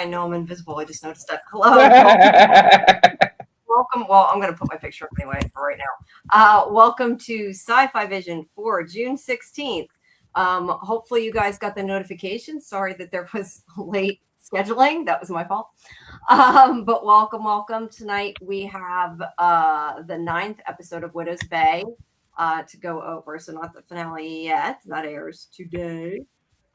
I know I'm invisible. I just noticed that. Hello. Welcome. Well, I'm going to put my picture up anyway for right now. Welcome to Sci-Fi Vision for June 16th. Hopefully you guys got the notification. Sorry that there was late scheduling. That was my fault. But welcome. Tonight we have the 9th episode of Widow's Bay to go over. So not the finale yet. That airs today.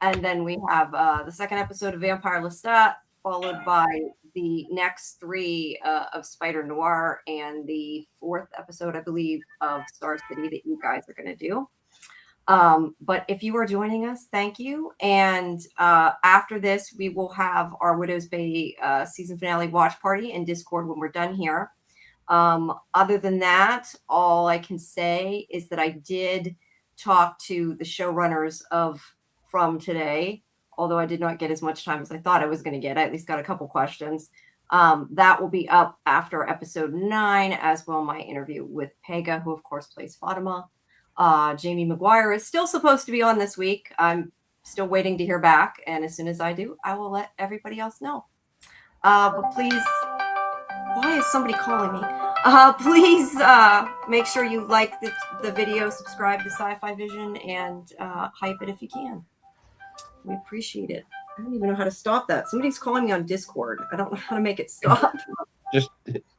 And then we have the 2nd episode of Vampire Lestat, followed by the next 3 of Spider-Noir and the 4th episode, I believe, of Star City that you guys are going to do. But if you are joining us, thank you. And after this, we will have our Widow's Bay season finale watch party in Discord when we're done here. Other than that, all I can say is that I did talk to the showrunners from today, although I did not get as much time as I thought I was going to get. I at least got a couple questions. That will be up after episode 9, as well my interview with Pega, who of course plays Fatima. Jamie McGuire is still supposed to be on this week. I'm still waiting to hear back, and as soon as I do, I will let everybody else know. But please, why is somebody calling me? Please make sure you like the video, subscribe to Sci-Fi Vision, and hype it if you can. We appreciate it. I don't even know how to stop that. Somebody's calling me on Discord. I don't know how to make it stop. Just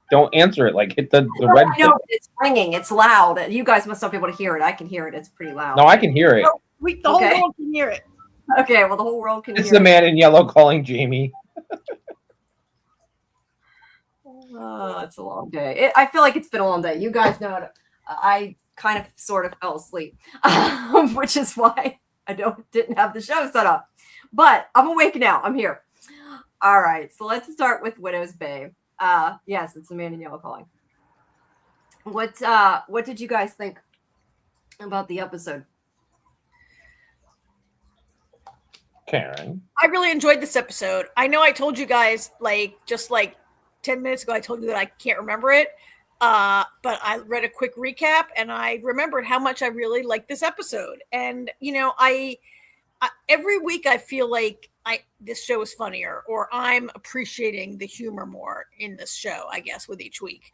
don't answer it. Like hit the red. No, it's ringing. It's loud. You guys must not be able to hear it. I can hear it. It's pretty loud. No, I can hear it. The whole world can hear it. Okay, well, the whole world can hear it. It's the man in yellow calling Jamie. Oh, it's a long day. I feel like it's been a long day. You guys know it. I kind of sort of fell asleep, which is why I didn't have the show set up. But I'm awake now. I'm here. All right. So let's start with Widow's Bay. Yes, it's the man in yellow calling. What did you guys think about the episode? Karen. I really enjoyed this episode. I know I told you guys just 10 minutes ago, I told you that I can't remember it. But I read a quick recap and I remembered how much I really liked this episode. And, I every week I feel like this show is funnier, or I'm appreciating the humor more in this show, I guess, with each week.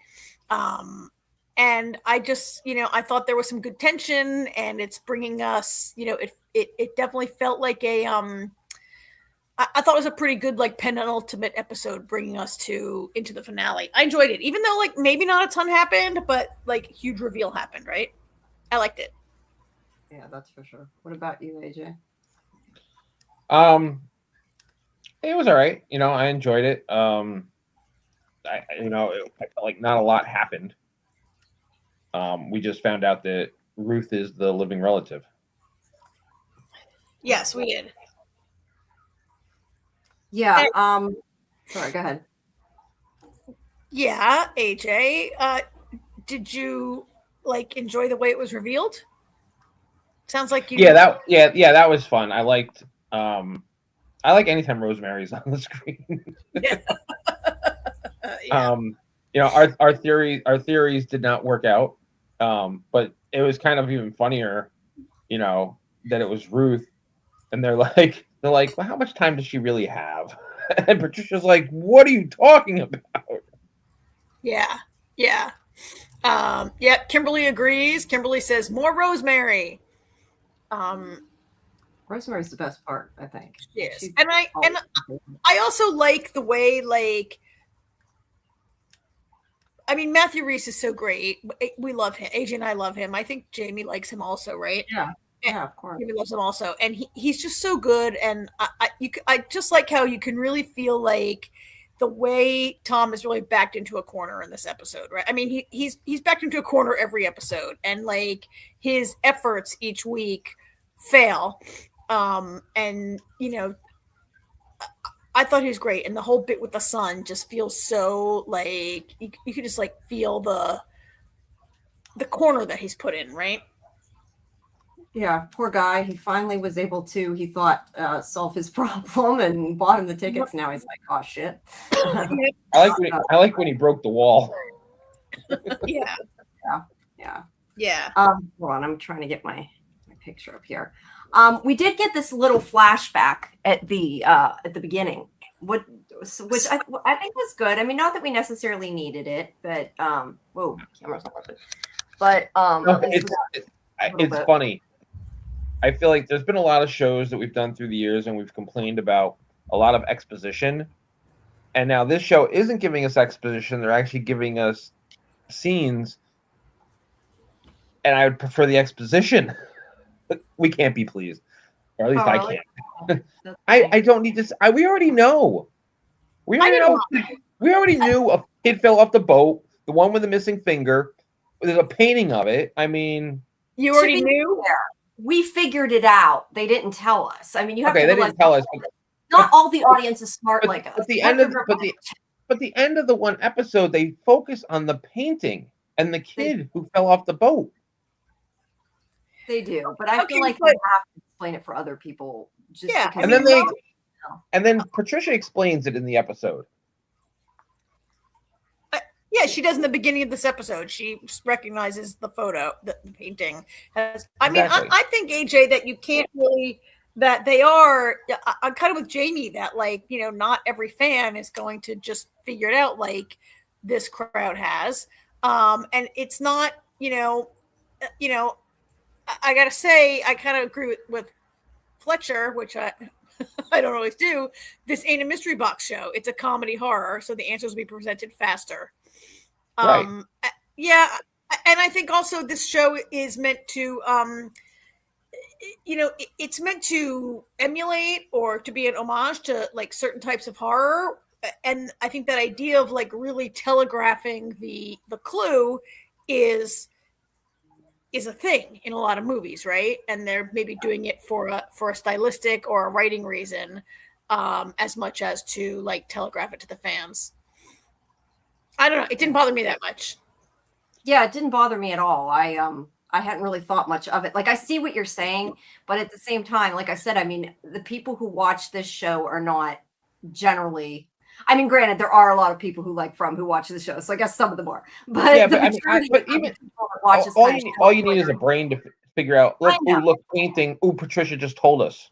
And I just, I thought there was some good tension, and it's bringing us, it definitely felt like I thought it was a pretty good, penultimate episode, bringing us into the finale. I enjoyed it, even though maybe not a ton happened, but huge reveal happened, right? I liked it. Yeah, that's for sure. What about you, AJ? It was all right. I enjoyed it. I felt like not a lot happened. We just found out that Ruth is the living relative. Yes, we did. Yeah. Sorry, go ahead. Yeah, AJ, did you enjoy the way it was revealed? Sounds like you. Yeah, that was fun. I liked. I like anytime Rosemary's on the screen. Yeah. Our theories did not work out. But it was kind of even funnier, that it was Ruth, and they're like, well, how much time does she really have? And Patricia's like, what are you talking about? Yeah. Kimberly agrees. Kimberly says more Rosemary. Rosemary's the best part, I think. Yes. And I also like the way, Matthew Rhys is so great. We love him. AJ and I love him. I think Jamie likes him also, right? Yeah, of course. Jamie loves him also. And he's just so good. And I just like how you can really feel the way Tom is really backed into a corner in this episode, right? I mean, he's backed into a corner every episode. And his efforts each week fail. And I thought he was great, and the whole bit with the son just feels so you could just feel the corner that he's put in, right? Yeah, poor guy. He finally was able to, he thought, solve his problem and bought him the tickets. Now he's like, oh shit. I like when he broke the wall. Yeah. Hold on, I'm trying to get my picture up here. We did get this little flashback at the beginning. What which I think was good. I mean, not that we necessarily needed it, but whoa, camera's not working. But No, at least it's funny. I feel like there's been a lot of shows that we've done through the years, and we've complained about a lot of exposition. And now this show isn't giving us exposition; they're actually giving us scenes. And I would prefer the exposition. We can't be pleased, or at least I can't. I don't need this. We already know. We already knew a kid fell off the boat. The one with the missing finger. There's a painting of it. I mean, you already knew. We figured it out. They didn't tell us. I mean, you have to they realize didn't tell us. Not all the audience is smart like us. But the end of the one episode, they focus on the painting and the kid who fell off the boat. They do, but I feel like they have to explain it for other people. Just because and then Patricia explains it in the episode. Yeah, she does in the beginning of this episode. She recognizes the photo, the painting. I mean, I think, AJ, that you can't really, that they are, I'm kind of with Jamie that, like, you know, not every fan is going to just figure it out like this crowd has. And it's not, you know, I got to say, I kind of agree with Fletcher, which I don't always do. This ain't a mystery box show. It's a comedy horror. So the answers will be presented faster. Right. Yeah. And I think also this show is meant to, it's meant to emulate or to be an homage to like certain types of horror. And I think that idea of like really telegraphing the clue is a thing in a lot of movies, right? And they're maybe doing it for a stylistic or a writing reason, as much as to like telegraph it to the fans. I don't know. It didn't bother me that much. Yeah, it didn't bother me at all. I hadn't really thought much of it. Like, I see what you're saying, but at the same time, like I said, I mean, the people who watch this show are not generally. I mean, granted, there are a lot of people who watch the show, so I guess some of them are. But yeah, but even all you need is a brain to figure out. Look, painting. Oh, Patricia just told us.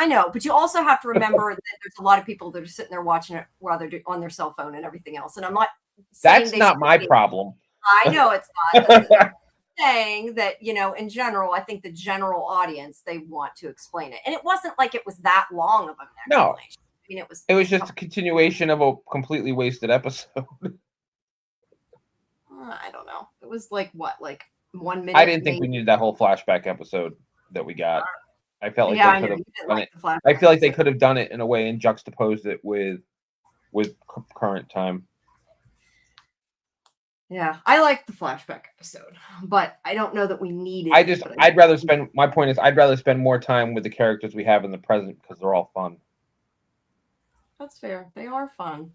I know, but you also have to remember that there's a lot of people that are sitting there watching it while they're on their cell phone and everything else. And I'm not. That's not my problem. I know it's not. Saying that, you know, in general, I think the general audience, they want to explain it, and it wasn't like it was that long of an explanation. No. I mean, it was just a continuation of a completely wasted episode. I don't know. It was like 1 minute. I didn't think we needed that whole flashback episode that we got. I felt like they could have done it. I feel like they could have done it in a way and juxtaposed it with current time. Yeah, I like the flashback episode, but I don't know that we needed. I'd rather spend. My point is, I'd rather spend more time with the characters we have in the present because they're all fun. That's fair. They are fun.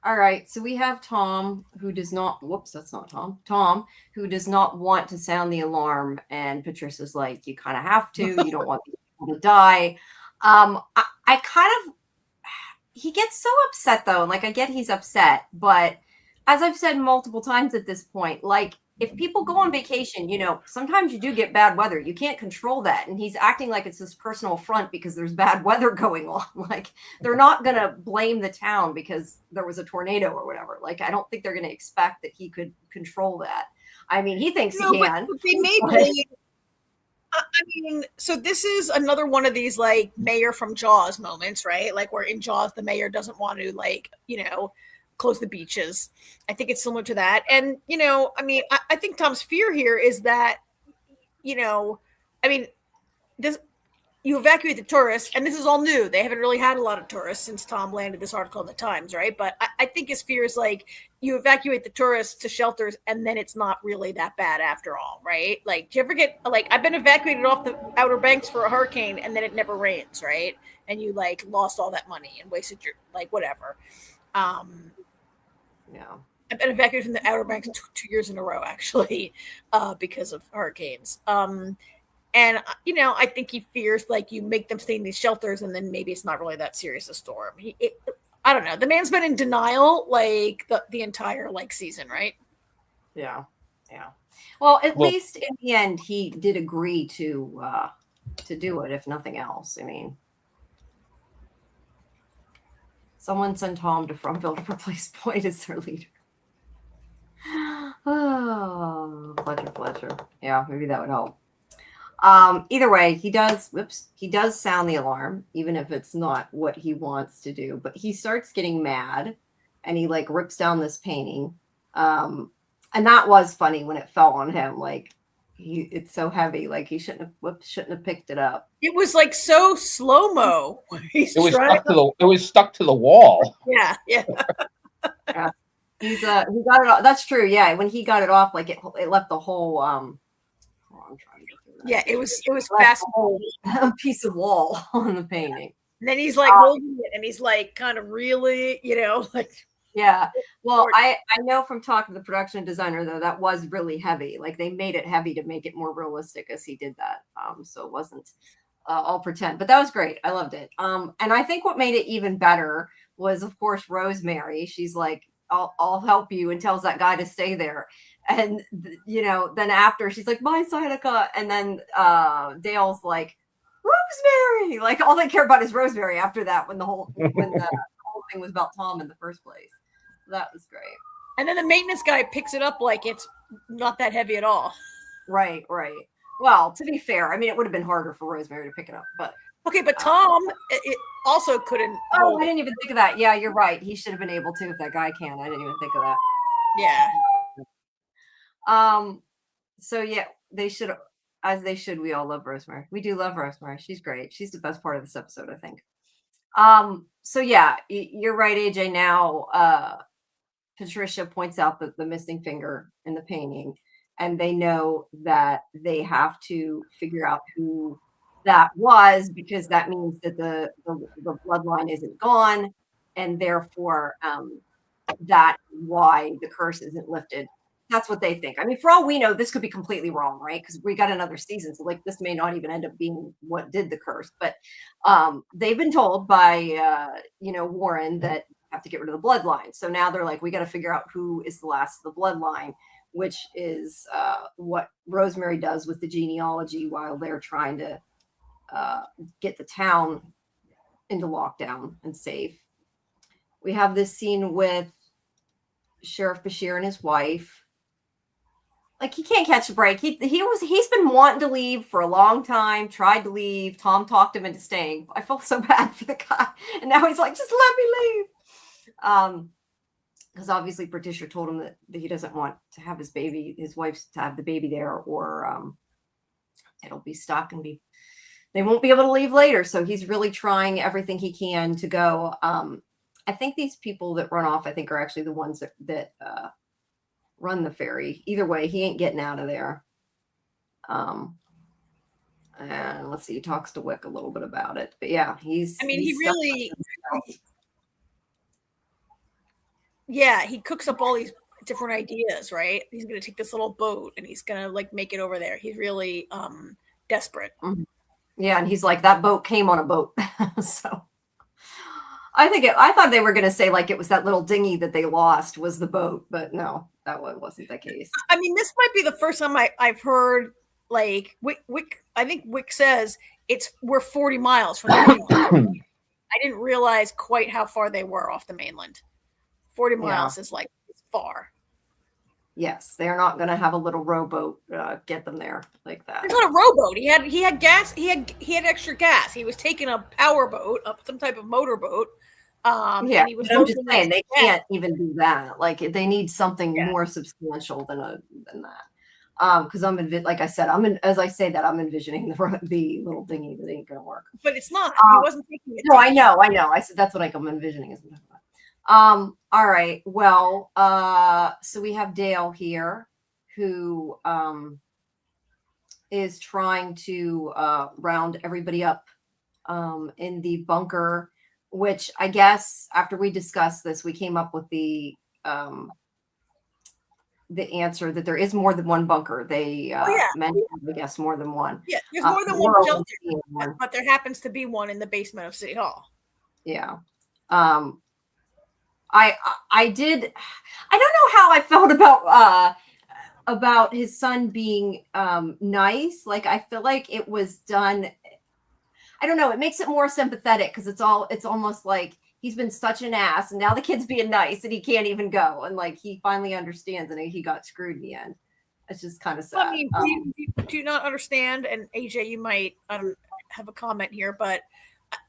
All right, so we have Tom, who does not. Whoops, that's not Tom. Tom, who does not want to sound the alarm, and Patricia's like, "You kind of have to. You don't want people to die." I kind of. He gets so upset though, and like I get he's upset, but as I've said multiple times at this point, like if people go on vacation, you know, sometimes you do get bad weather. You can't control that. And he's acting like it's his personal affront because there's bad weather going on. Like they're not going to blame the town because there was a tornado or whatever. Like, I don't think they're going to expect that he could control that. I mean, he thinks he can. But they may blame. I mean, so this is another one of these like mayor from Jaws moments, right? Like where in Jaws, the mayor doesn't want to like, you know, close the beaches. I think it's similar to that. And, you know, I mean, I think Tom's fear here is that, you know, I mean, you evacuate the tourists, and this is all new. They haven't really had a lot of tourists since Tom landed this article in the Times, right? But I think his fear is like you evacuate the tourists to shelters, and then it's not really that bad after all, right? Like, do you ever get like I've been evacuated off the Outer Banks for a hurricane, and then it never rains, right? And you like lost all that money and wasted your like whatever. Yeah. I've been evacuated from the Outer Banks 2 years in a row, actually, because of hurricanes. And, you know, I think he fears, like, you make them stay in these shelters, and then maybe it's not really that serious a storm. I don't know. The man's been in denial, like, the entire, like, season, right? Yeah. Yeah. Well, at least in the end, he did agree to do it, if nothing else. I mean. Someone send Tom to Fromville to replace Boyd as their leader. Oh, Fletcher. Yeah, maybe that would help. Either way, he does sound the alarm, even if it's not what he wants to do. But he starts getting mad, and he like rips down this painting. And that was funny when it fell on him. Like it's so heavy. Like he shouldn't have picked it up. It was like so slow-mo. It was stuck to the wall. Yeah. Yeah. He got it off. That's true. Yeah, when he got it off, like it left the whole I'm trying to get through that. Yeah, it was fast. A piece of wall on the painting. And then he's like holding it, and he's like kind of really, like. Yeah. Well, I know from talking to the production designer though that was really heavy. Like they made it heavy to make it more realistic as he did that. So it wasn't all pretend, but that was great. I loved it. And I think what made it even better was, of course, Rosemary. She's like, I'll help you, and tells that guy to stay there. And then after she's like, my Seneca, and then Dale's like, Rosemary. Like all they care about is Rosemary after that. When the whole thing was about Tom in the first place. That was great. And then the maintenance guy picks it up like it's not that heavy at all. Right. Well, to be fair, I mean, it would have been harder for Rosemary to pick it up, but okay. But Tom, it also couldn't. Oh, I didn't even think of that. Yeah, you're right. He should have been able to if that guy can. I didn't even think of that. Yeah. So yeah, they should, as they should. We all love Rosemary. We do love Rosemary. She's great. She's the best part of this episode, I think. So yeah, you're right, AJ. Now, Patricia points out the missing finger in the painting, and they know that they have to figure out who that was, because that means that the bloodline isn't gone, and therefore that's why the curse isn't lifted. That's what they think. I mean, for all we know, this could be completely wrong, right? Because we got another season, so like this may not even end up being what did the curse. But they've been told by Warren that have to get rid of the bloodline. So now they're like, we got to figure out who is the last of the bloodline, which is what Rosemary does with the genealogy while they're trying to get the town into lockdown and safe. We have this scene with Sheriff Bashir and his wife. Like he can't catch a break. He's been wanting to leave for a long time, tried to leave. Tom talked him into staying. I felt so bad for the guy. And now he's like, just let me leave. Because obviously Patricia told him that he doesn't want to have his wife to have the baby there, or it'll be stuck and they won't be able to leave later. So he's really trying everything he can to go. I think these people that run off, I think, are actually the ones that run the ferry. Either way, he ain't getting out of there. And let's see, he talks to Wick a little bit about it. But yeah, he cooks up all these different ideas, right? He's going to take this little boat and he's going to like make it over there. He's really desperate. Mm-hmm. Yeah, and he's like, that boat came on a boat. So I thought they were going to say like it was that little dinghy that they lost was the boat, but no, that wasn't the case. I mean, this might be the first time I've heard like Wick. I think Wick says we're 40 miles from the mainland. I didn't realize quite how far they were off the mainland. 40 miles is like far. Yes, they're not going to have a little rowboat get them there like that. It's not a rowboat. He had gas. He had extra gas. He was taking a power boat, some type of motorboat. And he was I'm just saying they can't even do that. Like they need something more substantial than that. Because like I said, as I say that, I'm envisioning the little dinghy that ain't going to work. But it's not. He wasn't taking it. No, I know. I said that's what I'm envisioning. All right. Well, so we have Dale here who is trying to round everybody up in the bunker, which I guess after we discussed this, we came up with the answer that there is more than one bunker. They mentioned, I guess, more than one. Yeah, there's more than one shelter, but there happens to be one in the basement of City Hall. Yeah. I don't know how I felt about his son being nice. Like I feel like it was done. I don't know. It makes it more sympathetic because it's almost like he's been such an ass, and now the kid's being nice, and he can't even go, and like he finally understands, and he got screwed in the end. It's just kind of sad. I mean, do you not understand? And AJ, you might have a comment here, but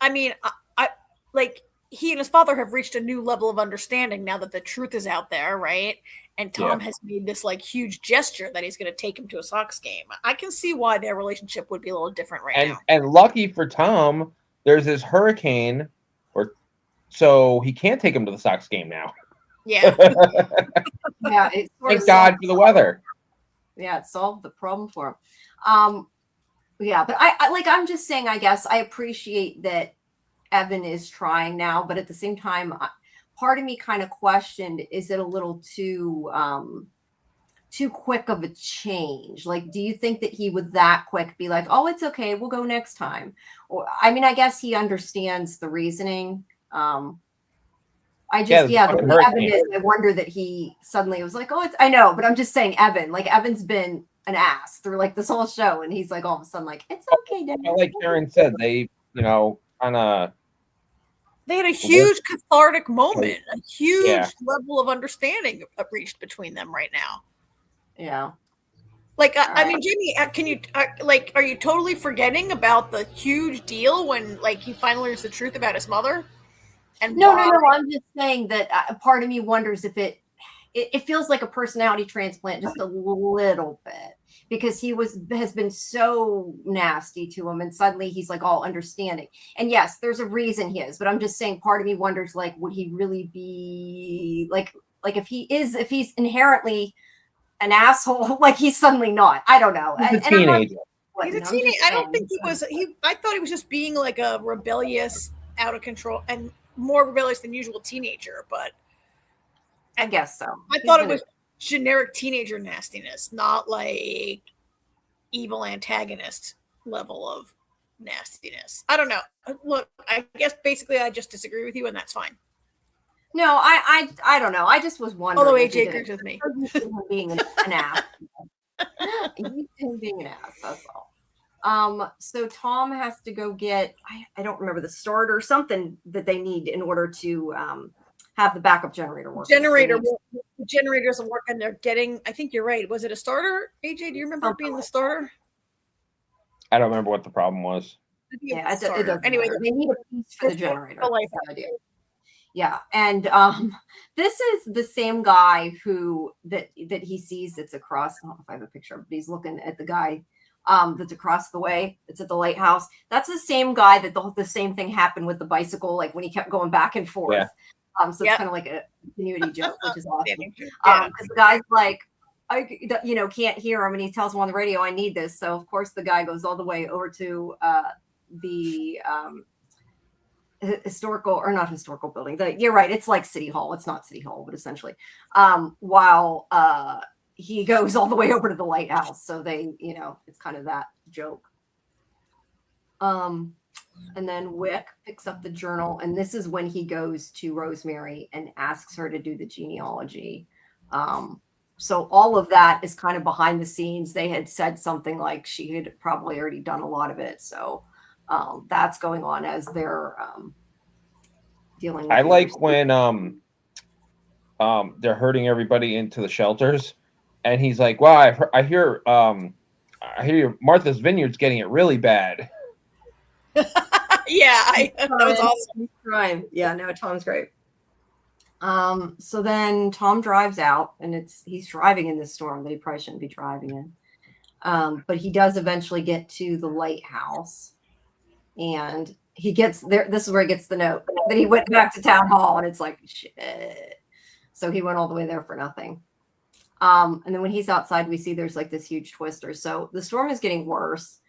I mean, I like he and his father have reached a new level of understanding now that the truth is out there, right? And Tom has made this like huge gesture that he's going to take him to a Sox game. I can see why their relationship would be a little different now. And lucky for Tom, there's this hurricane, so he can't take him to the Sox game now. Yeah. Yeah. Thank God for the weather. Yeah, it solved the problem for him. Yeah, but I'm just saying, I guess I appreciate that Evan is trying now, but at the same time, part of me kind of questioned, is it a little too quick of a change? Like, do you think that he would that quick be like, oh, it's okay, we'll go next time? Or, I mean, I guess he understands the reasoning. I wonder that he suddenly was like, oh, I know, but I'm just saying Evan's been an ass through like this whole show, and he's like all of a sudden like, it's okay, Dad. Like Karen said, they, kind of. They had a huge cathartic moment, a huge level of understanding reached between them right now. Yeah. Like, I mean, Jamie, can you, are you totally forgetting about the huge deal when, like, he finally learns the truth about his mother? And no, I'm just saying that part of me wonders if it feels like a personality transplant just a little bit, because he has been so nasty to him, and suddenly he's like all understanding. And yes, there's a reason he is, but I'm just saying part of me wonders, like, would he really be like if he's inherently an asshole, like he's suddenly not. I don't know. He's a teenager. He's a teenager. I don't think he was. I thought he was just being like a rebellious, out of control, and more rebellious than usual teenager. But I guess so. I thought it was generic teenager nastiness, not like evil antagonist level of nastiness. I don't know. Look, I guess basically I just disagree with you, and that's fine. No, I don't know. I just was wondering. Although AJ agrees with me. Being an ass. Him being an ass, that's all. So Tom has to go get, I don't remember, the starter, something that they need in order to have the backup generator work. The generator doesn't work, and they're getting, I think you're right. Was it a starter, AJ? Do you remember it being the starter? I don't remember what the problem was. Yeah, it does. Anyway, they need a piece for the generator. That's the idea. Yeah, and this is the same guy that he sees that's across. I don't know if I have a picture, but he's looking at the guy that's across the way. It's at the lighthouse. That's the same guy that the same thing happened with the bicycle, like when he kept going back and forth. Yeah. So it's kind of like a continuity joke, which is awesome. Because the guy's like, I can't hear him, and he tells him on the radio, I need this. So of course the guy goes all the way over to the historical, or not historical building. You're right, it's like City Hall. It's not City Hall, but essentially, while he goes all the way over to the lighthouse. So they, it's kind of that joke. And then Wick picks up the journal, and this is when he goes to Rosemary and asks her to do the genealogy. So all of that is kind of behind the scenes. They had said something like she had probably already done a lot of it. So that's going on as they're dealing with I like when they're herding everybody into the shelters, and he's like, wow, I hear Martha's Vineyard's getting it really bad. Yeah, that was awesome. Crime. Yeah, no, Tom's great. So then Tom drives out, and he's driving in this storm that he probably shouldn't be driving in. But he does eventually get to the lighthouse, and he gets there. This is where he gets the note that he went back to town hall, and it's like, shit. So he went all the way there for nothing. And then when he's outside, we see there's like this huge twister. So the storm is getting worse.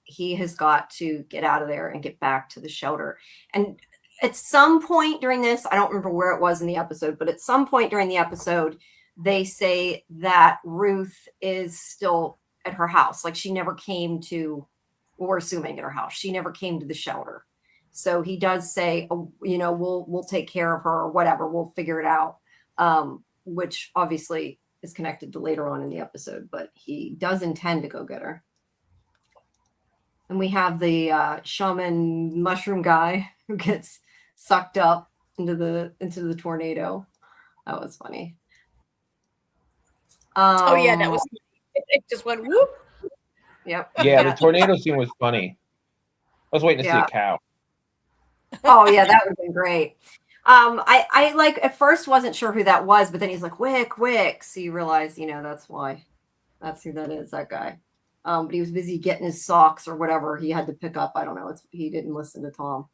He has got to get out of there and get back to the shelter. And at some point during this, I don't remember where it was in the episode, but at some point during the episode, they say that Ruth is still at her house. Like she never came to, we're assuming at her house, she never came to the shelter. So he does say, oh, we'll take care of her or whatever. We'll figure it out. Which obviously is connected to later on in the episode, but he does intend to go get her. And we have the shaman mushroom guy who gets sucked up into the tornado. That was funny. Oh yeah, that was. It just went whoop. Yep. Yeah, the tornado scene was funny. I was waiting to see a cow. Oh yeah, that would have been great. I like at first wasn't sure who that was, but then he's like Wick. So you realize, that's why. That's who that is, that guy. But he was busy getting his socks or whatever he had to pick up. I don't know. He didn't listen to Tom.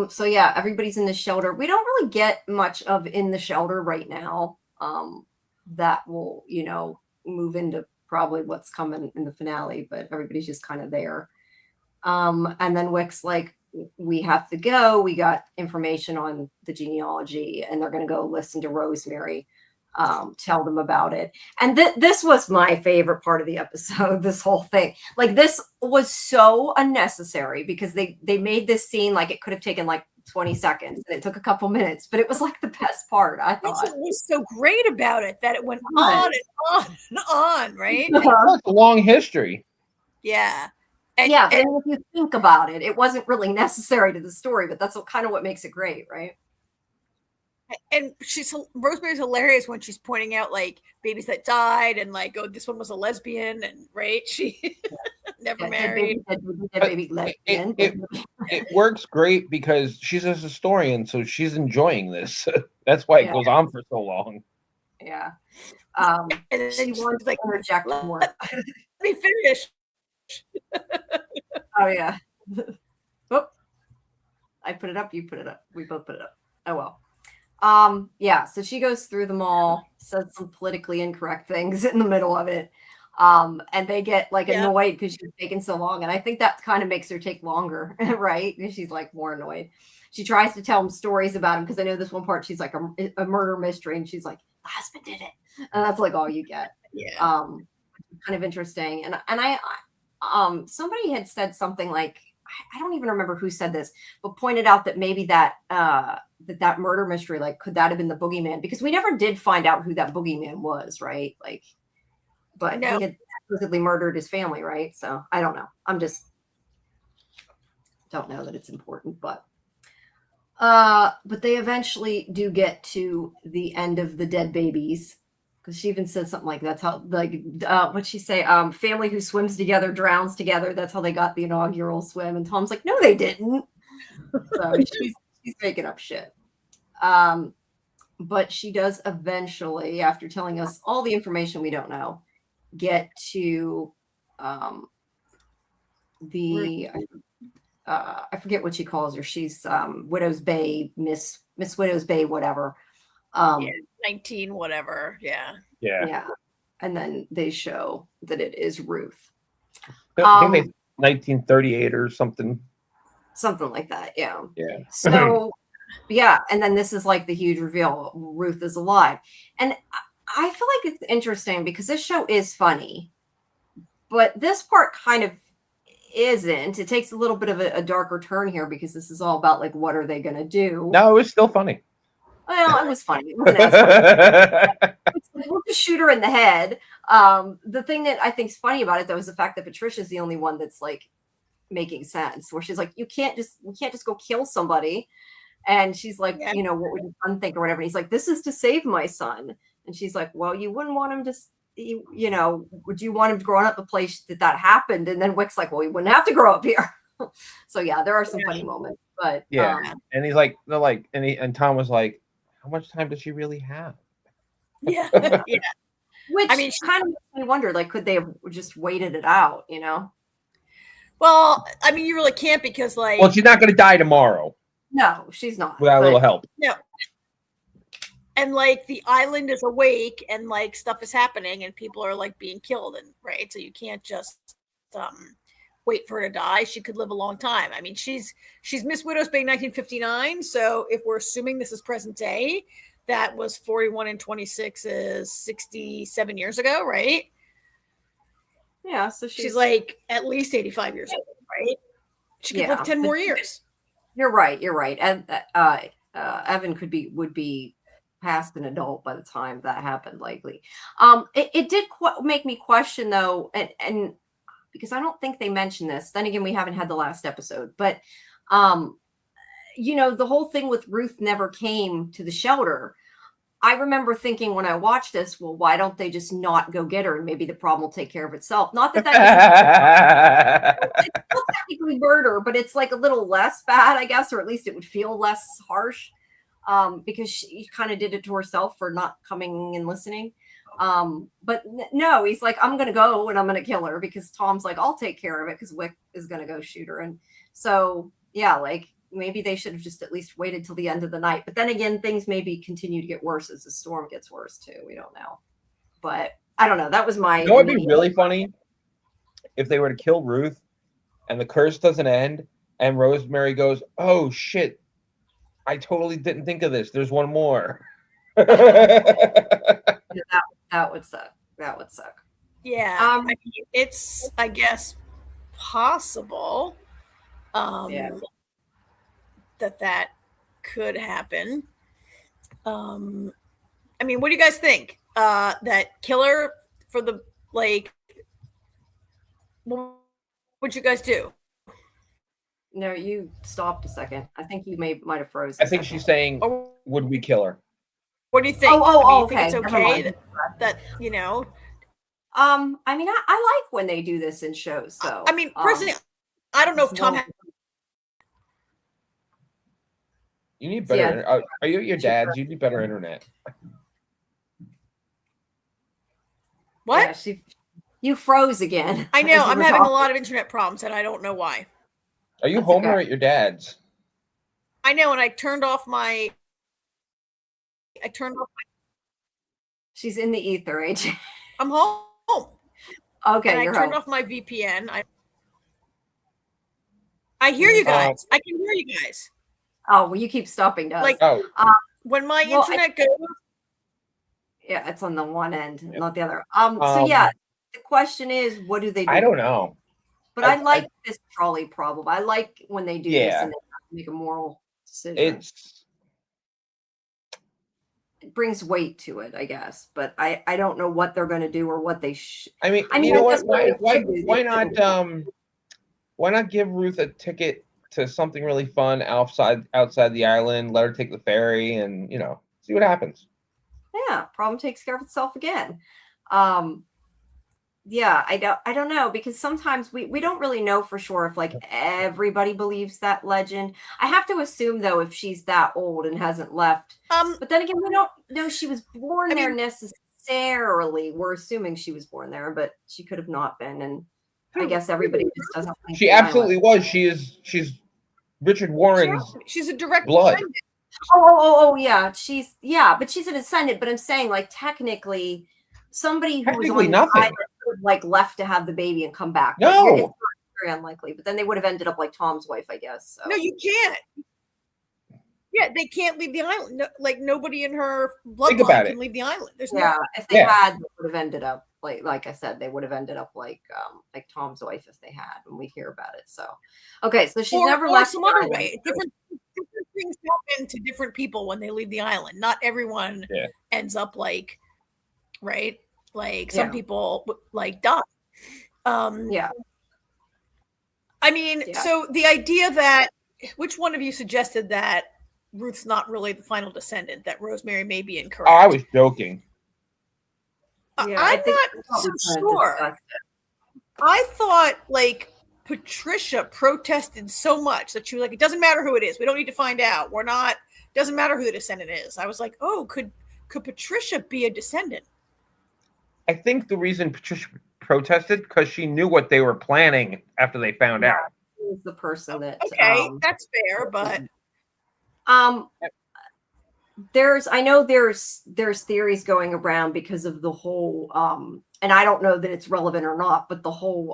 So yeah, everybody's in the shelter. We don't really get much of in the shelter right now. That will, move into probably what's coming in the finale, but everybody's just kind of there. And then Wick's like, we have to go. We got information on the genealogy, and they're going to go listen to Rosemary, tell them about it. And this was my favorite part of the episode, this whole thing. Like, this was so unnecessary because they made this scene like it could have taken like 20 seconds and it took a couple minutes, but it was like the best part, I thought. That's what was so great about it, that it went on and on and on, right? It's a long history. Yeah. And if you think about it, it wasn't really necessary to the story, but that's kind of what makes it great, right? And Rosemary's hilarious when she's pointing out like babies that died and like, oh, this one was a lesbian, and right, she never married. It works great because she's a historian, so she's enjoying this. That's why it goes on for so long. Yeah. And then she wants like interject more. Let me finish. Oh yeah. Whoop. I put it up, you put it up. We both put it up. Oh well. Yeah, so she goes through them all, says some politically incorrect things in the middle of it. And they get like annoyed because she's taking so long. And I think that kind of makes her take longer, right? She's like more annoyed. She tries to tell them stories about him because I know this one part she's like a murder mystery, and she's like, the husband did it. And that's like all you get. Yeah. Kind of interesting. And I somebody had said something like, I don't even remember who said this, but pointed out that maybe that murder mystery, like, could that have been the boogeyman? Because we never did find out who that boogeyman was, right? Like, but he had supposedly murdered his family, right? So I don't know. Don't know that it's important, but they eventually do get to the end of the dead babies. Because she even said something like, that's how, like, what'd she say? Family who swims together drowns together. That's how they got the inaugural swim. And Tom's like, no, they didn't. So she's making up shit. But she does eventually, after telling us all the information we don't know, get to I forget what she calls her. She's Widow's Bay, Miss Widow's Bay, whatever. 19 whatever. Yeah. And then they show that it is Ruth. I think they 1938 or something like that. Yeah So and then this is like the huge reveal. Ruth is alive. And I feel like it's interesting because this show is funny, but this part kind of isn't. It takes a little bit of a darker turn here because this is all about like, what are they going to do? No, it was still funny. Well, it was funny. It wasn't as funny. We'll just shoot her in the head. The thing that I think is funny about it, though, is the fact that Patricia's the only one that's like making sense. Where she's like, we can't just go kill somebody. And she's like, what would your son think or whatever? And he's like, this is to save my son. And she's like, well, you wouldn't want him to, would you want him to grow up the place that happened? And then Wick's like, well, he wouldn't have to grow up here. So yeah, there are some funny moments. But and he's like, they're like, and Tom was like, how much time does she really have? Yeah. Which kind of makes me wonder, like, could they have just waited it out, Well, I mean, you really can't because, like... Well, she's not going to die tomorrow. No, she's not. Without a little help. No. And, like, the island is awake and, like, stuff is happening and people are, like, being killed, and right? So you can't just wait for her to die. She could live a long time. I mean, she's Miss Widow's Bay 1959, so if we're assuming this is present day, that was 41 and 26 is 67 years ago, right? Yeah, so she's like at least 85 years old, right? She could live 10 more years. You're right. And Evan would be past an adult by the time that happened, likely. It did make me question, though, and because I don't think they mentioned this. Then again, we haven't had the last episode, but you know, the whole thing with Ruth never came to the shelter. I remember thinking when I watched this, well, why don't they just not go get her and maybe the problem will take care of itself? Not that it's still technically murder, but it's like a little less bad, I guess, or at least it would feel less harsh because she kind of did it to herself for not coming and listening. But no, he's like, I'm going to go and I'm going to kill her because Tom's like, I'll take care of it because Wick is going to go shoot her. And so, yeah, like, maybe they should have just at least waited till the end of the night. But then again, things maybe continue to get worse as the storm gets worse too. We don't know. But I don't know. That was my. You know, it'd be really funny if they were to kill Ruth and the curse doesn't end and Rosemary goes, "Oh shit, I totally didn't think of this. There's one more." That would suck. That would suck. Yeah. I mean, it's, I guess, possible. Yeah. That could happen. I mean, what do you guys think? That killer for the, like, what would you guys do? No, you stopped a second. I think you might have frozen. I think she's saying, would we kill her? What do you think? Oh, think it's okay. that, you know? I mean, I like when they do this in shows. So I mean, personally, I don't know if Tom. You need better. Yeah. Are you at your dad's? You need better internet. What? Yeah, you froze again. I know. I'm having a lot of internet problems, and I don't know why. Are you home or at your dad's? I know, and I turned off my. She's in the ether, AJ. I'm home. Okay, and you're I turned home. off my VPN. I hear you guys. I can hear you guys. Oh, well, you keep stopping, does like when my internet goes. Yeah, it's on the one end, not the other. So yeah, the question is, what do they do? I don't know. But I like this trolley problem. I like when they do this and they have to make a moral decision. It brings weight to it, I guess. But I don't know what they're going to do or what they should. I mean, you know what? Why not give Ruth a ticket to something really fun outside the island? Let her take the ferry, and see what happens. Yeah, problem takes care of itself again. Yeah, I don't know, because sometimes we don't really know for sure if like everybody believes that legend. I have to assume though, if she's that old and hasn't left. But then again, we don't know she was born there necessarily. We're assuming she was born there, but she could have not been, and I guess everybody just doesn't think she absolutely was. She's Richard Warren's she's a direct blood. descendant. Oh yeah, but she's a descendant. But I'm saying, like, technically, somebody who was on nothing like left to have the baby and come back. No, it's very unlikely. But then they would have ended up like Tom's wife, I guess. So. No, you can't. Yeah, they can't leave the island. No, like nobody in her bloodline can leave the island. There's if they had, they would have ended up like I said, they would have ended up like Tom's wife if they had, and we hear about it. So okay, so she's never left some other way. Different things happen to different people when they leave the island. Not everyone ends up like some people like die. I mean, so the idea that which one of you suggested that Ruth's not really the final descendant, that Rosemary may be incorrect? Oh, I was joking. I'm not so sure. I thought like Patricia protested so much that she was like, it doesn't matter who it is. We don't need to find out. Doesn't matter who the descendant is. I was like, oh, could Patricia be a descendant? I think the reason Patricia protested because she knew what they were planning after they found out. She was the person that. Okay, that's fair, but. I know there's theories going around because of the whole and I don't know that it's relevant or not, but the whole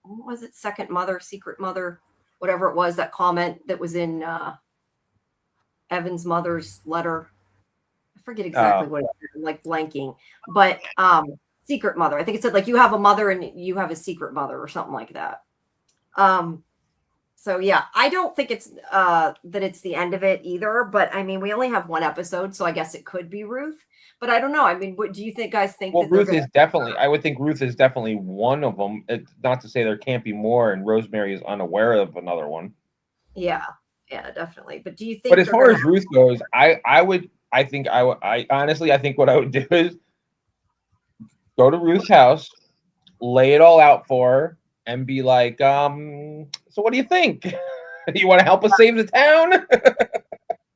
what was it, second mother, secret mother, whatever it was, that comment that was in Evan's mother's letter. I forget exactly what it is, I'm like blanking, but secret mother. I think it said like you have a mother and you have a secret mother or something like that. So yeah, I don't think it's that it's the end of it either. But I mean, we only have one episode, so I guess it could be Ruth. But I don't know. I mean, what do you guys think? Well, Ruth is definitely. I would think Ruth is definitely one of them. It's not to say there can't be more, and Rosemary is unaware of another one. Yeah. Yeah, definitely. But do you think? But as they're far gonna- as Ruth goes, I honestly, I think what I would do is go to Ruth's house, lay it all out for her, and be like, so what do you think? Do you want to help us save the town?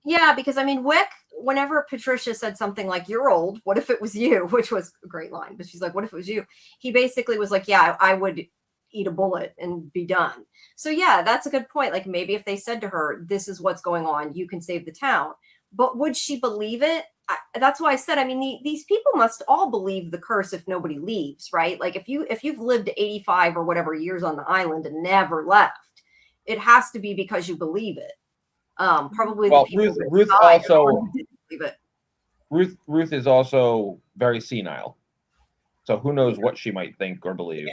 Yeah, because I mean, Wick, whenever Patricia said something like, "You're old, what if it was you?" which was a great line, but she's like, "What if it was you?" He basically was like, "Yeah, I would eat a bullet and be done." So, yeah, that's a good point. Like, maybe if they said to her, "This is what's going on, you can save the town," but would she believe it? That's why I said, I mean, these people must all believe the curse if nobody leaves, right? Like, if you've lived 85 or whatever years on the island and never left, it has to be because you believe it. Probably the Well, people Ruth that died are the ones also who didn't believe it. Ruth is also very senile, so who knows Yeah. what she might think or believe.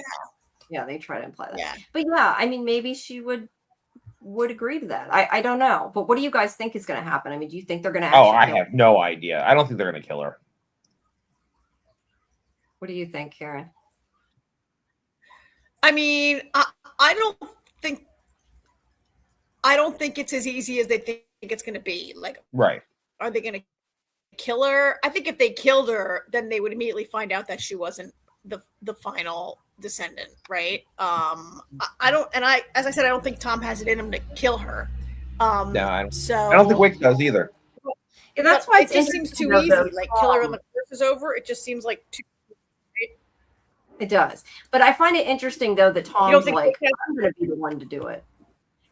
Yeah, they try to imply that. Yeah. But yeah, I mean, maybe she would agree to that. I don't know. But what do you guys think is going to happen? I mean, do you think they're going to Oh, actually I kill her? have no idea. I don't think they're going to kill her. What do you think, Karen? I mean, I don't think it's as easy as they think it's going to be. Like, Right. are they going to kill her? I think if they killed her, then they would immediately find out that she wasn't the final descendant, right? I don't, and as I said, I don't think Tom has it in him to kill her. No, I So don't think Wick does either. Yeah, that's but why it just seems too easy. Like, kill her and the curse is over. It just seems like too. It does. But I find it interesting though that You Tom's don't think like, Wick I'm going to be the one to do it.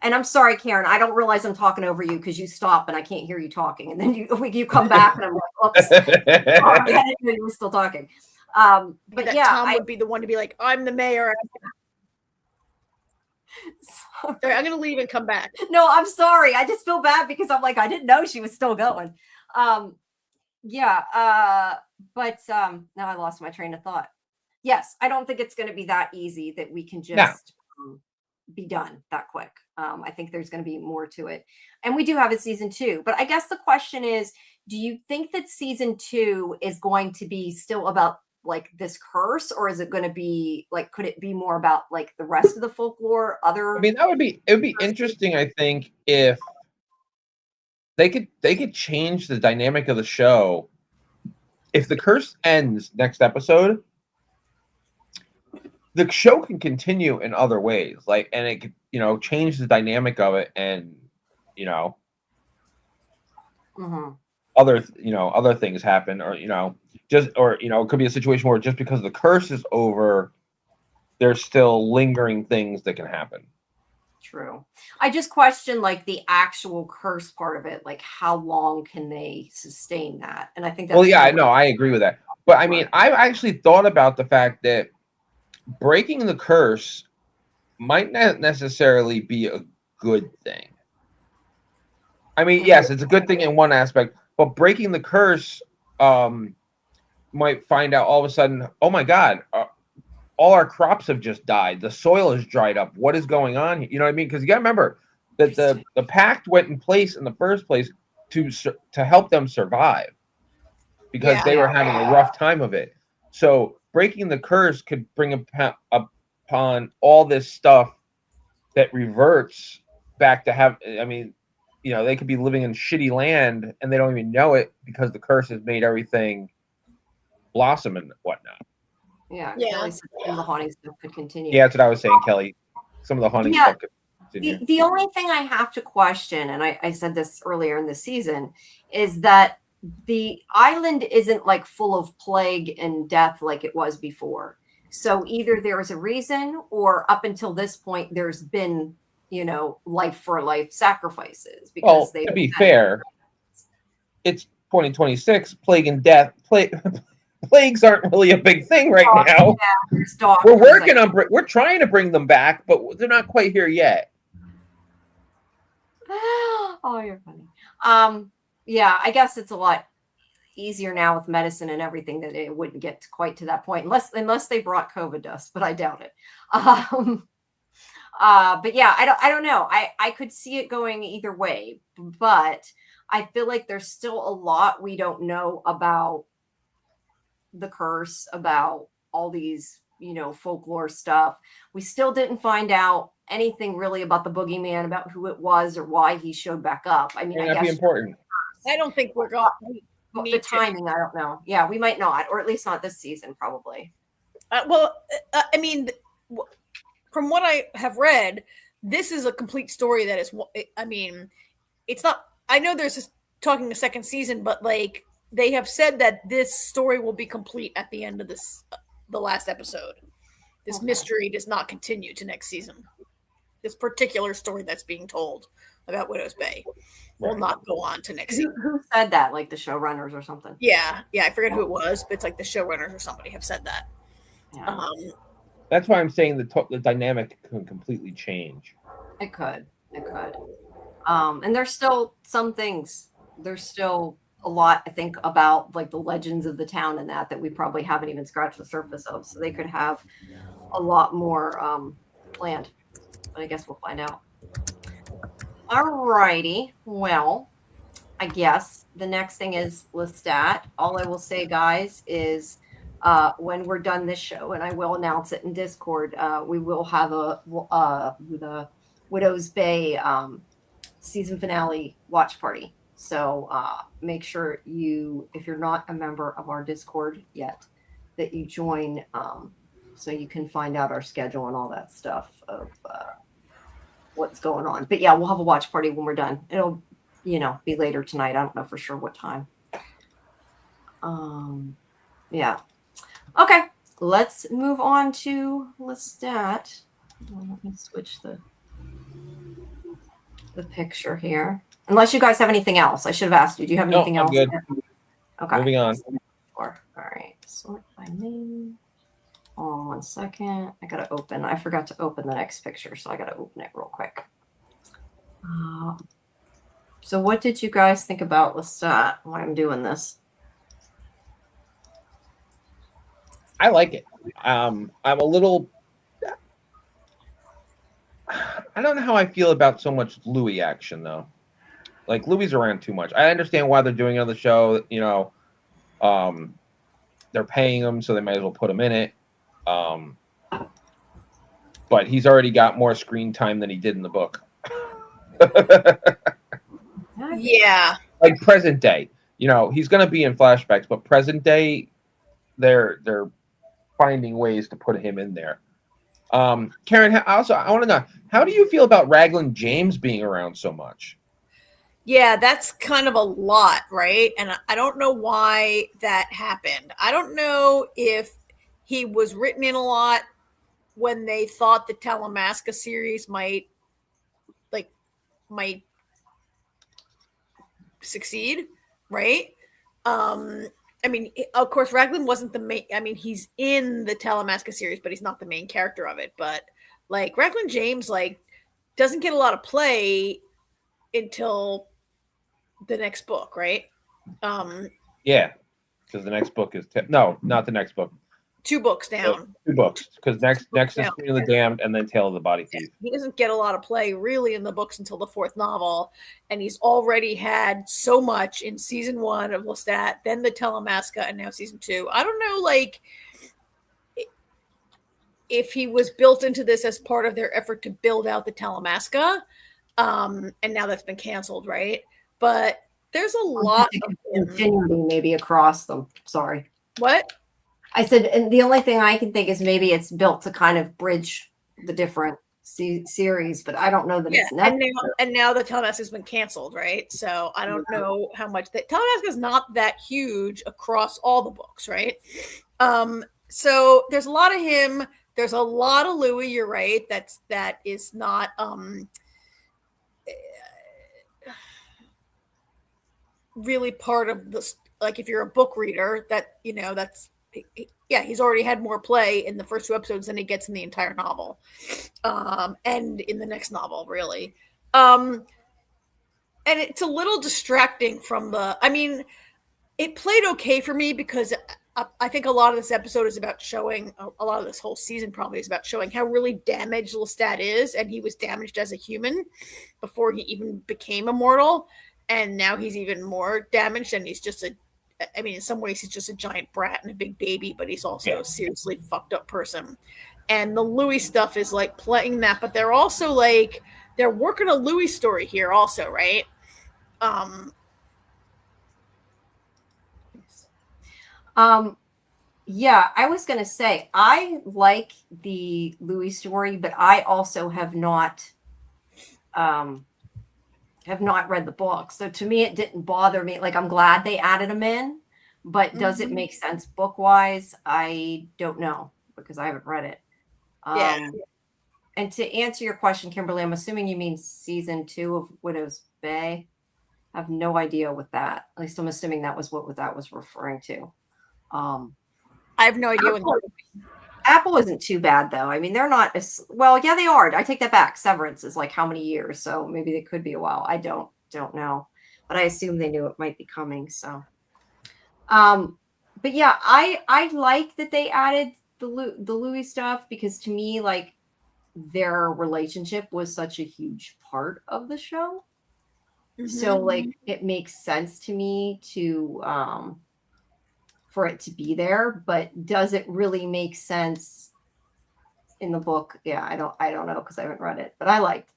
And I'm sorry, Karen, I don't realize I'm talking over you because you stop and I can't hear you talking. And then you come back and I'm like, oops, sorry, I didn't know you were still talking. But that yeah, Tom would be the one to be like, I'm the mayor. Sorry, I'm going to leave and come back. No, I'm sorry. I just feel bad because I'm like, I didn't know she was still going. Yeah. But now I lost my train of thought. Yes, I don't think it's going to be that easy that we can just be done that quick. I think there's going to be more to it. And we do have a season 2. But I guess the question is, do you think that season 2 is going to be still about like this curse, or is it going to be like, could it be more about like the rest of the folklore? I mean, it would be interesting, I think, if they could change the dynamic of the show. If the curse ends next episode, the show can continue in other ways, like, and it could, change the dynamic of it, and other things happen, or it could be a situation where just because the curse is over, there's still lingering things that can happen. True. I just question like the actual curse part of it, like how long can they sustain that? And I think that's well, yeah, I know, I agree with that, but I mean, I've actually thought about the fact that breaking the curse might not necessarily be a good thing. I mean, yes, it's a good thing in one aspect, but breaking the curse might find out all of a sudden, oh my God, all our crops have just died. The soil is dried up. What is going on? You know what I mean? Because you got to remember that the pact went in place in the first place to help them survive, because they were having a rough time of it. So breaking the curse could bring upon all this stuff that reverts back to they could be living in shitty land and they don't even know it because the curse has made everything blossom and whatnot. Yeah. Kelly said some of the haunting stuff could continue. Yeah, that's what I was saying, Kelly. Some of the haunting stuff could continue. The only thing I have to question, and I said this earlier in the season, is that the island isn't like full of plague and death like it was before. So either there is a reason, or up until this point, there's been, life for life sacrifices. Because to be fair, it's 2026. Plague and death. Plagues aren't really a big thing right now. Yeah, we're working on. We're trying to bring them back, but they're not quite here yet. Oh, you're funny. Yeah, I guess it's a lot easier now with medicine and everything that it wouldn't get quite to that point unless they brought COVID dust, but I doubt it. But yeah, I don't know. I could see it going either way, but I feel like there's still a lot we don't know about the curse, about all these folklore stuff. We still didn't find out anything really about the boogeyman, about who it was or why he showed back up. I mean, May I not guess be important. I don't think we're going. the timing, I don't know. Yeah, we might not, or at least not this season, probably. I mean, from what I have read, this is a complete story that is. I mean, it's not. I know there's talking a second season, but like they have said that this story will be complete at the end of the last episode. This mystery does not continue to next season. This particular story that's being told about Widow's Bay will not go on to next season. Who said that? Like the showrunners or something? Yeah, I forget who it was, but it's like the showrunners or somebody have said that. Yeah. That's why I'm saying the dynamic can completely change. It could. And there's still some things. There's still a lot, I think, about like the legends of the town and that we probably haven't even scratched the surface of. So they could have a lot more planned. But I guess we'll find out. All righty. Well, I guess the next thing is Lestat. All I will say, guys, is when we're done this show, and I will announce it in Discord, we will have the Widow's Bay season finale watch party. So make sure if you're not a member of our Discord yet, that you join so you can find out our schedule and all that stuff of what's going on. But yeah, we'll have a watch party when we're done. It'll, be later tonight. I don't know for sure what time. Yeah. Okay, let's move on to Lestat. Let me switch the picture here. Unless you guys have anything else. I should have asked you. Do you have anything else? Good. Okay. Moving on. All right. Sort by name. Oh, 1 second. I gotta open. I forgot to open the next picture, so I gotta open it real quick. So what did you guys think about Lestat while I'm doing this? I like it. I'm a little. I don't know how I feel about so much Louis action though. Like Louis around too much. I understand why they're doing it on the show. They're paying him, so they might as well put him in it. But he's already got more screen time than he did in the book. Yeah. Like present day. He's going to be in flashbacks, but present day, they're finding ways to put him in there. Karen, I want to know, how do you feel about Raglan James being around so much? Yeah, that's kind of a lot, right? And I don't know why that happened. I don't know if he was written in a lot when they thought the Talamasca series might succeed, right? I mean, of course, Raglan wasn't the main. I mean, he's in the Talamasca series, but he's not the main character of it. But like Raglan James, doesn't get a lot of play until the next book, right? Yeah, because the next book is no, not the next book. 2 books down. 2 books, because next is Queen of the Damned, and then Tale of the Body Thief. He doesn't get a lot of play really in the books until the 4th novel, and he's already had so much in season 1 of Lestat, then the Talamasca, and now season 2. I don't know, if he was built into this as part of their effort to build out the Talamasca, and now that's been canceled, right? But there's a lot of continuity maybe across them. Sorry. What? I said, and the only thing I can think is maybe it's built to kind of bridge the different series, but I don't know that it's necessary. And now the Talamasca has been canceled, right? So I don't know how much that Talamasca is not that huge across all the books, right? So there's a lot of him. There's a lot of Louis. You're right. That is not really part of this. Like if you're a book reader, that's. Yeah, he's already had more play in the first 2 episodes than he gets in the entire novel, and in the next novel, really. And it's a little distracting from I mean, it played okay for me because I think a lot of this episode is about showing, a lot of this whole season probably is about showing how really damaged Lestat is, and he was damaged as a human before he even became immortal, and now he's even more damaged, and he's just I mean, in some ways, he's just a giant brat and a big baby, but he's also a seriously fucked up person. And the Louis stuff is like playing that, but they're also like they're working a Louis story here, also, right? Yeah, I was gonna say I like the Louis story, but I also have not read the book. So to me, it didn't bother me. Like I'm glad they added him in, but does it make sense book wise? I don't know because I haven't read it. Yeah. And to answer your question, Kimberly, I'm assuming you mean season 2 of Widow's Bay. I have no idea what that. At least I'm assuming that was what that was referring to. I have no idea what Apple isn't too bad though. I mean, they're not as well. Yeah, they are. I take that back. Severance is like how many years? So maybe they could be a while. I don't know, but I assume they knew it might be coming. So, but yeah, I like that they added the Louis stuff because to me, like their relationship was such a huge part of the show. So like it makes sense to me to for it to be there, but does it really make sense in the book? Yeah, I don't know because I haven't read it, but I liked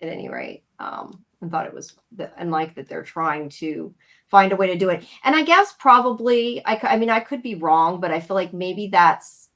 it at any rate. And thought it was and like that they're trying to find a way to do it. And I guess probably I mean I could be wrong, but I feel like maybe that's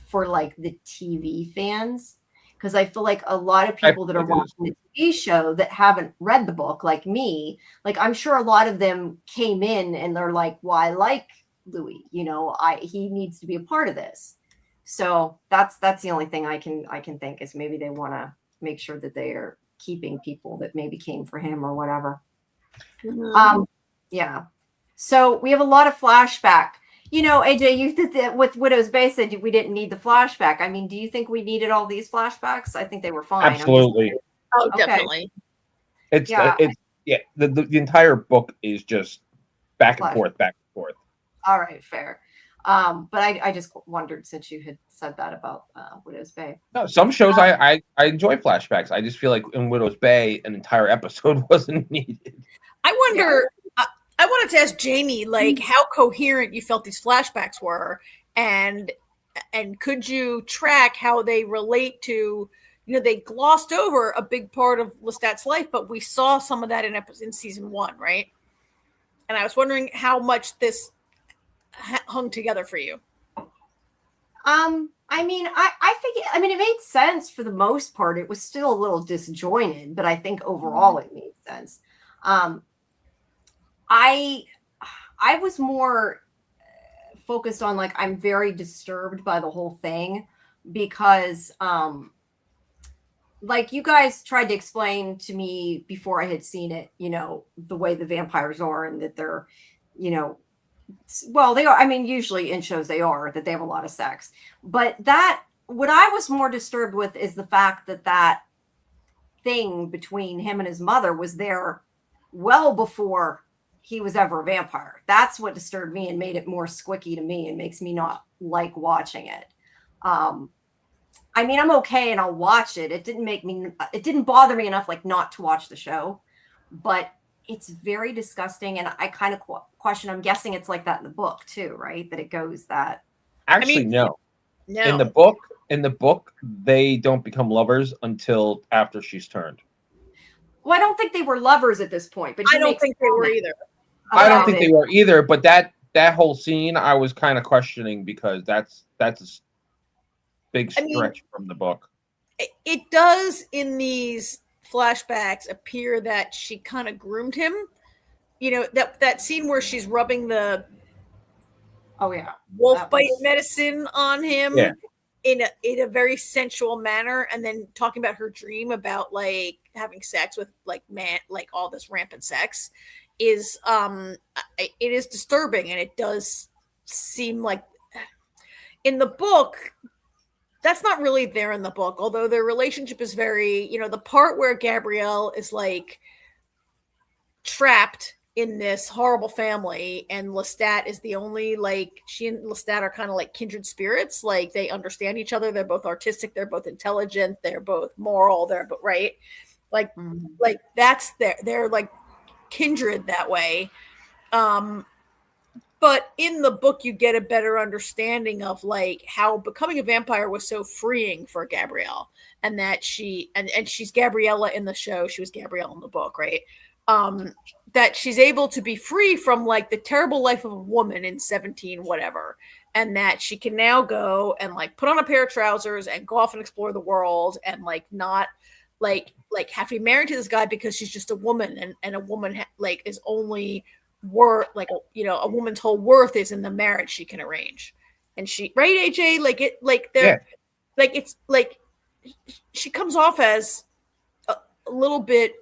for like the TV fans because I feel like a lot of people that are watching the TV show that haven't read the book, like me, like I'm sure a lot of them came in and they're like, well, I like Louis, you know, he needs to be a part of this. So that's the only thing I can think is maybe they want to make sure that they are keeping people that maybe came for him or whatever. Yeah. So we have a lot of flashback. You know, AJ, you did that with Widow's Bay said we didn't need the flashback. I mean, do you think we needed all these flashbacks? I think they were fine. Absolutely. Oh, definitely. It's the entire book is just back and forth. All right, fair. But I just wondered since you had said that about Widow's Bay. No, some shows I enjoy flashbacks. I just feel like in Widow's Bay, an entire episode wasn't needed. I wonder. I wanted to ask Jamie, like, how coherent you felt these flashbacks were, and could you track how they relate to? You know, they glossed over a big part of Lestat's life, but we saw some of that in season 1, right? And I was wondering how much this hung together for you. I mean, I think it made sense for the most part. It was still a little disjointed, but I think overall it made sense. I was more focused on like I'm very disturbed by the whole thing because like you guys tried to explain to me before I had seen it, you know, the way the vampires are and that they're, you know, well, they are. I mean, usually in shows they are that they have a lot of sex, but that what I was more disturbed with is the fact that that thing between him and his mother was there well before he was ever a vampire. That's what disturbed me and made it more squicky to me and makes me not like watching it. I mean, I'm okay and I'll watch it. It didn't bother me enough like not to watch the show, but it's very disgusting. And I kind of question, I'm guessing it's like that in the book too, right? That it goes that. Actually, no. In the book, they don't become lovers until after she's turned. Well, I don't think they were lovers at this point, but I don't think they were either. I don't think they were either, but that whole scene I was kind of questioning because that's a big stretch from the book. It does in these flashbacks appear that she kind of groomed him. You know, that scene where she's rubbing the wolf bite medicine on him in a very sensual manner, and then talking about her dream about like having sex with like all this rampant sex is it is disturbing, and it does seem like in the book that's not really there in the book, although their relationship is very, you know, the part where Gabrielle is like trapped in this horrible family and Lestat is the only, like, she and Lestat are kind of like kindred spirits, like they understand each other, they're both artistic, they're both intelligent, they're both moral, they're both right, like like that's they're like kindred that way. But in the book, you get a better understanding of like how becoming a vampire was so freeing for Gabrielle, and that she's Gabriella in the show. She was Gabrielle in the book, right? That she's able to be free from like the terrible life of a woman in 17 whatever, and that she can now go and like put on a pair of trousers and go off and explore the world, and like not like have to be married to this guy because she's just a woman, and a woman like is only worth like a woman's whole worth is in the marriage she can arrange. And she, right, AJ, like it, like they're like it's like she comes off as a little bit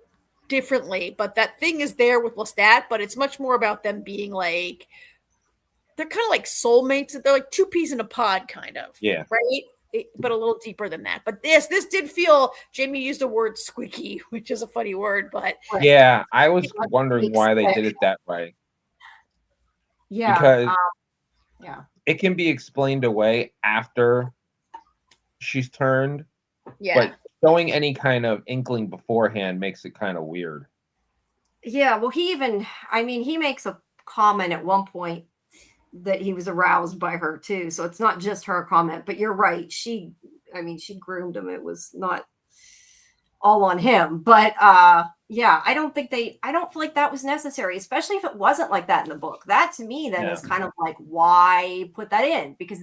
differently, but that thing is there with Lestat, but it's much more about them being like they're kind of like soulmates. They're like two peas in a pod, kind of. Yeah. Right. But a little deeper than that. But this did feel, Jamie used the word squeaky, which is a funny word, but yeah, I was wondering why they did it that way. Yeah. Because yeah, it can be explained away after she's turned. yeah. But showing any kind of inkling beforehand makes it kind of weird. Yeah, well, he makes a comment at one point that he was aroused by her too. So it's not just her comment, but you're right. She groomed him. It was not all on him, but yeah, I don't feel like that was necessary, especially if it wasn't like that in the book. That to me then is kind of like, why put that in? Because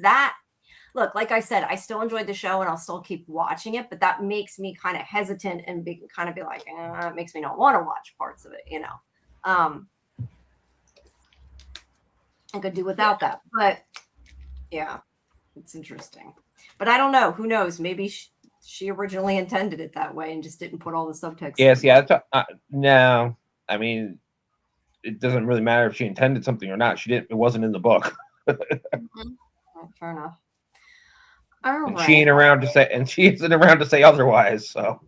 look, like I said, I still enjoyed the show and I'll still keep watching it, but that makes me kind of hesitant and kind of be like, it makes me not want to watch parts of it, I could do without that, but yeah, it's interesting. But I don't know. Who knows? Maybe she originally intended it that way and just didn't put all the subtext. Yes, yeah. No, I mean, it doesn't really matter if she intended something or not. She didn't. It wasn't in the book. Fair enough. All right. She ain't around to say, and she isn't around to say otherwise. So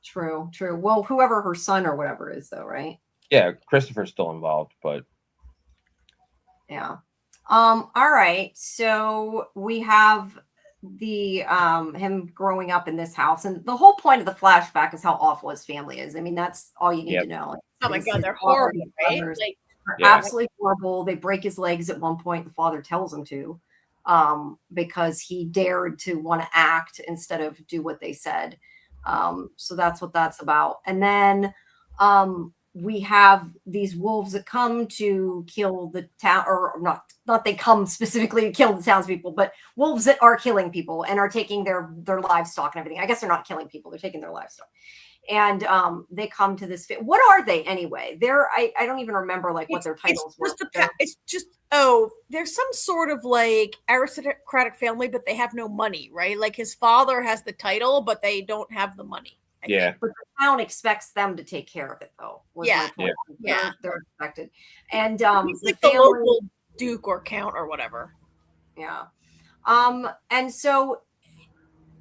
true. Well, whoever her son or whatever is, though, right? Yeah, Christopher's still involved, but yeah. All right. So we have the him growing up in this house, and the whole point of the flashback is how awful his family is. I mean, that's all you need to know. Oh my god, they're horrible, right? Like, they're absolutely horrible. They break his legs at one point. The father tells him to, because he dared to want to act instead of do what they said. So that's what that's about. And then we have these wolves that come to kill the town, or not they come specifically to kill the townspeople, but wolves that are killing people and are taking their livestock and everything. I guess they're not killing people, they're taking their livestock. And they come to this. What are they anyway? I don't even remember what their titles were. There's some sort of like aristocratic family, but they have no money, right? Like his father has the title, but they don't have the money. Yeah. But the town expects them to take care of it, though. They're expected. And he's like the local duke or count or whatever. Yeah. And so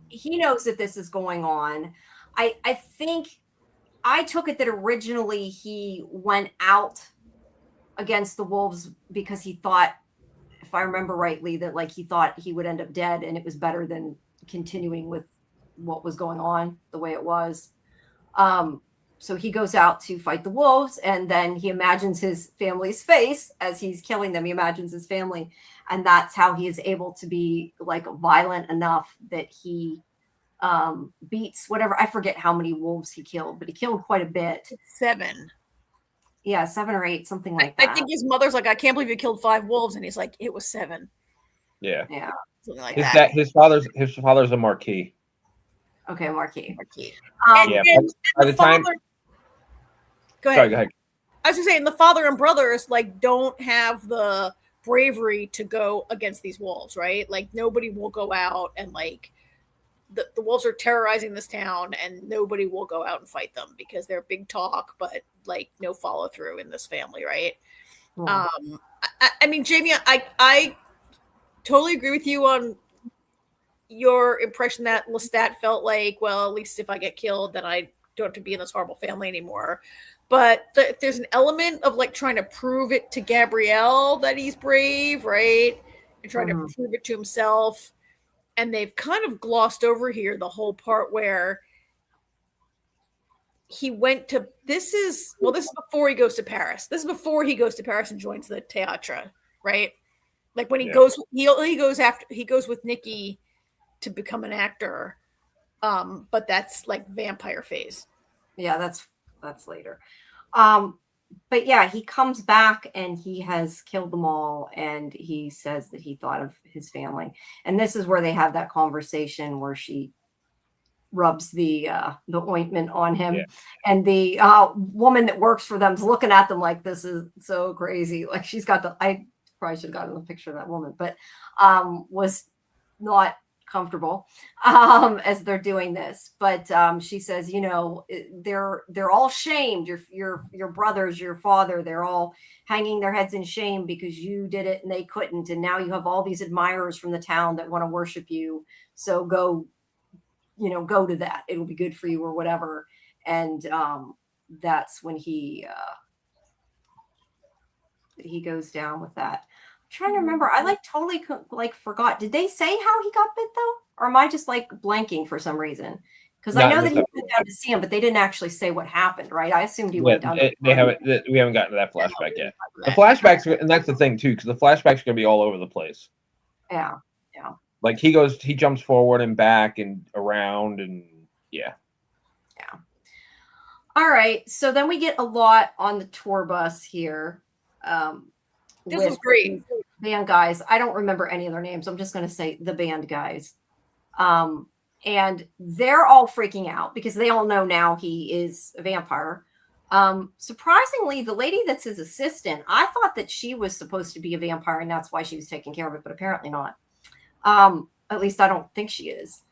he knows that this is going on. I think I took it that originally he went out against the wolves because he thought, if I remember rightly, that he thought he would end up dead and it was better than continuing with what was going on the way it was. So he goes out to fight the wolves, and then he imagines his family's face as he's killing them. He imagines his family, and that's how he is able to be violent enough that he beats whatever, I forget how many wolves he killed, but he killed quite a bit. 7. Yeah, 7 or 8, something like that. I think his mother's like, I can't believe you killed 5 wolves, and he's like, it was 7. Yeah. Something like that. His father's a marquis. Okay, marquis. By the time. Go ahead. Sorry, go ahead. I was just saying, the father and brothers don't have the bravery to go against these wolves, right? Nobody will go out and the wolves are terrorizing this town, and nobody will go out and fight them because they're big talk, but no follow through in this family, right? Mm. I mean, Jamie, I totally agree with you on your impression that Lestat felt well, at least if I get killed, then I don't have to be in this horrible family anymore. But there's an element of trying to prove it to Gabrielle that he's brave, right? And trying to prove it to himself. And they've kind of glossed over here the whole part where he went to, this is before he goes to Paris. This is before he goes to Paris and joins the Théâtre right? Like when he Yeah. goes, he goes with Nikki to become an actor. But that's like vampire phase. Yeah, that's later. But yeah, he comes back and he has killed them all, and he says that he thought of his family. And this is where they have that conversation where she rubs the ointment on him, Yeah. and the woman that works for them's looking at them like, this is so crazy. Like, she's got I probably should have gotten a picture of that woman, but was not comfortable as they're doing this. But she says, you know, they're all shamed. Your brothers, your father, they're all hanging their heads in shame because you did it and they couldn't, and now you have all these admirers from the town that want to worship you. So go to that. It'll be good for you, or whatever. And that's when he goes down with that. I'm trying to remember. I totally forgot. Did they say how he got bit though? Or am I just blanking for some reason? Because I know that he went down to see him, but they didn't actually say what happened, right? I assumed he went down. We haven't gotten to that flashback yet. The flashbacks, and that's the thing too, because the flashbacks are gonna be all over the place. Yeah. Like he jumps forward and back and around, and yeah. All right. So then we get a lot on the tour bus here. This was great. Band guys. I don't remember any of their names. I'm just going to say the band guys. And they're all freaking out because they all know now he is a vampire. Surprisingly, the lady that's his assistant, I thought that she was supposed to be a vampire and that's why she was taking care of it, but apparently not. At least I don't think she is.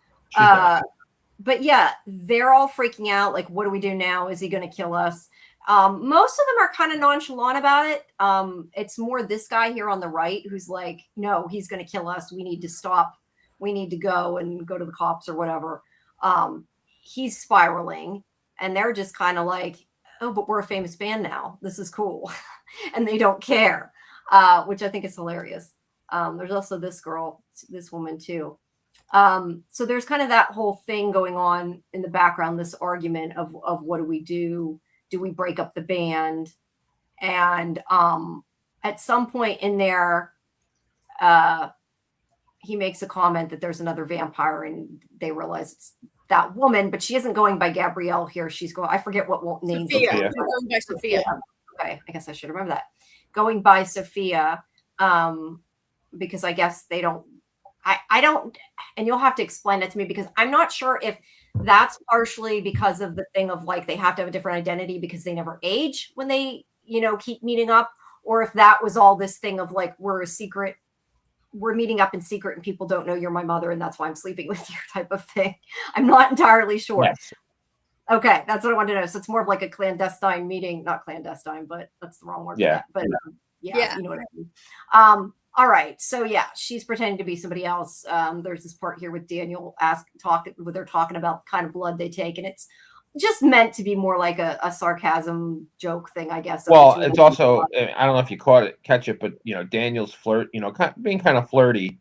But yeah, they're all freaking out. Like, what do we do now? Is he going to kill us? Most of them are kind of nonchalant about it. It's more this guy here on the right who's like, no, he's going to kill us. We need to stop. We need to go to the cops or whatever. He's spiraling, and they're just kind of like, oh, but we're a famous band now. This is cool. And they don't care, which I think is hilarious. There's also this woman too. So there's kind of that whole thing going on in the background, this argument of what do we do? Do we break up the band? And at some point in there, he makes a comment that there's another vampire, and they realize it's that woman, but she isn't going by Gabrielle here. She's going, I forget what name. Sophia. She's going by Sophia. Okay, I guess I should remember that. Going by Sophia, because I guess they don't. I don't, and you'll have to explain it to me because I'm not sure if that's partially because of the thing of like they have to have a different identity because they never age when they, keep meeting up, or if that was all this thing of like we're meeting up in secret and people don't know you're my mother and that's why I'm sleeping with you type of thing. I'm not entirely sure. Yes. Okay, that's what I wanted to know. So it's more of like a clandestine meeting, not clandestine, but that's the wrong word for that. But yeah, you know what I mean. All right, so yeah, she's pretending to be somebody else. There's this part here with Daniel where they're talking about the kind of blood they take, and it's just meant to be more like a sarcasm joke thing, I guess. Well, it's also, I don't know if you catch it, but Daniel's being kind of flirty,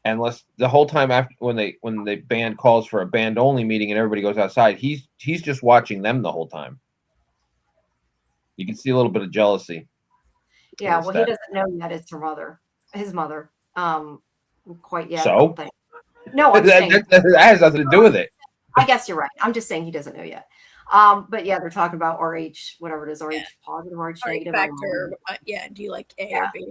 and the whole time after when the band calls for a band only meeting and everybody goes outside, he's just watching them the whole time. You can see a little bit of jealousy. Yeah, well, he doesn't know yet it's his mother. Quite yet. So? No, I'm saying that has nothing to do with it. I guess you're right. I'm just saying he doesn't know yet. But yeah, they're talking about RH, whatever it is, RH positive, RH negative. Factor. Do you like A or B?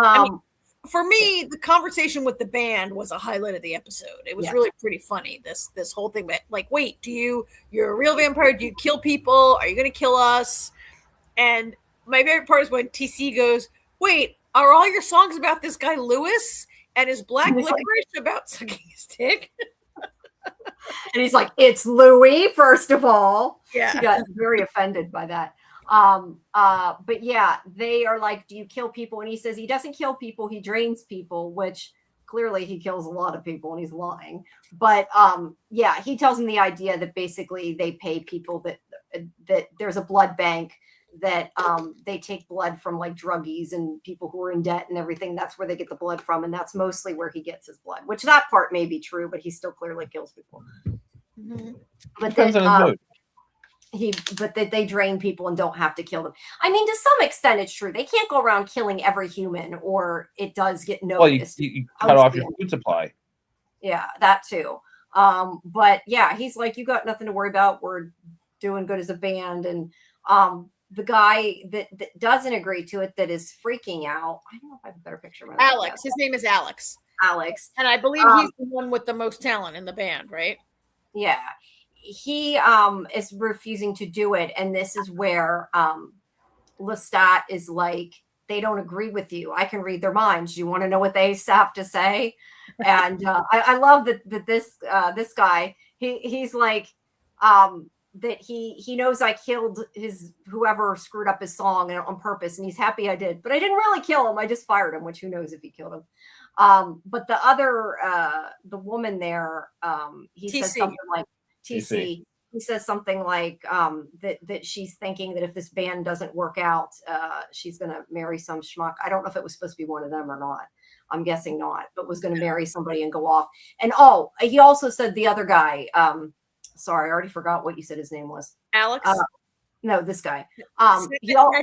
I mean, for me, the conversation with the band was a highlight of the episode. It was really pretty funny. This whole thing, like, wait, you're a real vampire? Do you kill people? Are you going to kill us? And my favorite part is when TC goes, wait, are all your songs about this guy Lewis and his black licorice about sucking his dick? And he's like, it's Louis, first of all. Yeah. He got very offended by that. But yeah, they are like, do you kill people? And he says he doesn't kill people, he drains people, which clearly he kills a lot of people and he's lying. But yeah, he tells him the idea that basically they pay people that there's a blood bank that they take blood from like druggies and people who are in debt and everything. That's where they get the blood from. And that's mostly where he gets his blood, which that part may be true, but he still clearly kills people. Mm-hmm. But then, but that they drain people and don't have to kill them. I mean, to some extent, it's true. They can't go around killing every human, or it does get noticed. Well, you cut off your food supply. Yeah, that too. But yeah, he's like, you got nothing to worry about. We're doing good as a band. And the guy that doesn't agree to it, that is freaking out. I don't know if I have a better picture of it. Alex. His name is Alex. Alex. And I believe he's the one with the most talent in the band, right? Yeah. He is refusing to do it. And this is where Lestat is like, they don't agree with you. I can read their minds. You want to know what they have to say? And I love that this guy, he's like, that he knows I killed whoever screwed up his song on purpose, and he's happy I did, but I didn't really kill him. I just fired him, which who knows if he killed him. But the other, the woman there, he says something like TC. He says something like that she's thinking that if this band doesn't work out, she's going to marry some schmuck. I don't know if it was supposed to be one of them or not. I'm guessing not, but was going to marry somebody and go off. And he also said the other guy. Sorry, I already forgot what you said his name was. Alex? No, this guy. I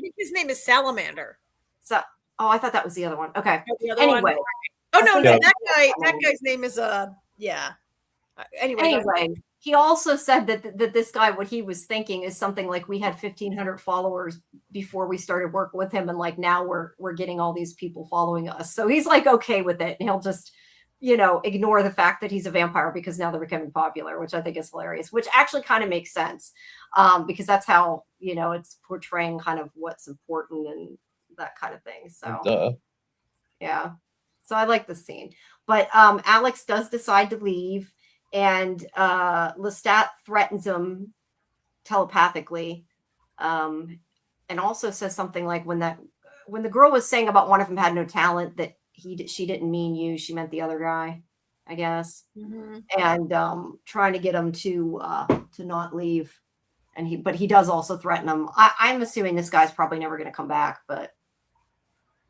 think his name is Salamander. So, I thought that was the other one. Okay. Anyway. One. Oh no, that guy's name is yeah. Anyway, he also said that this guy, what he was thinking is something like, we had 1,500 followers before we started working with him, and like now we're getting all these people following us. So he's like okay with it, and he'll just ignore the fact that he's a vampire because now they're becoming popular, which I think is hilarious, which actually kind of makes sense, because that's how it's portraying kind of what's important and that kind of thing. So yeah, so I like this scene. But Alex does decide to leave, and Lestat threatens him telepathically, and also says something like, when the girl was saying about one of them had no talent, that she didn't mean you, she meant the other guy, I guess. Mm-hmm. And trying to get him to not leave, but he does also threaten him. I'm assuming this guy's probably never going to come back, but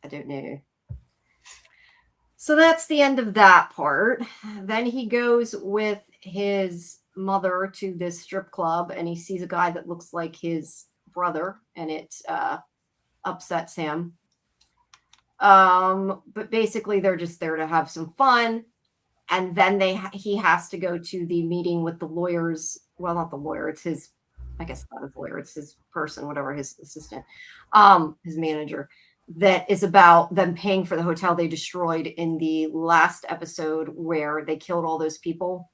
I don't know. So that's the end of that part. Then he goes with his mother to this strip club, and he sees a guy that looks like his brother, and it upsets him. But basically they're just there to have some fun. And then he has to go to the meeting with the lawyers. Well, not the lawyer. It's his, I guess not his lawyer. It's his person, whatever, his assistant, his manager. That is about them paying for the hotel they destroyed in the last episode where they killed all those people.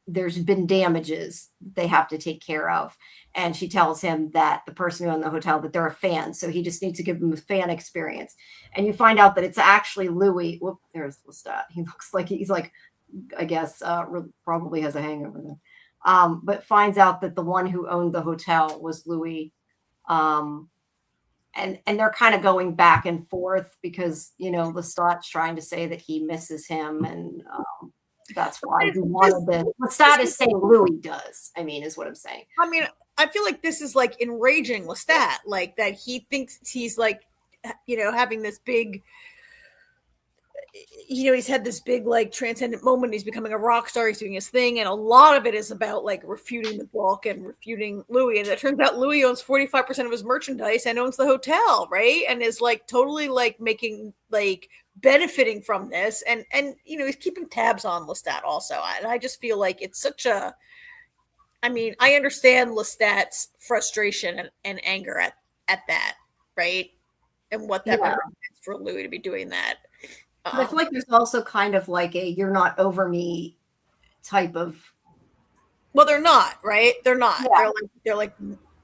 There's been damages they have to take care of. And she tells him that the person who owned the hotel, that they're a fan. So he just needs to give them a fan experience. And you find out that it's actually Louis. Whoop, there's Lestat. He looks like he's like, I guess, probably has a hangover then. But finds out that the one who owned the hotel was Louis. And they're kind of going back and forth because, Lestat's trying to say that he misses him. And that's why he wanted this. Lestat is saying Louis does, is what I'm saying. I mean, I feel like this is like enraging Lestat, like that he thinks he's like, having this big, he's had this big like transcendent moment. He's becoming a rock star. He's doing his thing. And a lot of it is about like refuting the book and refuting Louis. And it turns out Louis owns 45% of his merchandise and owns the hotel. Right. And is like totally like making like benefiting from this. And he's keeping tabs on Lestat also. And I just feel like it's such a, I understand Lestat's frustration and anger at that. Right. And what that represents for Louis to be doing that. But I feel like there's also kind of like a "you're not over me" type of. Well, they're not, right? They're not. Yeah.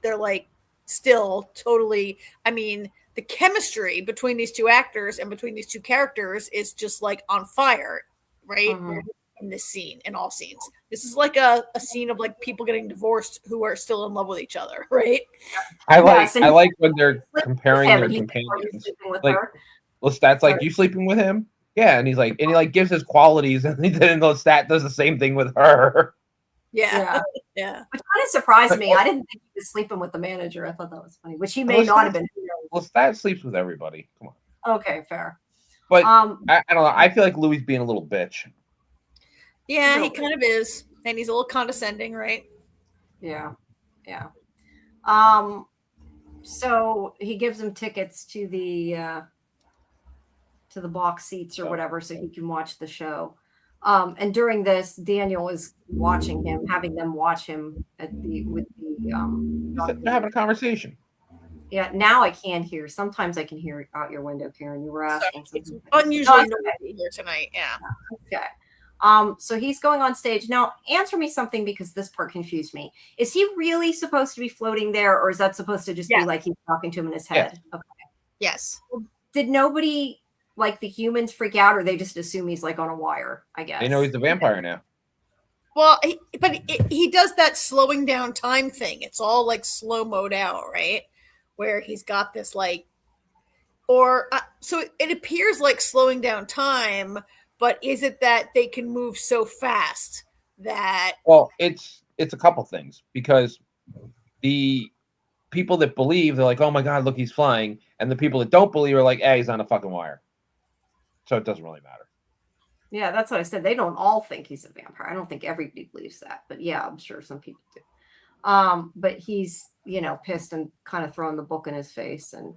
They're like still totally. The chemistry between these two actors and between these two characters is just like on fire, right? Mm-hmm. In this scene, in all scenes, this is like a scene of like people getting divorced who are still in love with each other, right? I like when they're comparing their companions. Like. Lestat's like, you sleeping with him? Yeah, and he's like, gives his qualities, and then Lestat does the same thing with her. Yeah. Which kind of surprised me. I didn't think he was sleeping with the manager. I thought that was funny, which he may not have been. Lestat sleeps with everybody. Come on. Okay, fair. But I don't know. I feel like Louis being a little bitch. Yeah, he kind of is, and he's a little condescending, right? Yeah. Yeah. So he gives him tickets to the box seats or whatever, so he can watch the show. And during this, Daniel is watching him, having them watch him with the They're having a conversation. Yeah, now I can hear. Sometimes I can hear out your window, Karen. You were asking Sorry, it's something. unusually noisy here tonight. Yeah. Okay. So he's going on stage. Now, answer me something because this part confused me. Is he really supposed to be floating there, or is that supposed to just be like he's talking to him in his head? Yes. Okay. Yes. Did nobody, like the humans, freak out, or they just assume he's like on a wire? I guess. They know he's a vampire now. Well, he does that slowing down time thing. It's all like slow mode out, right? Where he's got this like, so it appears like slowing down time, but is it that they can move so fast that? Well, it's a couple things, because the people that believe, they're like, oh my god, look, he's flying, and the people that don't believe are like, he's on a fucking wire. So it doesn't really matter. Yeah, that's what I said. They don't all think he's a vampire. I don't think everybody believes that, but yeah, I'm sure some people do. But he's, pissed and kind of throwing the book in his face, and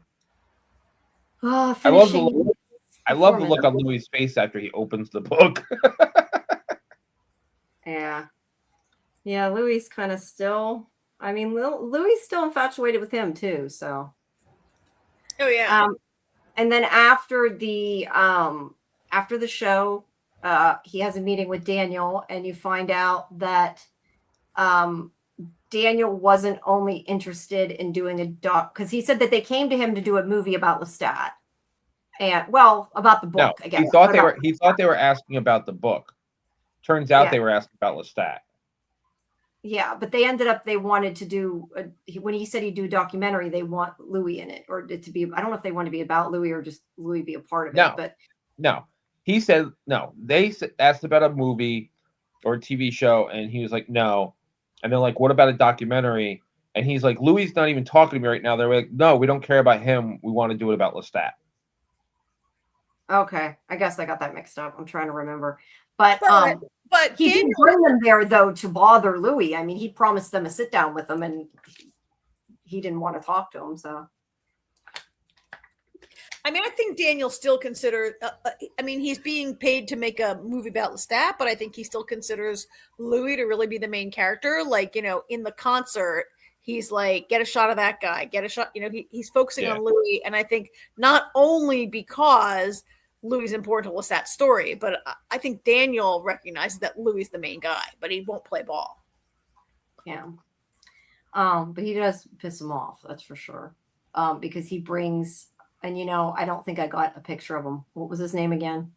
I love the look on Louis' face after he opens the book. Yeah, Louis kind of still. I mean, Louis still infatuated with him too. So. Oh yeah. And then after the show, he has a meeting with Daniel, and you find out that Daniel wasn't only interested in doing a doc, because he said that they came to him to do a movie about Lestat, and about the book. No, I guess he thought they were asking about the book. Turns out they were asking about Lestat. Yeah, but they wanted to do when he said he'd do a documentary, they want Louis in it, or it to be. I don't know if they want to be about Louis or just Louis be a part of it. But no, he said no. They asked about a movie or a TV show, and he was like, no. And they're like, what about a documentary? And he's like, Louis not even talking to me right now. They're like, no, we don't care about him. We want to do it about Lestat. Okay, I guess I got that mixed up. I'm trying to remember, but he didn't bring them there though to bother Louis. I mean, he promised them a sit down with them, and he didn't want to talk to him. So, I mean, I think Daniel still considers. I mean, he's being paid to make a movie about Lestat, but I think he still considers Louis to really be the main character. Like, in the concert, he's like, get a shot of that guy, get a shot. He's focusing on Louis, and I think not only because Louis is important to Lestat's story, but I think Daniel recognizes that Louis is the main guy, but he won't play ball. Yeah. But he does piss him off, that's for sure. Because he brings, and I don't think I got a picture of him. What was his name again?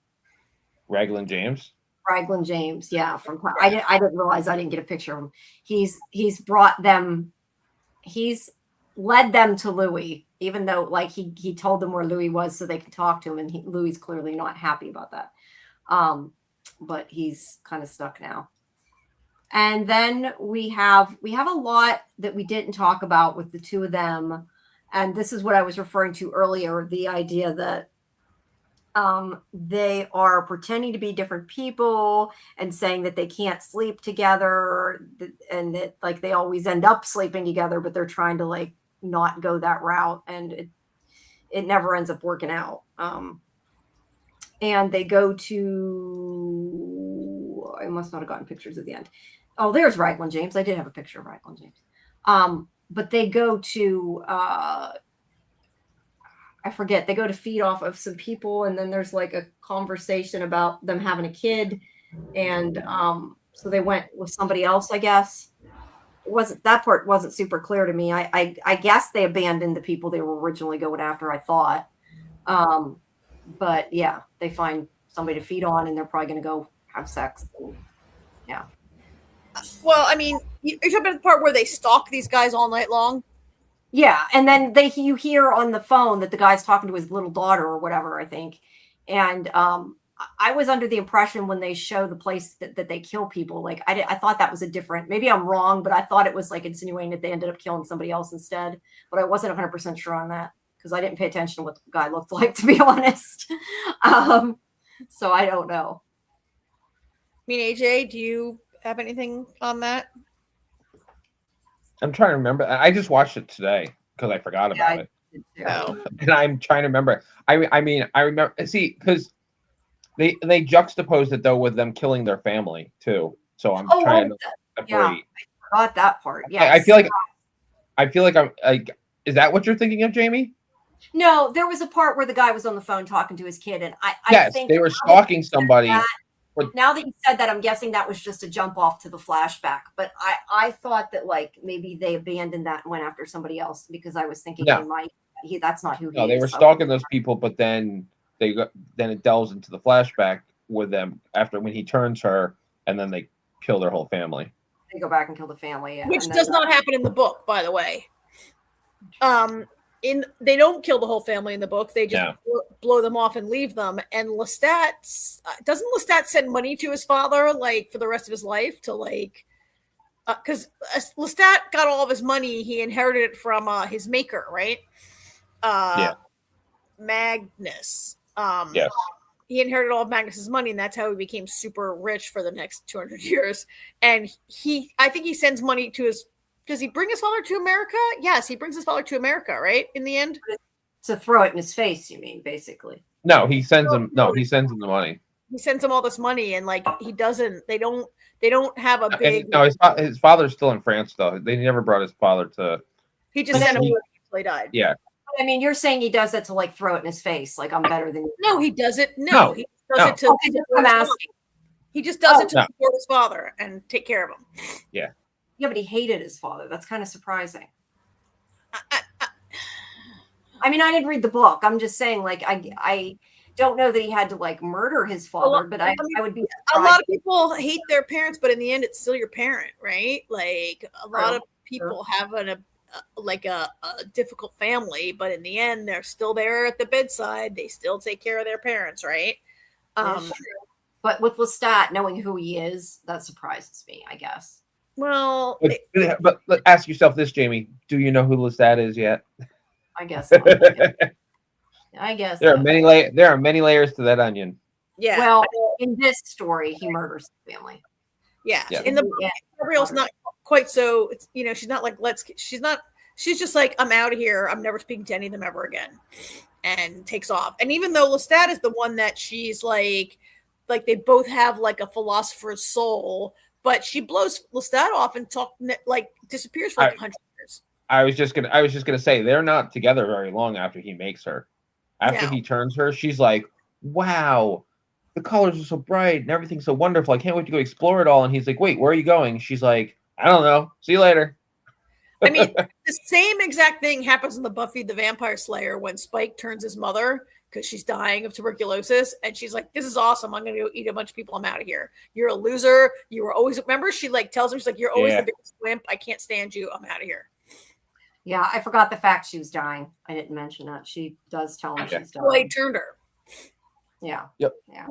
Raglan James. Raglan James, yeah. I didn't realize I didn't get a picture of him. He's brought them. He's led them to Louis, even though like he told them where Louis was so they could talk to him, and Louis is clearly not happy about that. But he's kind of stuck now. And then we have a lot that we didn't talk about with the two of them. And this is what I was referring to earlier, the idea that they are pretending to be different people and saying that they can't sleep together, and that like they always end up sleeping together, but they're trying to like not go that route, and it never ends up working out. And they go to, I must not have gotten pictures at the end. Oh, there's Raglan James. I did have a picture of Raglan James. But they go to, I forget, they go to feed off of some people, and then there's like a conversation about them having a kid. And so they went with somebody else, I guess. That part wasn't super clear to me. I guess they abandoned the people they were originally going after, I thought. But yeah, they find somebody to feed on, and they're probably going to go have sex. Yeah. Well, I mean, you're talking about the part where they stalk these guys all night long? Yeah, and then you hear on the phone that the guy's talking to his little daughter or whatever, I think. And I was under the impression when they show the place that they kill people, like I thought that was a different, maybe I'm wrong, but I thought it was like insinuating that they ended up killing somebody else instead. But I wasn't 100% sure on that because I didn't pay attention to what the guy looked like, to be honest. So I don't know. I mean, AJ, do you have anything on that? I'm trying to remember. I just watched it today because I forgot about it, Oh. and I'm trying to remember. I mean, I remember. See, because they juxtaposed it though with them killing their family too. So I'm trying to separate. Yeah, I forgot that part. Yes. I feel like I'm like. Is that what you're thinking of, Jamie? No, there was a part where the guy was on the phone talking to his kid, and I Yes, think they were stalking somebody. Now that you said that, I'm guessing that was just a jump off to the flashback. But I thought that like maybe they abandoned that and went after somebody else because I was thinking that's not who he is. No, they were stalking those people, but then then it delves into the flashback with them after when he turns her, and then they kill their whole family. They go back and kill the family, which does not happen in the book, by the way. They don't kill the whole family in the book. They just blow them off and leave them. And Lestat doesn't Lestat send money to his father like for the rest of his life to like because Lestat got all of his money. He inherited it from his maker, right? Magnus. Yes. He inherited all of Magnus's money, and that's how he became super rich for the next 200 years. And I think he sends money to his. Does he bring his father to America? Yes, he brings his father to America, right? In the end, to throw it in his face. You mean basically? No, he sends him. No, he sends him the money. He sends him all this money, and like he doesn't. They don't have a big. And, no, his father's still in France though. They never brought his father to. He just sent him until he died. Yeah. I mean, you're saying he does that to like throw it in his face, like I'm better than you. No, he does it. No, he does it to. I'm asking. He just does it to support his father and take care of him. Yeah. Yeah, but he hated his father. That's kind of surprising. I mean, I didn't read the book. I'm just saying, like, I don't know that he had to like murder his father, but I would be surprised. A lot of people hate their parents, but in the end, it's still your parent, right? Like a lot of people have a difficult family, but in the end, they're still there at the bedside. They still take care of their parents, right? But with Lestat, knowing who he is, that surprises me, I guess. Well, but ask yourself this, Jamie: do you know who Lestat is yet? I guess. So. I guess there are many layers to that onion. Yeah. Well, in this story, he murders the family. Yeah. In the Gabriel's not quite so. It's, she's not like She's just like, I'm out of here. I'm never speaking to any of them ever again, and takes off. And even though Lestat is the one that she's like they both have like a philosopher's soul. But she blows Lestat off and disappears for like 100 years. I was just gonna say they're not together very long after he makes her. After he turns her, she's like, "Wow, the colors are so bright and everything's so wonderful. I can't wait to go explore it all." And he's like, "Wait, where are you going?" She's like, "I don't know. See you later." I mean, the same exact thing happens in the Buffy the Vampire Slayer when Spike turns his mother because she's dying of tuberculosis, and she's like, "This is awesome. I'm going to go eat a bunch of people. I'm out of here. You're a loser. You were always." Remember, she like tells him, she's like, "You're always the biggest wimp. I can't stand you. I'm out of here." Yeah, I forgot the fact she was dying. I didn't mention that. She does tell him she's dying. Well, he turned her. Yeah. Yep. Yeah.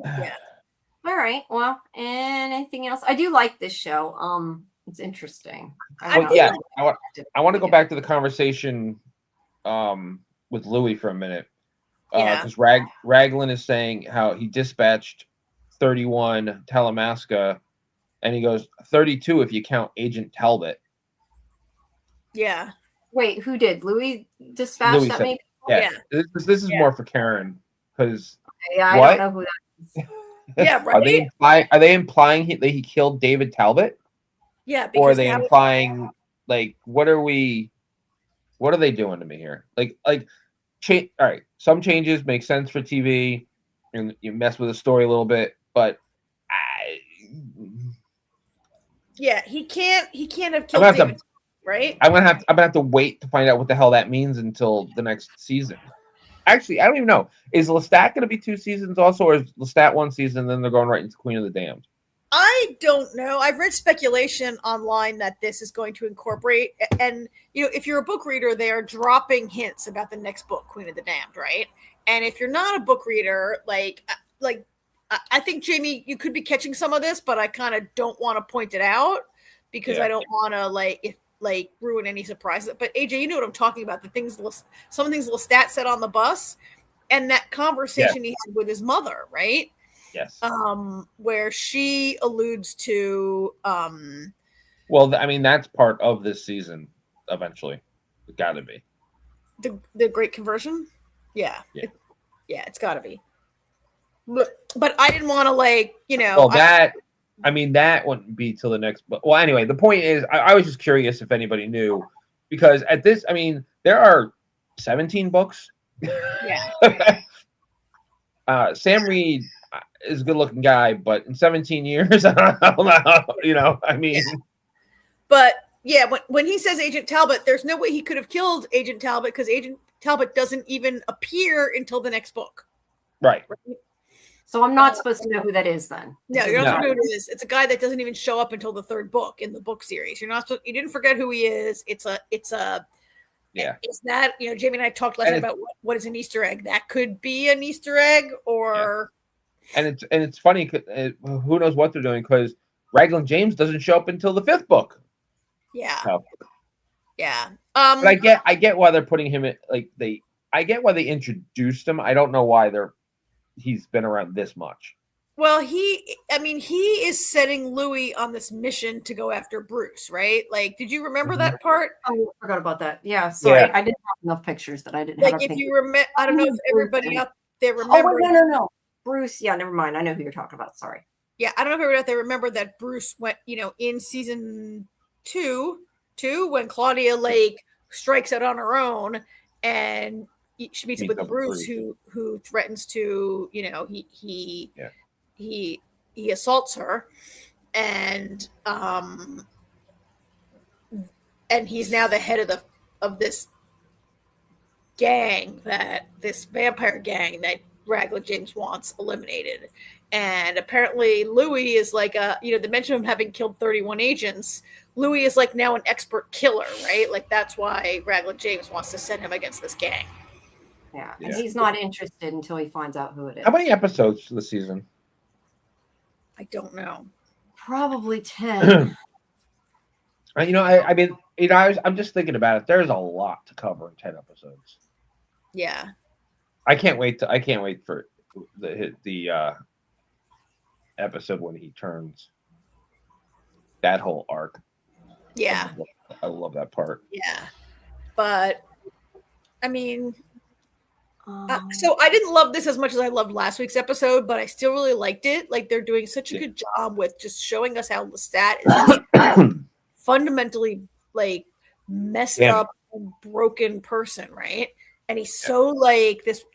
All right. Well, anything else? I do like this show. It's interesting. I want to go back to the conversation with Louis for a minute. Because Raglan is saying how he dispatched 31 Talamasca, and he goes 32 if you count Agent Talbot. Yeah. Wait, who did? Louis dispatched that? Maybe. Yeah. This is more for Karen because. I don't know who that is. Yeah, right. Are they implying he killed David Talbot? Yeah. Or are they implying like what are they doing to me here? All right, some changes make sense for TV, and you mess with the story a little bit, but he can't have killed David, right? I'm gonna have to wait to find out what the hell that means until the next season. Actually, I don't even know. Is Lestat gonna be 2 seasons also, or is Lestat 1 season and then they're going right into Queen of the Damned? I don't know. I've read speculation online that this is going to incorporate, and if you're a book reader, they are dropping hints about the next book, Queen of the Damned, right? And if you're not a book reader, like I think Jamie, you could be catching some of this, but I kind of don't want to point it out because I don't want to ruin any surprises. But AJ, you know what I'm talking about? Some things Lestat said on the bus, and that conversation he had with his mother, right? Yes. Where she alludes to. Well, I mean, that's part of this season. eventually. It's got to be. The Great Conversion? Yeah. Yeah. It's got to be. But I didn't want to Well, that wouldn't be till the next book. Well, anyway, the point is, I was just curious if anybody knew, because at this, there are 17 books. Yeah. Sam Reed is a good-looking guy, but in 17 years, I don't know. Yeah. But yeah, when he says Agent Talbot, there's no way he could have killed Agent Talbot because Agent Talbot doesn't even appear until the next book. Right. So I'm not supposed to know who that is then. No, you're not supposed to know who it is. It's a guy that doesn't even show up until the third book in the book series. You didn't forget who he is. It's that, Jamie and I talked last night about what is an Easter egg. That could be an Easter egg or. Yeah. And it's funny. Who knows what they're doing, because Raglan James doesn't show up until the fifth book. Yeah. So. Yeah. But I get why they're putting him in, I get why they introduced him. I don't know why he's been around this much. Well, he is setting Louis on this mission to go after Bruce, right? Did you remember that part? Oh, I forgot about that. Yeah, sorry. Yeah. I didn't have enough pictures that I didn't have. If you remember, I don't know if everybody out there remembers. Oh, no. Bruce, yeah, never mind. I know who you're talking about. Sorry. Yeah, I don't know if everybody out there remember that Bruce went, in season two, when Claudia strikes out on her own and she meets up with Bruce, who threatens to, he assaults her, and he's now the head of this gang, this vampire gang that Raglan James wants eliminated. And apparently Louis is the mention of him having killed 31 agents. Louis is now an expert killer, right? That's why Raglan James wants to send him against this gang. Yeah, and he's not interested until he finds out who it is. How many episodes this season? I don't know. Probably 10. I'm just thinking about it. There's a lot to cover in 10 episodes. Yeah. I can't wait for the episode when he turns. That whole arc. Yeah. I love that part. Yeah. But so I didn't love this as much as I loved last week's episode, but I still really liked it. They're doing such a good job with just showing us how Lestat is fundamentally messed up and broken person, right? And he's so this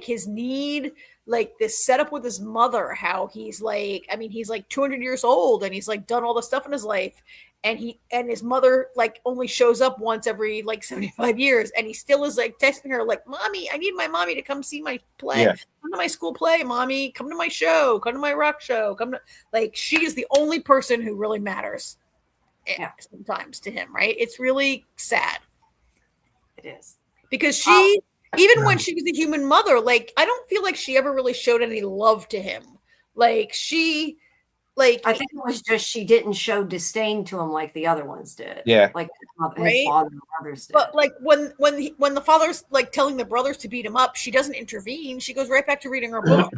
his need, this setup with his mother, how he's he's 200 years old and he's done all the stuff in his life. And his mother only shows up once every 75 years, and he still is texting her Mommy, I need my mommy to come see my play. Yeah. Come to my school play, Mommy. Come to my show. Come to my rock show. Come to she is the only person who really matters. Yeah. Sometimes to him, right? It's really sad. It is, because she even when she was a human mother, I don't feel like she ever really showed any love to him. She. I think it was just she didn't show disdain to him like the other ones did. Yeah, his father and brothers did. But when the father's telling the brothers to beat him up, she doesn't intervene. She goes right back to reading her book.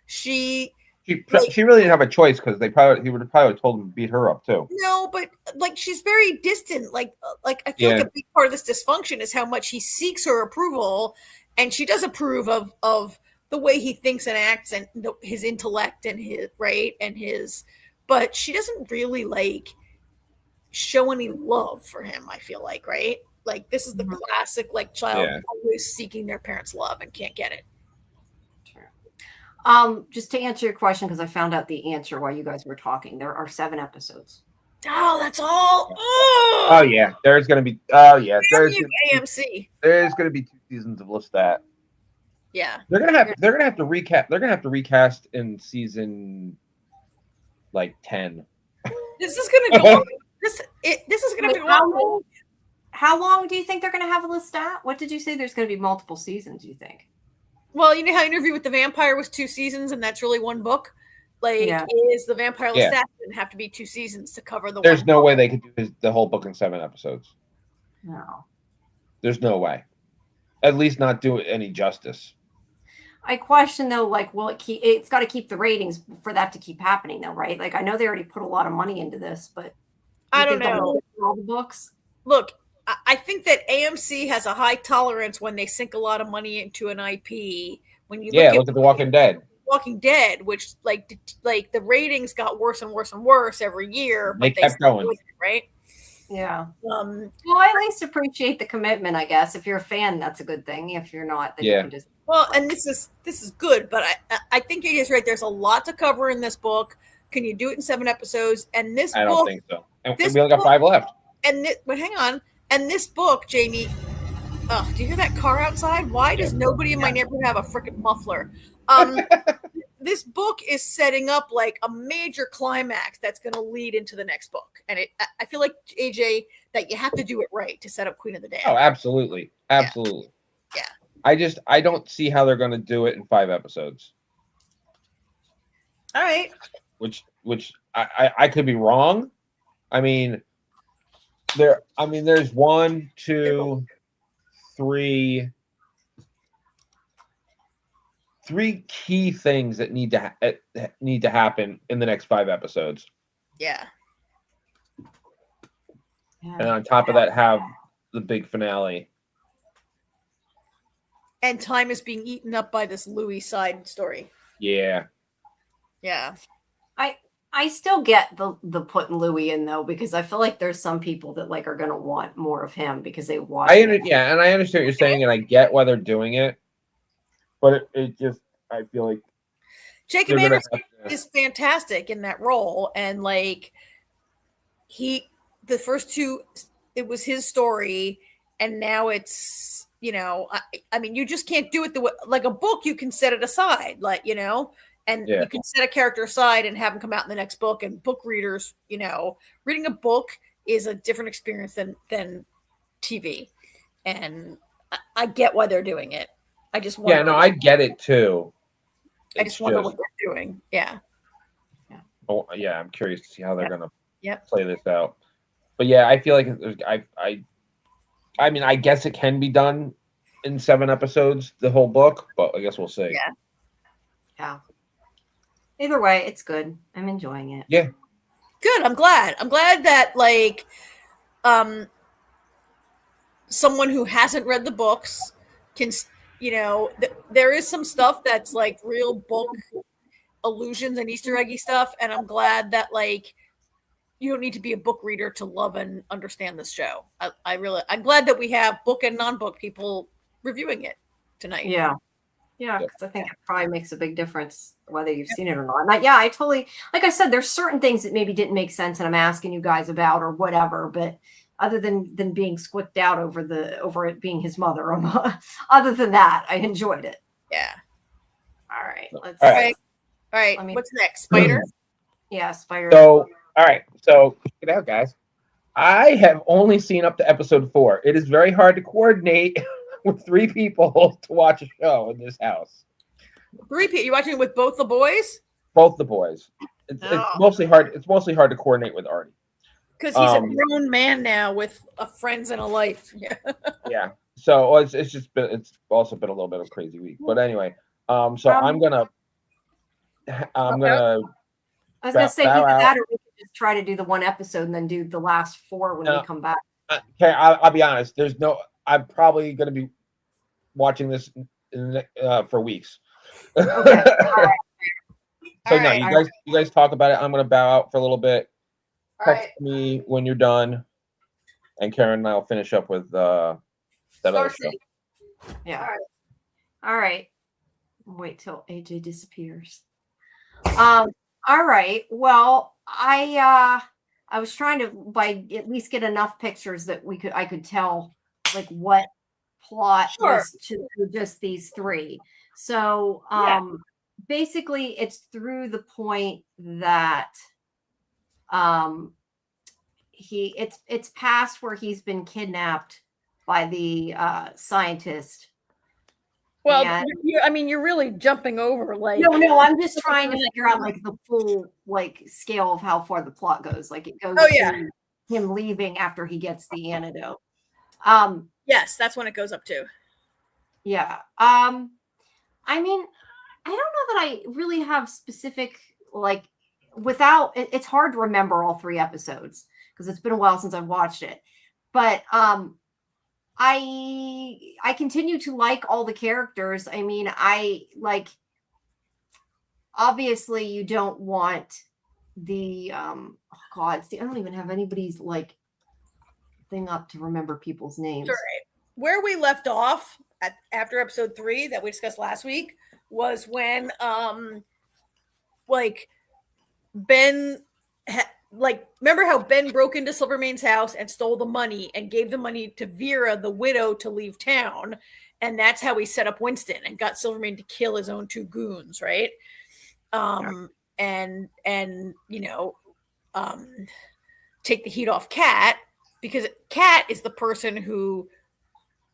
She really didn't have a choice, because he would have probably told him to beat her up too. No, but she's very distant. I feel like a big part of this dysfunction is how much he seeks her approval, and she does approve of the way he thinks and acts and his intellect and but she doesn't really show any love for him. I feel right? This is the classic child always seeking their parents' love and can't get it. True. Just to answer your question, because I found out the answer while you guys were talking, there are 7 episodes. Oh, that's all. Oh yeah, there's gonna be. Oh yeah, there's AMC. There's gonna be 2 seasons of Lestat. Yeah, they're gonna have to recap. They're gonna have to recast in season 10. This is gonna go. This is gonna be long. How long do you think they're gonna have a Lestat? What did you say? There's gonna be multiple seasons. You think? Well, you know how Interview with the Vampire was 2 seasons, and that's really one book. Is the Vampire Lestat didn't have to be 2 seasons to cover the? There's no way they could do the whole book in 7 episodes. No. There's no way. At least not do it any justice. I question though, will it keep? It's got to keep the ratings for that to keep happening, though, right? I know they already put a lot of money into this, but I don't know. All the books. Look, I think that AMC has a high tolerance when they sink a lot of money into an IP. When you look at The Walking Dead. Walking Dead, which like the ratings got worse and worse and worse every year, They kept going, right? Yeah. Well, I at least appreciate the commitment, I guess. If you're a fan, that's a good thing. If you're not, then you can just. Well, and this is good, but I think it is right. There's a lot to cover in this book. Can you do it in 7 episodes? And this I book, don't think so. And we only got 5 left. And but hang on. And this book, Jamie. Oh, do you hear that car outside? Why does nobody in my neighborhood have a freaking muffler? This book is setting up like a major climax that's going to lead into the next book. And I feel like, AJ, that you have to do it right to set up Queen of the Day. Oh, absolutely. Absolutely. Yeah. I don't see how they're going to do it in 5 episodes. All right. Which I could be wrong. I mean, there's 1, 2, 3 key things that need to happen in the next 5 episodes. Yeah. And on top of that, have the big finale. And time is being eaten up by this Louis side story. Yeah. Yeah. I still get the putting Louis in though, because I feel like there's some people that like are gonna want more of him because they watch. And I understand what you're saying, and I get why they're doing it, but it just, I feel like Jacob Anderson is fantastic in that role, and like the first 2, it was his story, and now it's, I mean, you just can't do it like a book. You can set it aside, like, and you can set a character aside and have them come out in the next book. And book readers, reading a book is a different experience than TV. And I get why they're doing it. I just wonder. I get it too. I just wonder what they're doing. Yeah. Oh yeah, I'm curious to see how they're gonna Yep. play this out. But yeah, I feel like I mean, I guess it can be done in 7 episodes, the whole book, but I guess we'll see. Yeah. Either way, it's good. I'm enjoying it. Yeah. Good. I'm glad that like someone who hasn't read the books can, there is some stuff that's like real book allusions and Easter eggy stuff, and I'm glad that like you don't need to be a book reader to love and understand this show. I'm glad that we have book and non-book people reviewing it tonight. Yeah, because I think it probably makes a big difference whether you've seen it or not. And I totally, like I said, there's certain things that maybe didn't make sense, and I'm asking you guys about or whatever. But other than being squicked out over it being his mother, other than that, I enjoyed it. Yeah. All right. All right. What's next? Spider? Yeah, Spider. So, all right. So, check it out, guys. I have only seen up to episode 4. It is very hard to coordinate with 3 people to watch a show in this house. 3 people? You watching it with both the boys? Both the boys. It's mostly hard. It's mostly hard to coordinate with Artie because he's a grown man now with friends and a life. Yeah. Yeah. So it's also been a little bit of a crazy week. But anyway, I'm gonna. I was gonna say either that or we could just try to do the 1 episode and then do the last 4 when we come back. Okay, I'll be honest. I'm probably gonna be watching this for weeks. Okay. All right. So you guys talk about it. I'm gonna bow out for a little bit. Text me when you're done, and Karen and I will finish up with that other show. Yeah. All right. Wait till AJ disappears. All right. Well, I was trying to at least get enough pictures that I could tell like what plot was to just these 3. So basically it's through the point that it's past where he's been kidnapped by the scientist. Well, you're really jumping over like no, I'm just trying to figure out like the full like scale of how far the plot goes. Like it goes to him leaving after he gets the antidote. Yes, that's when it goes up to. Yeah. I mean, I don't know that I really have specific like it's hard to remember all 3 episodes because it's been a while since I've watched it. but I continue to like all the characters. I mean, I like, obviously you don't want the oh god, see, I don't even have anybody's like thing up to remember people's names. Sure. Where we left off after episode 3 that we discussed last week was when like Ben like, remember how Ben broke into Silvermane's house and stole the money and gave the money to Vera, the widow, to leave town, and that's how he set up Winston and got Silvermane to kill his own 2 goons, right? And you know, take the heat off Cat, because Cat is the person who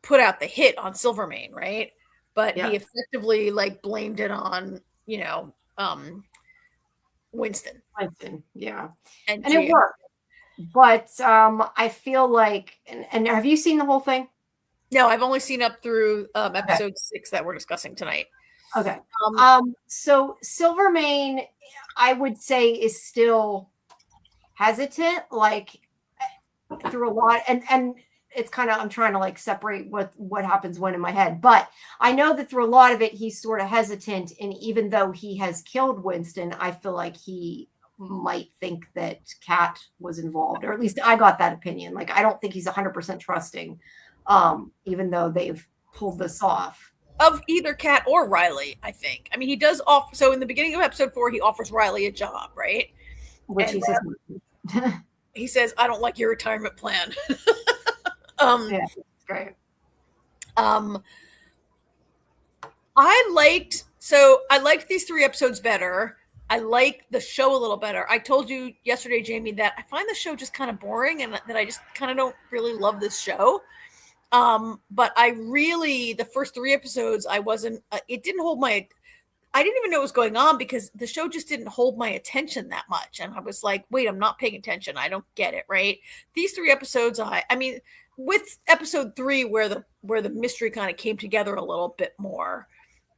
put out the hit on Silvermane, right? But he effectively like blamed it on, you know, Winston, yeah, and it worked. But I feel like, and have you seen the whole thing? No, I've only seen up through episode 6 that we're discussing tonight. Okay. So Silvermane, I would say, is still hesitant, like through a lot, and it's kind of, I'm trying to like separate what happens when in my head, but I know that through a lot of it, he's sort of hesitant. And even though he has killed Winston, I feel like he might think that Cat was involved, or at least I got that opinion. Like, I don't think he's 100% trusting, even though they've pulled this off. Of either Cat or Riley, I think. I mean, he does offer, so in the beginning of episode 4, he offers Riley a job, right? Which he says, he says, I don't like your retirement plan. Yeah, that's great. I liked these 3 episodes better. I like the show a little better. I told you yesterday, Jamie, that I find the show just kind of boring and that I just kind of don't really love this show. But I really, the first 3 episodes, I wasn't, it didn't hold my, I didn't even know what was going on because the show just didn't hold my attention that much. And I was like, wait, I'm not paying attention. I don't get it. Right. These 3 episodes, I mean, with episode 3, where the mystery kind of came together a little bit more.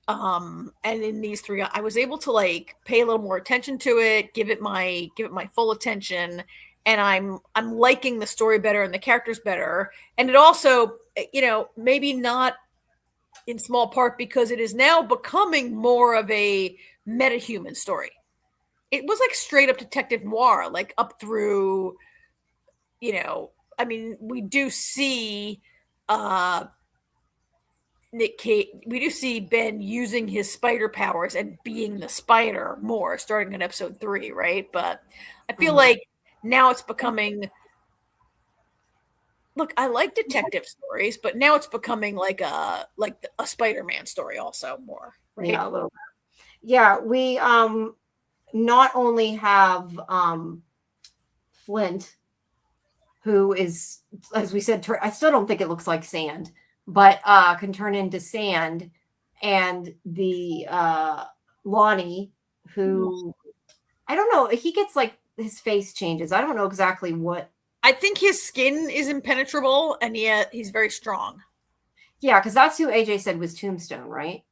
And in these 3, I was able to like pay a little more attention to it, give it my full attention. And I'm liking the story better and the characters better. And it also, you know, maybe not in small part because it is now becoming more of a metahuman story. It was like straight up detective noir, like up through, you know, I mean, we do see Nick Cage, we do see Ben using his spider powers and being the spider more starting in episode 3, right? But I feel like now it's becoming, look, I like detective stories, but now it's becoming like a Spider-Man story also more, right? Yeah, a little bit. Yeah, we not only have Flint, who is, as we said, I still don't think it looks like sand, but can turn into sand, and the Lonnie, who, I don't know, he gets like, his face changes. I don't know exactly what. I think his skin is impenetrable, and yet he's very strong. Yeah, because that's who AJ said was Tombstone, right?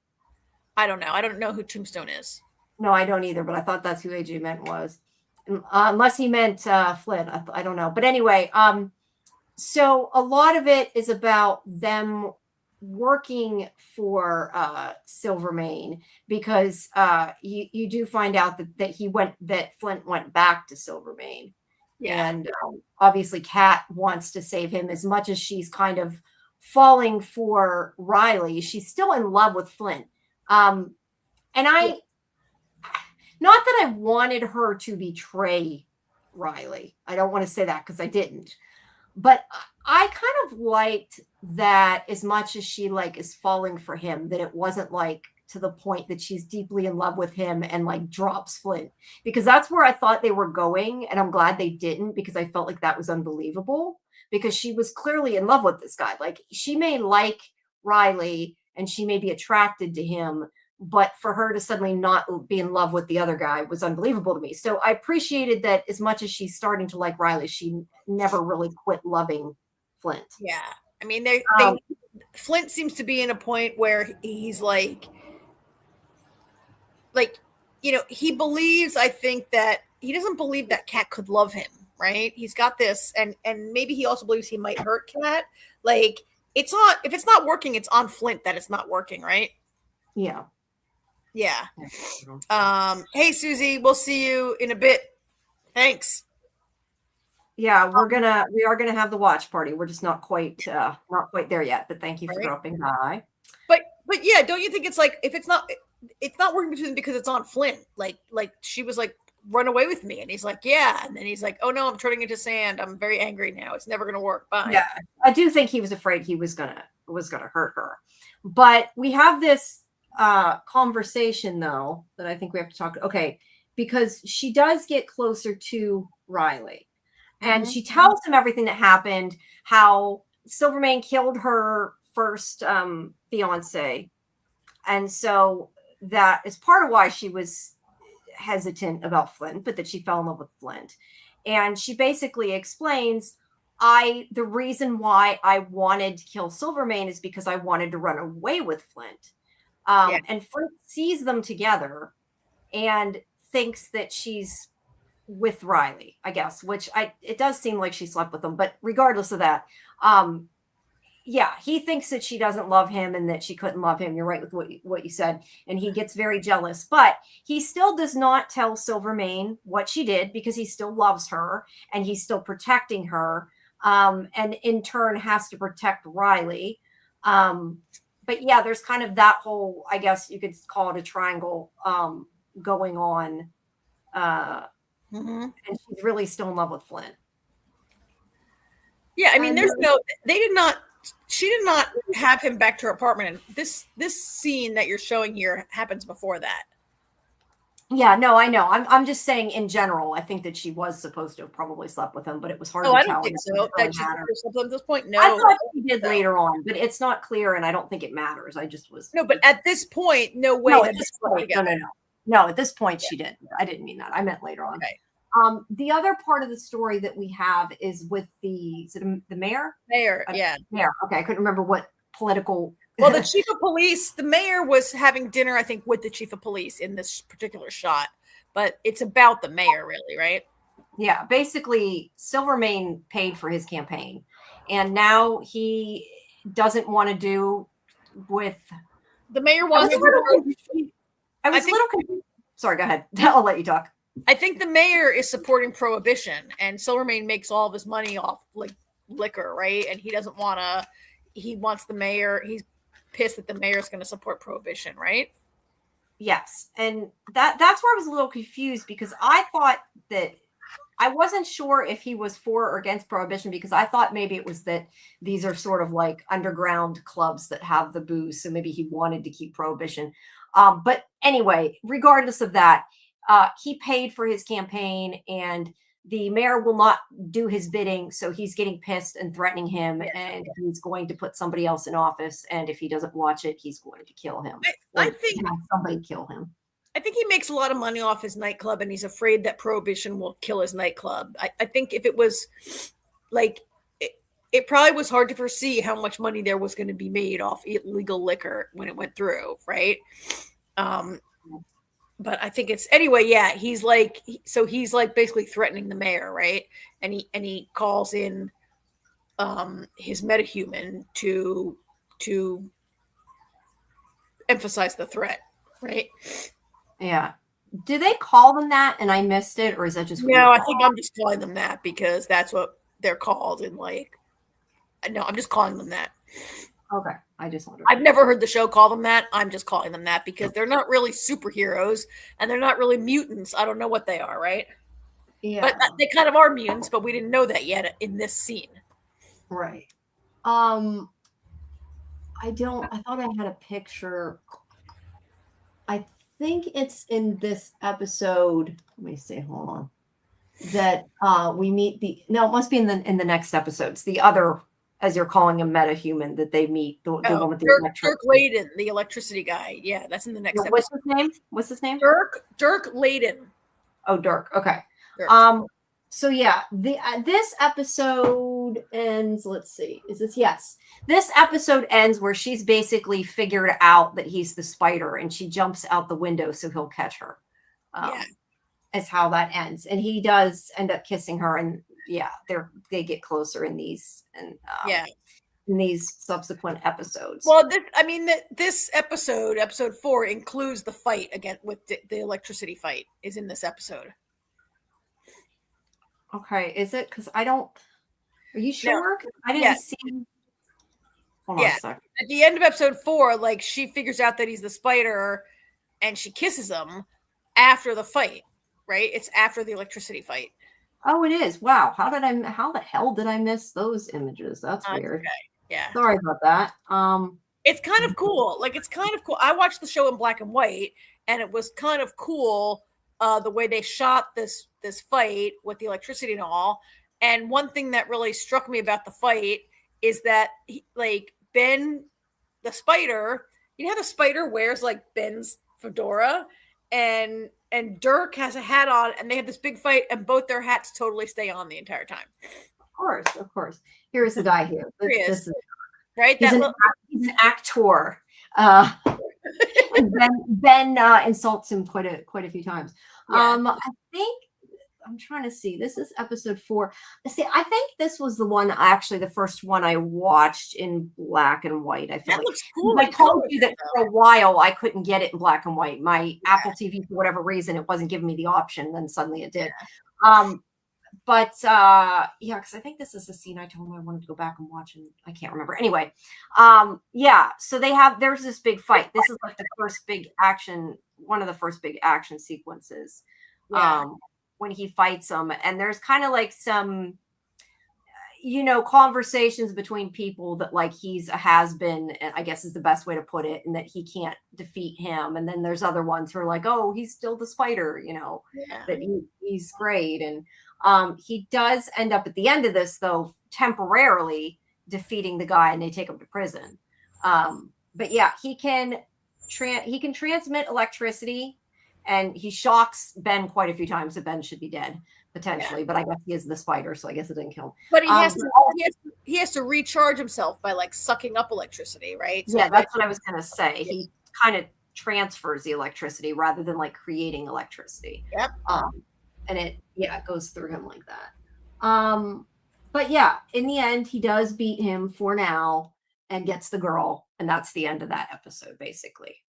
I don't know. I don't know who Tombstone is. No, I don't either, but I thought that's who AJ meant was. Unless he meant Flynn. I don't know. But anyway, so a lot of it is about them working for Silvermane, because you do find out that Flint went back to Silvermane. Yeah. And obviously Kat wants to save him. As much as she's kind of falling for Riley, she's still in love with Flint. And not that I wanted her to betray Riley. I don't want to say that because I didn't. But I kind of liked that, as much as she like is falling for him, that it wasn't like to the point that she's deeply in love with him and like drops Flint, because that's where I thought they were going. And I'm glad they didn't, because I felt like that was unbelievable, because she was clearly in love with this guy. Like, she may like Riley and she may be attracted to him, but for her to suddenly not be in love with the other guy was unbelievable to me. So I appreciated that, as much as she's starting to like Riley, she never really quit loving Flint. Yeah. I mean, Flint seems to be in a point where he's like, you know, he believes, I think, that he doesn't believe that Kat could love him, right? He's got this, and maybe he also believes he might hurt Kat. Like, it's not, if it's not working, it's on Flint that it's not working, right? Yeah. Yeah. Hey Susie, we'll see you in a bit. Thanks. Yeah, we are gonna have the watch party. We're just not quite there yet, but thank you for dropping by. But yeah, don't you think it's like, if it's not working between them because it's on Flint? Like she was like, run away with me, and he's like, yeah, and then he's like, oh no, I'm turning into sand. I'm very angry now. It's never gonna work. Bye. Yeah, I do think he was afraid he was gonna hurt her. But we have this conversation though that I think we have to talk. Okay, because she does get closer to Riley. And she tells him everything that happened, how Silvermane killed her first fiance. And so that is part of why she was hesitant about Flint, but that she fell in love with Flint. And she basically explains, the reason why I wanted to kill Silvermane is because I wanted to run away with Flint. And Flint sees them together and thinks that she's with Riley, I guess, which it does seem like she slept with him, but regardless of that, yeah, he thinks that she doesn't love him and that she couldn't love him. You're right with what you said. And he gets very jealous, but he still does not tell Silvermane what she did because he still loves her and he's still protecting her. And in turn has to protect Riley. But yeah, there's kind of that whole, I guess you could call it a triangle, going on. And she's really still in love with Flint. Yeah, I mean, she did not have him back to her apartment. And this scene that you're showing here happens before that. Yeah, no, I know. I'm just saying in general, I think that she was supposed to have probably slept with him, but it was hard to tell. I don't think so. That she slept at this point? No. I thought she did later on, but it's not clear, and I don't think it matters. I just was... No, but at this point, no way. No, at this point, no, at this point she did. I didn't mean that. I meant later on. Okay. The other part of the story that we have is with the mayor? Mayor, yeah. Mayor. Okay, I couldn't remember what political... Well, the chief of police, the mayor was having dinner, I think, with the chief of police in this particular shot. But it's about the mayor, really, right? Yeah, basically, Silvermane paid for his campaign. And now he doesn't want to do with... The mayor wants... I was a little confused. Sorry, go ahead. I'll let you talk. I think the mayor is supporting prohibition, and Silvermane makes all of his money off like liquor, right? And he doesn't want to. He wants the mayor. He's pissed that the mayor is going to support prohibition, right? Yes, and that's where I was a little confused because I thought that I wasn't sure if he was for or against prohibition because I thought maybe it was that these are sort of like underground clubs that have the booze, so maybe he wanted to keep prohibition. But anyway, regardless of that. He paid for his campaign and the mayor will not do his bidding. So he's getting pissed and threatening him and he's going to put somebody else in office. And if he doesn't watch it, he's going to kill him. I think somebody kill him. I think he makes a lot of money off his nightclub and he's afraid that prohibition will kill his nightclub. I think if it was like, it probably was hard to foresee how much money there was going to be made off illegal liquor when it went through. Right. But I think it's anyway. Yeah, he's like basically threatening the mayor, right? And he calls in his metahuman to emphasize the threat, right? Yeah. Do they call them that? And I missed it, or is that just no? I think I'm just calling them that because that's what they're called. And like, no, I'm just calling them that. Okay. I just wondered. I've never heard the show call them that. I'm just calling them that because they're not really superheroes and they're not really mutants. I don't know what they are, right? Yeah. But they kind of are mutants, but we didn't know that yet in this scene. Right. I thought I had a picture. I think it's in this episode. Let me see. Hold on. That we meet it must be in the next episodes. The other, as you're calling him, metahuman that they meet, the one with the Dirk Layden, the electricity guy. Yeah, that's in the next episode. What's his name? Dirk Layden. Oh, Dirk. Okay. Dirk. So yeah, this episode ends. Let's see. Is this? Yes. This episode ends where she's basically figured out that he's the spider, and she jumps out the window so he'll catch her. Yeah. Is how that ends, and he does end up kissing her, and yeah, they get closer in these and Yeah. in these subsequent episodes. Well, this episode 4, includes the fight again with the electricity fight is in this episode. Okay, is it? Because I don't. Are you sure? 'Cause I didn't Yeah. see. Hold on Yeah. a second. At the end of episode 4, like she figures out that he's the spider, and she kisses him after the fight. Right? It's after the electricity fight. Oh, it is. Wow. How the hell did I miss those images? That's weird. Okay. Yeah. Sorry about that. It's kind of cool. Like, it's kind of cool. I watched the show in black and white, and it was kind of cool the way they shot this fight with the electricity and all. And one thing that really struck me about the fight is that like Ben, the spider, you know how the spider wears like Ben's fedora, and Dirk has a hat on, and they have this big fight, and both their hats totally stay on the entire time. Of course. Here's the guy here. Here he is. This is Right? he's an actor. Ben insults him quite a few times. Yeah. I think I'm trying to see. This is episode 4. See, I think this was the one, actually, the first one I watched in black and white. I feel That like looks cool. I told you that for a while I couldn't get it in black and white. My Apple TV, for whatever reason, it wasn't giving me the option. Then suddenly it did. But yeah, because I think this is the scene I told him I wanted to go back and watch, and I can't remember. Anyway, yeah. So there's this big fight. This is like the first big action, one of the first big action sequences. Yeah. When he fights them, and there's kind of like some, conversations between people that like he's a has-been, I guess is the best way to put it, and that he can't defeat him. And then there's other ones who are like, oh, he's still the spider, that he's great. And he does end up at the end of this, though, temporarily defeating the guy, and they take him to prison. But yeah, he can transmit electricity, and he shocks Ben quite a few times that Ben should be dead potentially. Yeah. But I guess he is the spider, so I guess it didn't kill him. But he has to recharge himself by like sucking up electricity, right? So yeah, that's what I was gonna say. Yeah. He kind of transfers the electricity rather than like creating electricity. Yep. And it goes through him like that. But yeah, in the end, he does beat him for now and gets the girl, and that's the end of that episode, basically.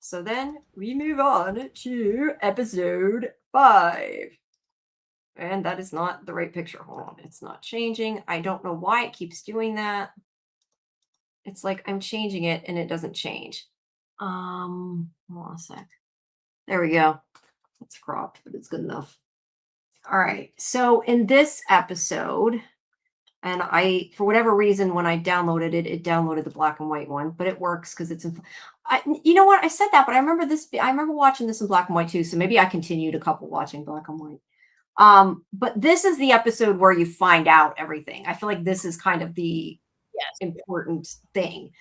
So then we move on to episode 5. And that is not the right picture. Hold on. It's not changing. I don't know why it keeps doing that. It's like I'm changing it and it doesn't change. Hold on a sec. There we go. It's cropped, but it's good enough. All right. So in this episode, and for whatever reason, when I downloaded it, it downloaded the black and white one, but it works because it's you know what? I said that, but I remember watching this in black and white too. So maybe I continued a couple watching black and white. But this is the episode where you find out everything. I feel like this is kind of the important thing.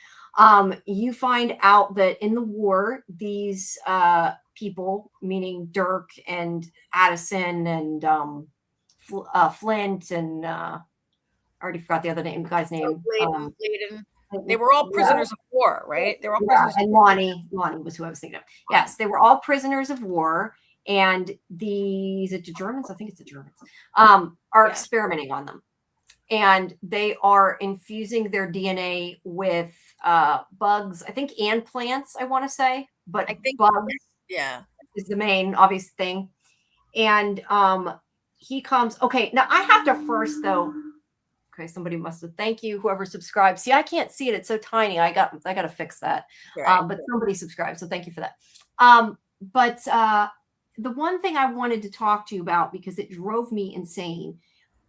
You find out that in the war, these people, meaning Dirk and Addison and Flint and I already forgot the other guy's name. Bladen. They were all prisoners of war, right? They were all prisoners. And Lonnie was who I was thinking of. Yes, they were all prisoners of war, and the Germans? I think it's the Germans. Are experimenting on them, and they are infusing their DNA with bugs, I think, and plants. I want to say, but I think bugs, is the main obvious thing. And he comes. Okay, now I have to first though. Okay, somebody must have. Thank you, whoever subscribed. See, I can't see it; it's so tiny. I got to fix that. Right. But somebody subscribed, so thank you for that. But the one thing I wanted to talk to you about, because it drove me insane,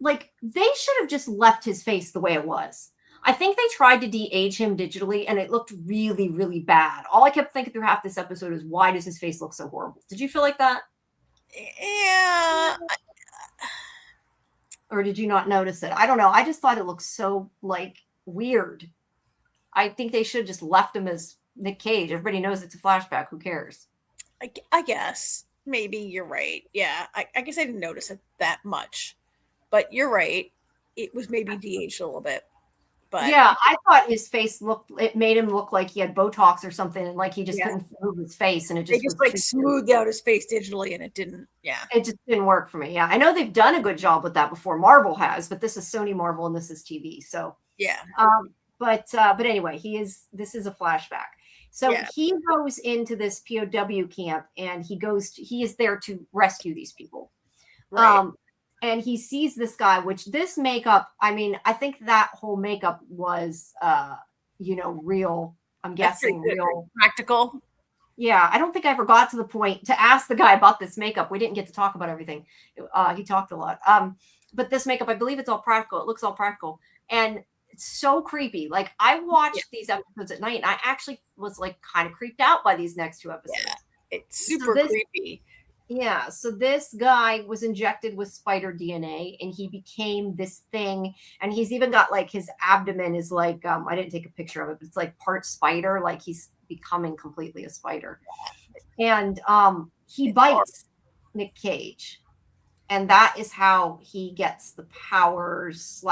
like they should have just left his face the way it was. I think they tried to de-age him digitally, and it looked really, really bad. All I kept thinking through half this episode is, why does his face look so horrible? Did you feel like that? Yeah. Or did you not notice it? I don't know. I just thought it looked so like weird. I think they should have just left him as Nick Cage. Everybody knows it's a flashback. Who cares? I guess maybe you're right. Yeah. I guess I didn't notice it that much, but you're right. It was maybe de-aged a little bit. But yeah, I thought his face it made him look like he had Botox or something, and like he just couldn't move his face, and it they just just was like smoothed out his face digitally, and it didn't. Yeah, it just didn't work for me. Yeah, I know they've done a good job with that before. Marvel has, but this is Sony Marvel, and this is TV. So, yeah, but anyway, this is a flashback. So Yeah. he goes into this POW camp, and he is there to rescue these people. right. And he sees this guy, which this makeup, I mean, I think that whole makeup was, real. I'm That's pretty guessing good, real. practical. Yeah, I don't think I ever got to the point to ask the guy about this makeup. We didn't get to talk about everything. He talked a lot. But this makeup, I believe it's all practical. It looks all practical. And it's so creepy. Like, I watched these episodes at night, and I actually was like kind of creeped out by these next two episodes. Yeah, it's super creepy. Yeah, so this guy was injected with spider DNA, and he became this thing. And he's even got like his abdomen is like, I didn't take a picture of it, but it's like part spider, like he's becoming completely a spider. And he bites Nick Cage, and that is how he gets the powers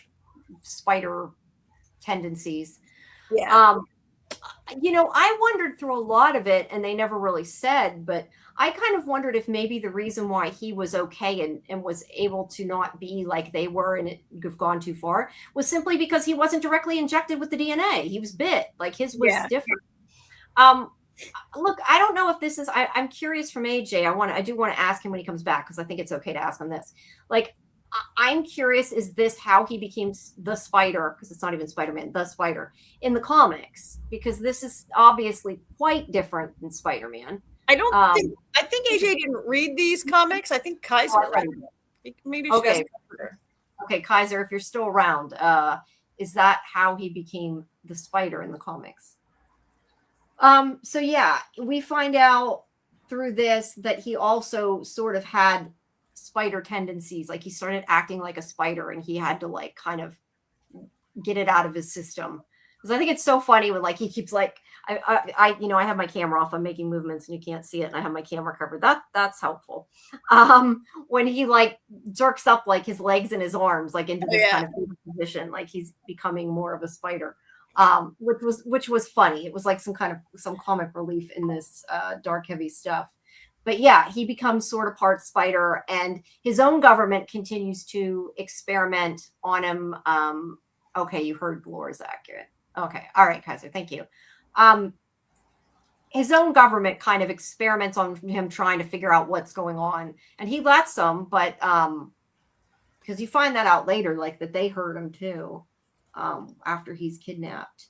/ spider tendencies. Yeah. I wondered through a lot of it, and they never really said, but I kind of wondered if maybe the reason why he was okay and was able to not be like they were and it have gone too far was simply because he wasn't directly injected with the DNA. He was bit. Like his was different. Look, I don't know if this is, I'm curious from AJ. I do want to ask him when he comes back, because I think it's okay to ask him this. Like, I'm curious, is this how he became the Spider? Because it's not even Spider-Man, the Spider in the comics, because this is obviously quite different than Spider-Man. I think AJ didn't read these comics. I think Kaiser read it. Maybe she doesn't. Okay, Kaiser, if you're still around, is that how he became the Spider in the comics? So yeah, we find out through this that he also sort of had spider tendencies. Like he started acting like a spider, and he had to like kind of get it out of his system. Because I think it's so funny when like he keeps like I have my camera off, I'm making movements and you can't see it, and I have my camera covered. That's helpful. When he like jerks up like his legs and his arms like into this kind of position, like he's becoming more of a spider. Which was funny. It was like some comic relief in this dark, heavy stuff. But yeah, he becomes sort of part spider, and his own government continues to experiment on him. Okay, you heard Laura's accurate. Okay, all right, Kaiser, thank you. His own government kind of experiments on him, trying to figure out what's going on, and he lets them, but because you find that out later, like that they hurt him too. After he's kidnapped.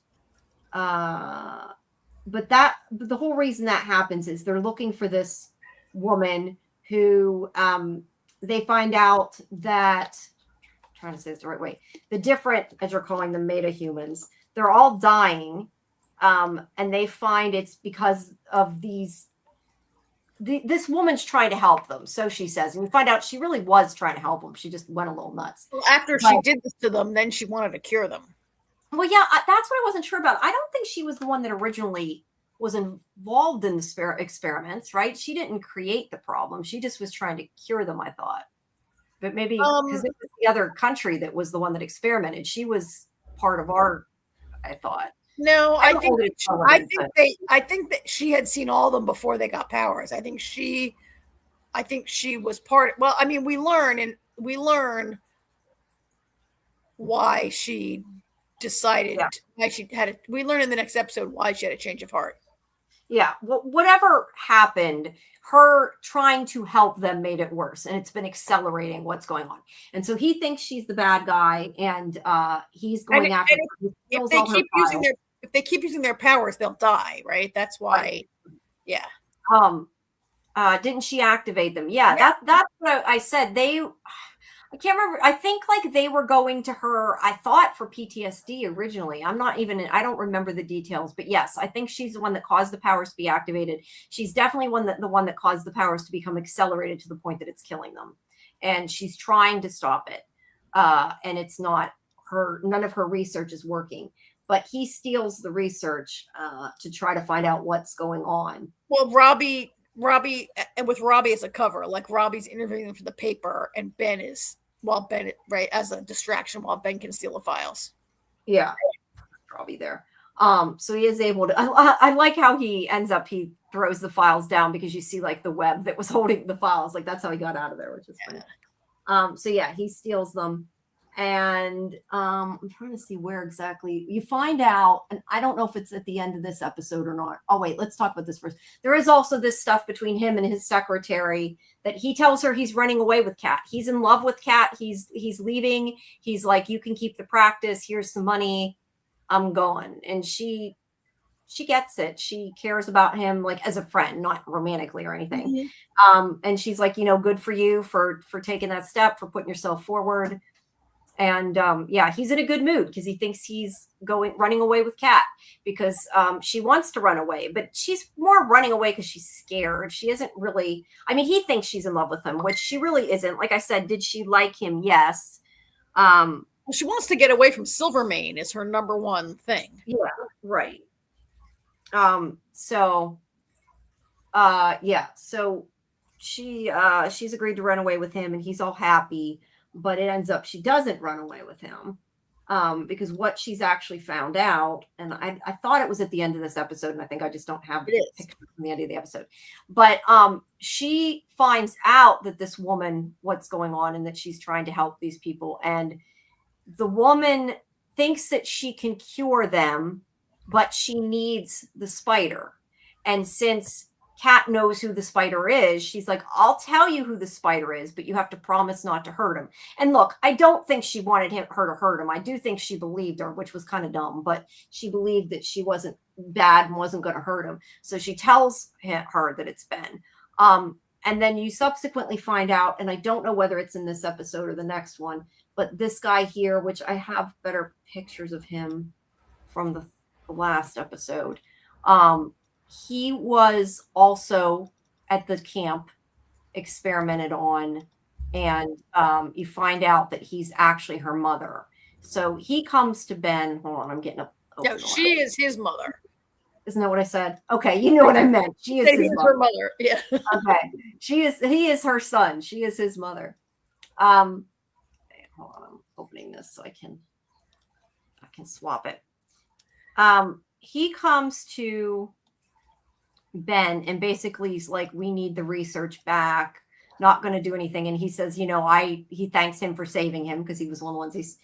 But the whole reason that happens is they're looking for this woman who they find out that, I'm trying to say this the right way, the different, as you're calling them, meta-humans, they're all dying, and they find it's because of this woman's trying to help them, so she says, and we find out she really was trying to help them. She just went a little nuts. Well, after she did this to them, then she wanted to cure them. Well, yeah, that's what I wasn't sure about. I don't think she was the one that originally was involved in the experiments, right? She didn't create the problem. She just was trying to cure them, I thought. But maybe because it was the other country that was the one that experimented. She was part of our, I thought. No, I think that she had seen all of them before they got powers. I think she was part. Well, I mean, we learn why she decided why she had it. We learn in the next episode why she had a change of heart. Yeah, well, whatever happened, her trying to help them made it worse, and it's been accelerating what's going on. And so he thinks she's the bad guy, and he's going after her. If they keep using their powers, they'll die, right? That's why. Yeah. Didn't she activate them? Yeah. That's what I said. I can't remember. I think like they were going to her, I thought, for PTSD originally. I don't remember the details, but yes, I think she's the one that caused the powers to be activated. She's definitely the one that caused the powers to become accelerated to the point that it's killing them. And she's trying to stop it. And it's not none of her research is working. But he steals the research to try to find out what's going on. Well, Robbie, and with Robbie as a cover, like Robbie's interviewing for the paper, and Ben is right as a distraction while Ben can steal the files. Yeah, I'll be there. So he is able to. I like how he ends up. He throws the files down because you see like the web that was holding the files. Like that's how he got out of there, which is funny. So yeah, he steals them, and I'm trying to see where exactly you find out. And I don't know if it's at the end of this episode or not. Oh wait, let's talk about this first. There is also this stuff between him and his secretary that he tells her he's running away with Kat. He's in love with Kat. He's leaving. He's like, you can keep the practice. Here's some money. I'm going. And she gets it. She cares about him like as a friend, not romantically or anything. And she's like, good for you for taking that step, for putting yourself forward. And yeah, he's in a good mood because he thinks he's running away with Kat because she wants to run away, but she's more running away because she's scared. She isn't really, I mean, he thinks she's in love with him, which she really isn't. Like I said, did she like him? Yes. She wants to get away from Silvermane is her number one thing. Yeah, right. So she's agreed to run away with him and he's all happy, but it ends up she doesn't run away with him. Because what she's actually found out, and I thought it was at the end of this episode, and I think I just don't have the picture from the end of the episode. But she finds out that this woman, what's going on, and that she's trying to help these people, and the woman thinks that she can cure them, but she needs the spider. And since Kat knows who the spider is, she's like, I'll tell you who the spider is, but you have to promise not to hurt him. And look, I don't think she wanted her to hurt him. I do think she believed her, which was kind of dumb, but she believed that she wasn't bad and wasn't going to hurt him. So she tells her that it's Ben. And then you subsequently find out, and I don't know whether it's in this episode or the next one, but this guy here, which I have better pictures of him from the last episode, he was also at the camp experimented on, and you find out that he's actually her mother. So he comes to Ben. Hold on, I'm getting up. No, she is his mother. Isn't that what I said? Okay, you know what I meant. She is his mother. Her mother. Yeah. Okay. He is her son. She is his mother. Hold on, I'm opening this so I can swap it. He comes to Ben and basically he's like, we need the research back, not going to do anything. And he says, he thanks him for saving him because he was one of the ones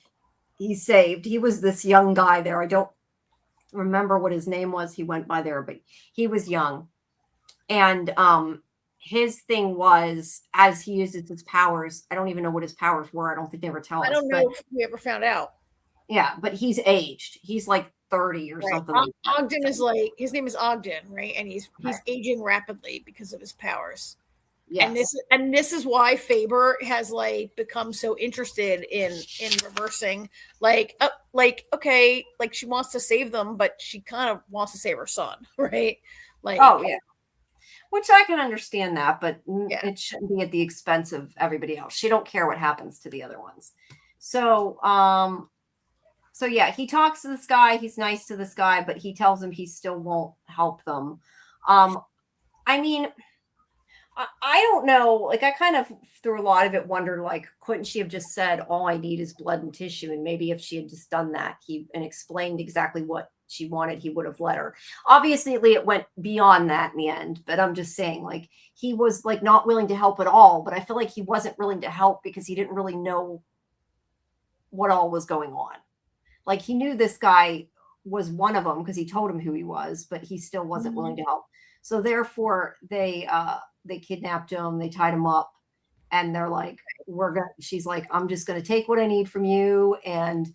he saved. He was this young guy there. I don't remember what his name was. He went by there, but he was young. And his thing was, as he uses his powers, I don't even know what his powers were. I don't think they ever tell us. I don't know if we ever found out. Yeah, but he's aged. He's like 30 or something. Ogden is like, his name is Ogden, right? And he's aging rapidly because of his powers. Yes. And this is why Faber has like become so interested in reversing, okay, like she wants to save them, but she kind of wants to save her son, right? Like, oh yeah, which I can understand that, but it shouldn't be at the expense of everybody else. She don't care what happens to the other ones. So yeah, he talks to this guy. He's nice to this guy, but he tells him he still won't help them. I mean, I don't know. Like, I kind of, through a lot of it, wondered, like, couldn't she have just said, all I need is blood and tissue? And maybe if she had just done that, and explained exactly what she wanted, he would have let her. Obviously, it went beyond that in the end. But I'm just saying, like, he was, like, not willing to help at all. But I feel like he wasn't willing to help because he didn't really know what all was going on. Like, he knew this guy was one of them because he told him who he was, but he still wasn't willing to help. So therefore, they kidnapped him, they tied him up, and they're like, she's like, I'm just going to take what I need from you, and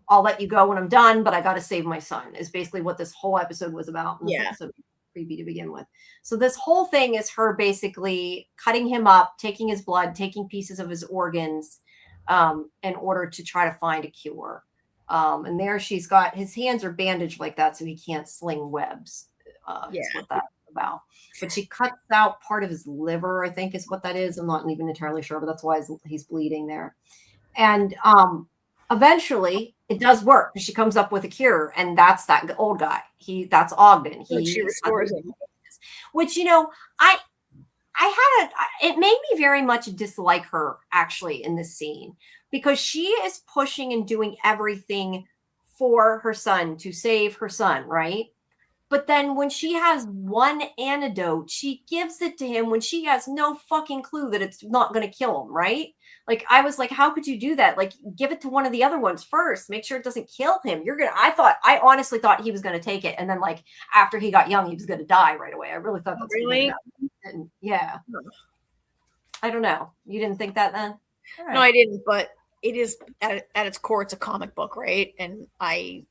I'll let you go when I'm done, but I got to save my son, is basically what this whole episode was about. And this episode was creepy to begin with. So this whole thing is her basically cutting him up, taking his blood, taking pieces of his organs, in order to try to find a cure. And there she's got, his hands are bandaged like that so he can't sling webs. Is what that's about. But she cuts out part of his liver, I think is what that is. I'm not even entirely sure, but that's why he's bleeding there. And eventually it does work. She comes up with a cure, and that's that old guy. That's Ogden. She restores him. Which, it made me very much dislike her actually in this scene, because she is pushing and doing everything for her son to save her son, right? But then when she has one antidote, she gives it to him when she has no fucking clue that it's not going to kill him, right? Like, I was like, how could you do that? Like, give it to one of the other ones first. Make sure it doesn't kill him. I honestly thought he was going to take it. And then, like, after he got young, he was going to die right away. I really thought that's Really? and yeah. I don't know. You didn't think that then? Right. No, I didn't, but it is at its core, it's a comic book, right? And I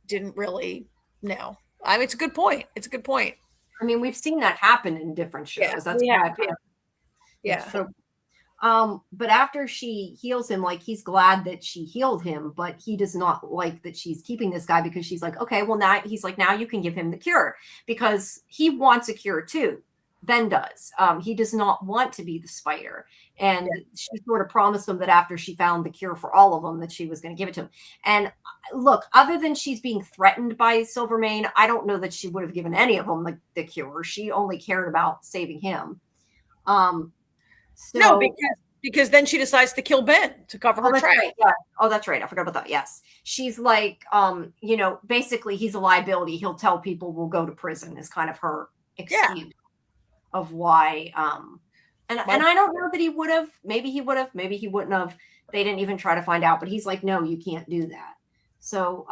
didn't really know. I mean, it's a good point. It's a good point. I mean, we've seen that happen in different shows. Yeah, That's yeah. So, but after she heals him, like, he's glad that she healed him, but he does not like that she's keeping this guy, because she's like, okay, well, now he's like, now you can give him the cure, because he wants a cure too. Ben does. He does not want to be the Spider. And she sort of promised him that after she found the cure for all of them, that she was going to give it to him. And look, other than she's being threatened by Silvermane, I don't know that she would have given any of them the cure. She only cared about saving him. No, because then she decides to kill Ben to cover her tracks. Right, yeah. Oh, that's right. I forgot about that. Yes. She's like, basically he's a liability. He'll tell people we'll go to prison is kind of her excuse of why. And I don't know that he would have. Maybe he would have. Maybe he wouldn't have. They didn't even try to find out. But he's like, no, you can't do that. So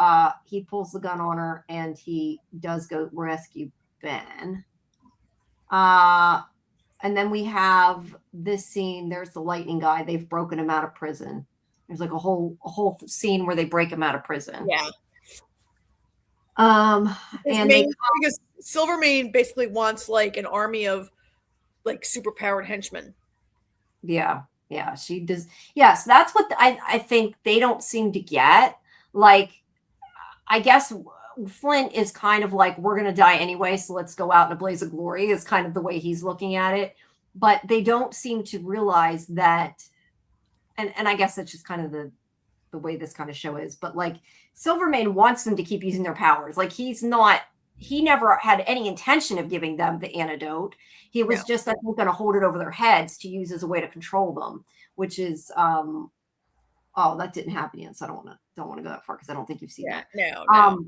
he pulls the gun on her, and he does go rescue Ben. And then we have this scene. There's the lightning guy. They've broken him out of prison. There's like a whole scene where they break him out of prison. Yeah. Because Silvermane basically wants like an army of like super powered henchmen. Yeah, she does. Yes, that's what I think they don't seem to get. Like, I guess Flint is kind of like, we're going to die anyway, so let's go out in a blaze of glory, is kind of the way he's looking at it. But they don't seem to realize that, and I guess that's just kind of the way this kind of show is. But like, Silvermane wants them to keep using their powers. Like, he never had any intention of giving them the antidote. He was just, I think, going to hold it over their heads to use as a way to control them, which is, that didn't happen yet. So I don't want to go that far, because I don't think you've seen that. No.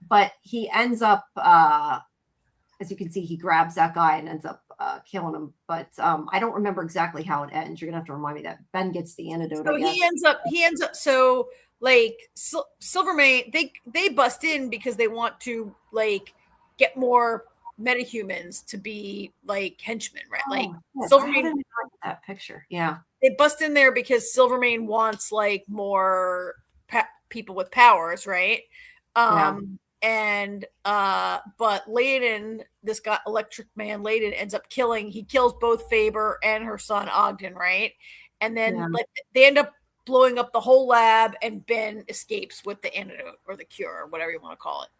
But he ends up, as you can see, he grabs that guy and ends up killing him. But I don't remember exactly how it ends. You're gonna have to remind me that. Ben gets the antidote. So he ends up. So like Silvermane, they bust in because they want to like get more metahumans to be like henchmen, right? Like Silvermane. That picture, yeah. They bust in there because Silvermane wants like more people with powers, right? And but Layden, this guy, Electric Man Layden, ends up he kills both Faber and her son Ogden, right? And then they end up blowing up the whole lab, and Ben escapes with the antidote or the cure, or whatever you want to call it.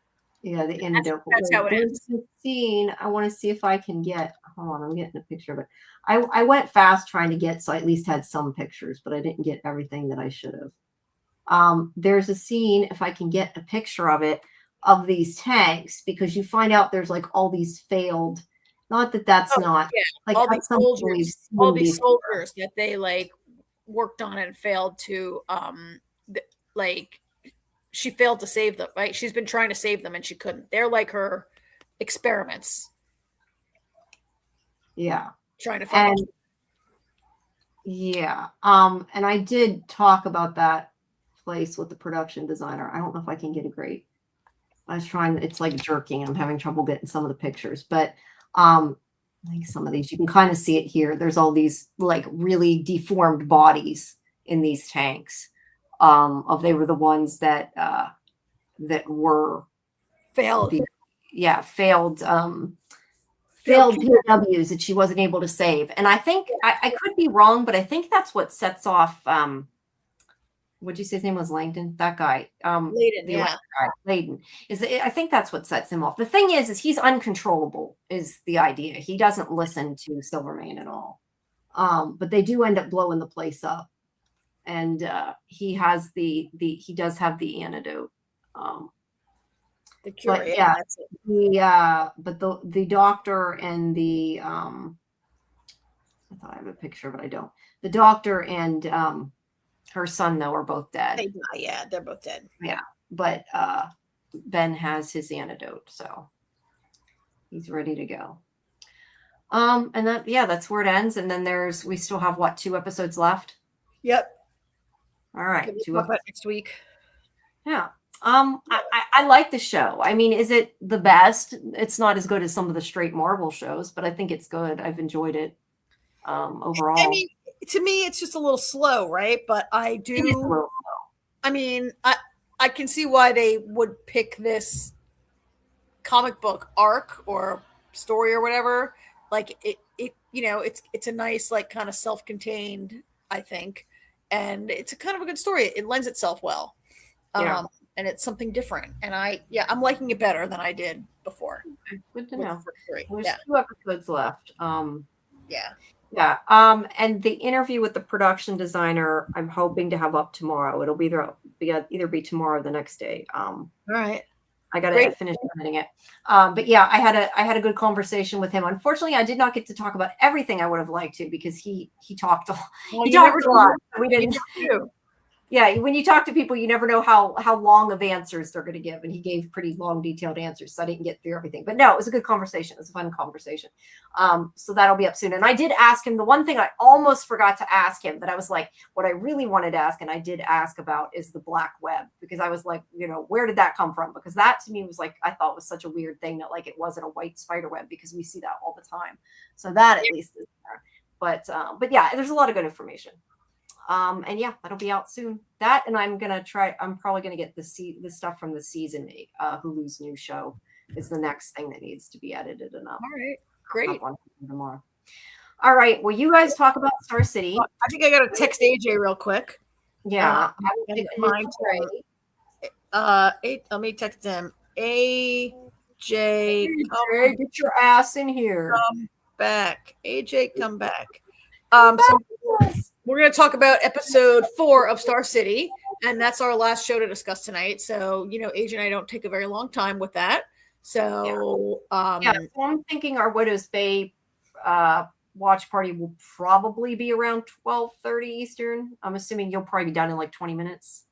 Yeah, the antidote. That's how it ends. Scene. I want to see if I can get. Hold on, I'm getting a picture of it. I went fast trying to get, so I at least had some pictures, but I didn't get everything that I should have. There's a scene, if I can get a picture of it, of these tanks, because you find out there's like all these failed. Not that that's not like all these soldiers that they like worked on and failed to she failed to save them, right? She's been trying to save them and she couldn't. They're like her experiments. Yeah. Trying to find out. Yeah. And I did talk about that place with the production designer. I don't know if I can get a great. I was trying, it's like jerking. I'm having trouble getting some of the pictures, but like some of these, you can kind of see it here. There's all these like really deformed bodies in these tanks. They were the ones that were failed. Failed POWs that she wasn't able to save. And I think I could be wrong, but I think that's what sets off what'd you say his name was? Langdon? That guy. Layden, Layden. I think that's what sets him off. The thing is he's uncontrollable, is the idea. He doesn't listen to Silvermane at all. But they do end up blowing the place up. And he has he does have the antidote. The cure, but that's it. But the doctor and the I thought I have a picture, but I don't. The doctor and her son, though, are both dead. Yeah, they're both dead. Yeah, but Ben has his antidote, so he's ready to go. And that's where it ends. And then we still have 2 episodes left. Yep. All right. We'll 2 talk about episodes. next week. Yeah. I like the show. I mean, is it the best? It's not as good as some of the straight Marvel shows, but I think it's good. I've enjoyed it overall. I mean, to me, it's just a little slow, right? But I do. It is a little slow. I mean, I can see why they would pick this comic book arc or story or whatever. Like it it's a nice, like, kind of self-contained, I think, and it's a kind of a good story. It lends itself well. Yeah. And it's something different. And I'm liking it better than I did before. Good to know. There's Yeah. 2 episodes left. Yeah. Yeah. And the interview with the production designer, I'm hoping to have up tomorrow. It'll either be tomorrow or the next day. All right. I got to finish editing it. But yeah, I had a good conversation with him. Unfortunately, I did not get to talk about everything I would have liked to, because he talked a lot. We didn't. Yeah, when you talk to people, you never know how long of answers they're going to give, and he gave pretty long, detailed answers, so I didn't get through everything. But no, it was a good conversation. It was a fun conversation. So that'll be up soon. And I did ask him the one thing I almost forgot to ask him, that I was like, what I really wanted to ask, and I did ask about, is the black web, because I was like, where did that come from? Because that to me was like, I thought was such a weird thing that, like, it wasn't a white spider web, because we see that all the time. So that at least is there. But yeah, there's a lot of good information. And yeah, that'll be out soon. That, and I'm probably gonna get the stuff from the season, Hulu's new show is the next thing that needs to be edited and up. All right, great. On tomorrow. All right, well, you guys talk about Star City. I think I gotta text AJ real quick. Yeah. Let me text him. AJ, get your ass in here. Come back. AJ, come back. So we're going to talk about episode 4 of Star City, and that's our last show to discuss tonight. So, AJ and I don't take a very long time with that. So, so I'm thinking our Widow's Bay watch party will probably be around 12:30 Eastern. I'm assuming you'll probably be done in like 20 minutes.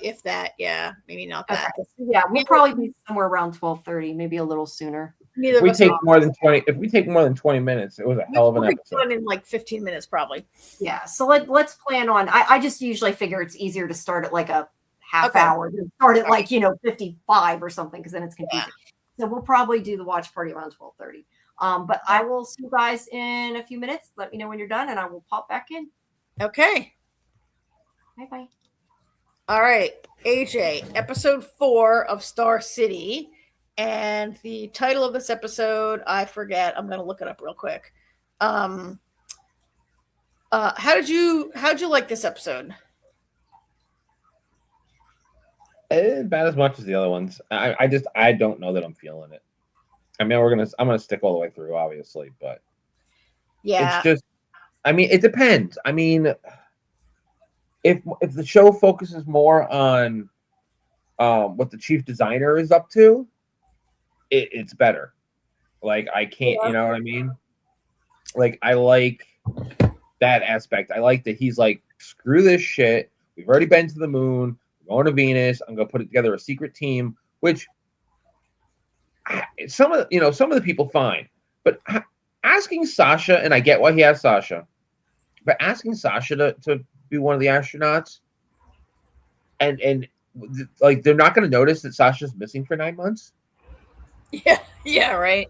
If that, yeah, maybe not that. Okay. Yeah, we'll probably be somewhere around 12:30, maybe a little sooner. If we take more than 20 minutes, it was a hell of an episode. In like 15 minutes, probably. Yeah. So let's plan on. I just usually figure it's easier to start at like a half hour than start at like 55 or something, because then it's confusing. Yeah. So we'll probably do the watch party around 12:30. But I will see you guys in a few minutes. Let me know when you're done, and I will pop back in. Okay. Bye. All right, AJ, episode 4 of Star City. And the title of this episode, I forget. I'm going to look it up real quick. How'd you like this episode? About as much as the other ones. I don't know that I'm feeling it. I mean, I'm gonna stick all the way through, obviously, but yeah, it's just. I mean, it depends. I mean, if the show focuses more on what the chief designer is up to, it's better. Like, I can't, you know what I mean? Like, I like that aspect. I like that he's like, screw this shit. We've already been to the moon. We're going to Venus. I'm going to put together a secret team, which some of the people fine, but asking Sasha, and I get why he has Sasha, but asking Sasha to be one of the astronauts, and like, they're not going to notice that Sasha's missing for 9 months. Yeah, right.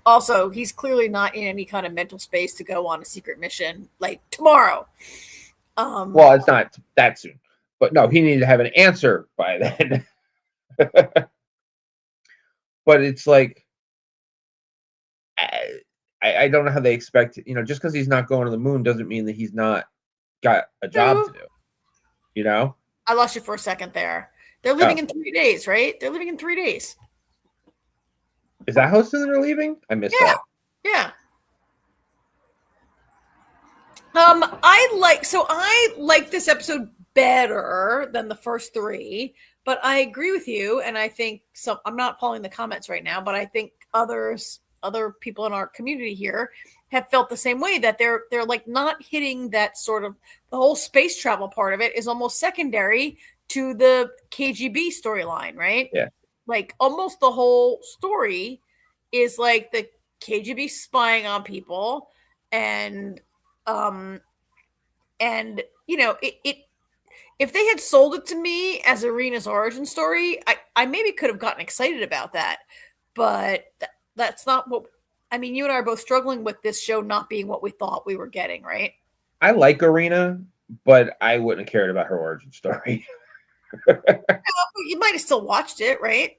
Also, he's clearly not in any kind of mental space to go on a secret mission like tomorrow. Well, it's not that soon, but no, he needed to have an answer by then. But it's like, I don't know how they expect, just because he's not going to the moon doesn't mean that he's not got a job to do. I lost you for a second there. They're leaving in 3 days, right? They're leaving in 3 days. Is that how soon they're leaving? I missed that. Yeah. I like this episode better than the first 3, but I agree with you, and I think I'm not following the comments right now, but I think other people in our community here have felt the same way, that they're like not hitting that sort of, the whole space travel part of it is almost secondary to the KGB storyline, right? Yeah. Like almost the whole story is like the KGB spying on people, and you know, it if they had sold it to me as Irina's origin story, I maybe could have gotten excited about that. But that's not what, I mean, you and I are both struggling with this show not being what we thought we were getting, right? I like Irina, but I wouldn't have cared about her origin story. You might have still watched it, right?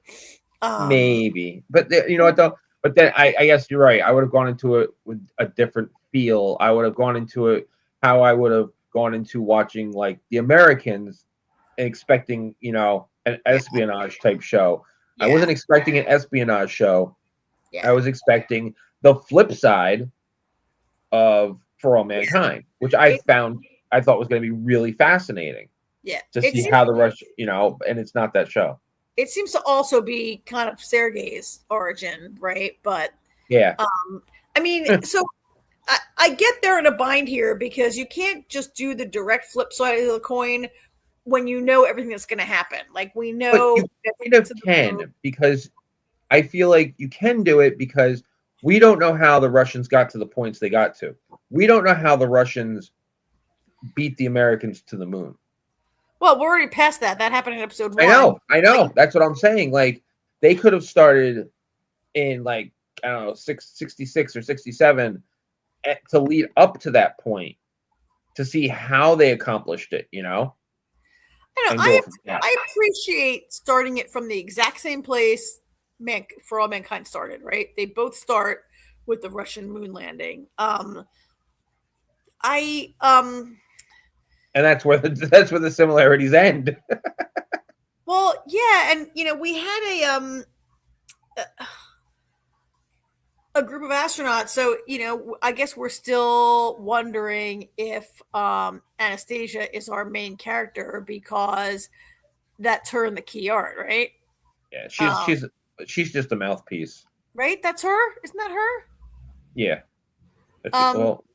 Maybe. But you know what, though? But then I guess you're right. I would have gone into it with a different feel. I would have gone into it how I would have gone into watching like The Americans and expecting, you know, an espionage type show. Yeah. I wasn't expecting an espionage show. Yeah. I was expecting the flip side of For All Mankind, which I thought was going to be really fascinating. Yeah. To see how the rush, you know, and it's not that show. It seems to also be kind of Sergei's origin, right? But yeah, I mean, so I get they're in a bind here because you can't just do the direct flip side of the coin when you know everything that's going to happen. Like we know but you kind of can, because I feel like you can do it because we don't know how the Russians got to the points they got to. We don't know how the Russians beat the Americans to the moon. Well, we're already past that. That happened in episode 1. I know. That's what I'm saying. Like they could have started in like, I don't know, 66 or 67 to lead up to that point to see how they accomplished it, you know? I appreciate starting it from the exact same place For All Mankind started, right? They both start with the Russian moon landing. And that's where the similarities end. Well, yeah, and you know, we had a group of astronauts, so you know, I guess we're still wondering if Anastasia is our main character because that's her in the key art, right? Yeah, she's just a mouthpiece. Right? That's her? Isn't that her? Yeah. Well,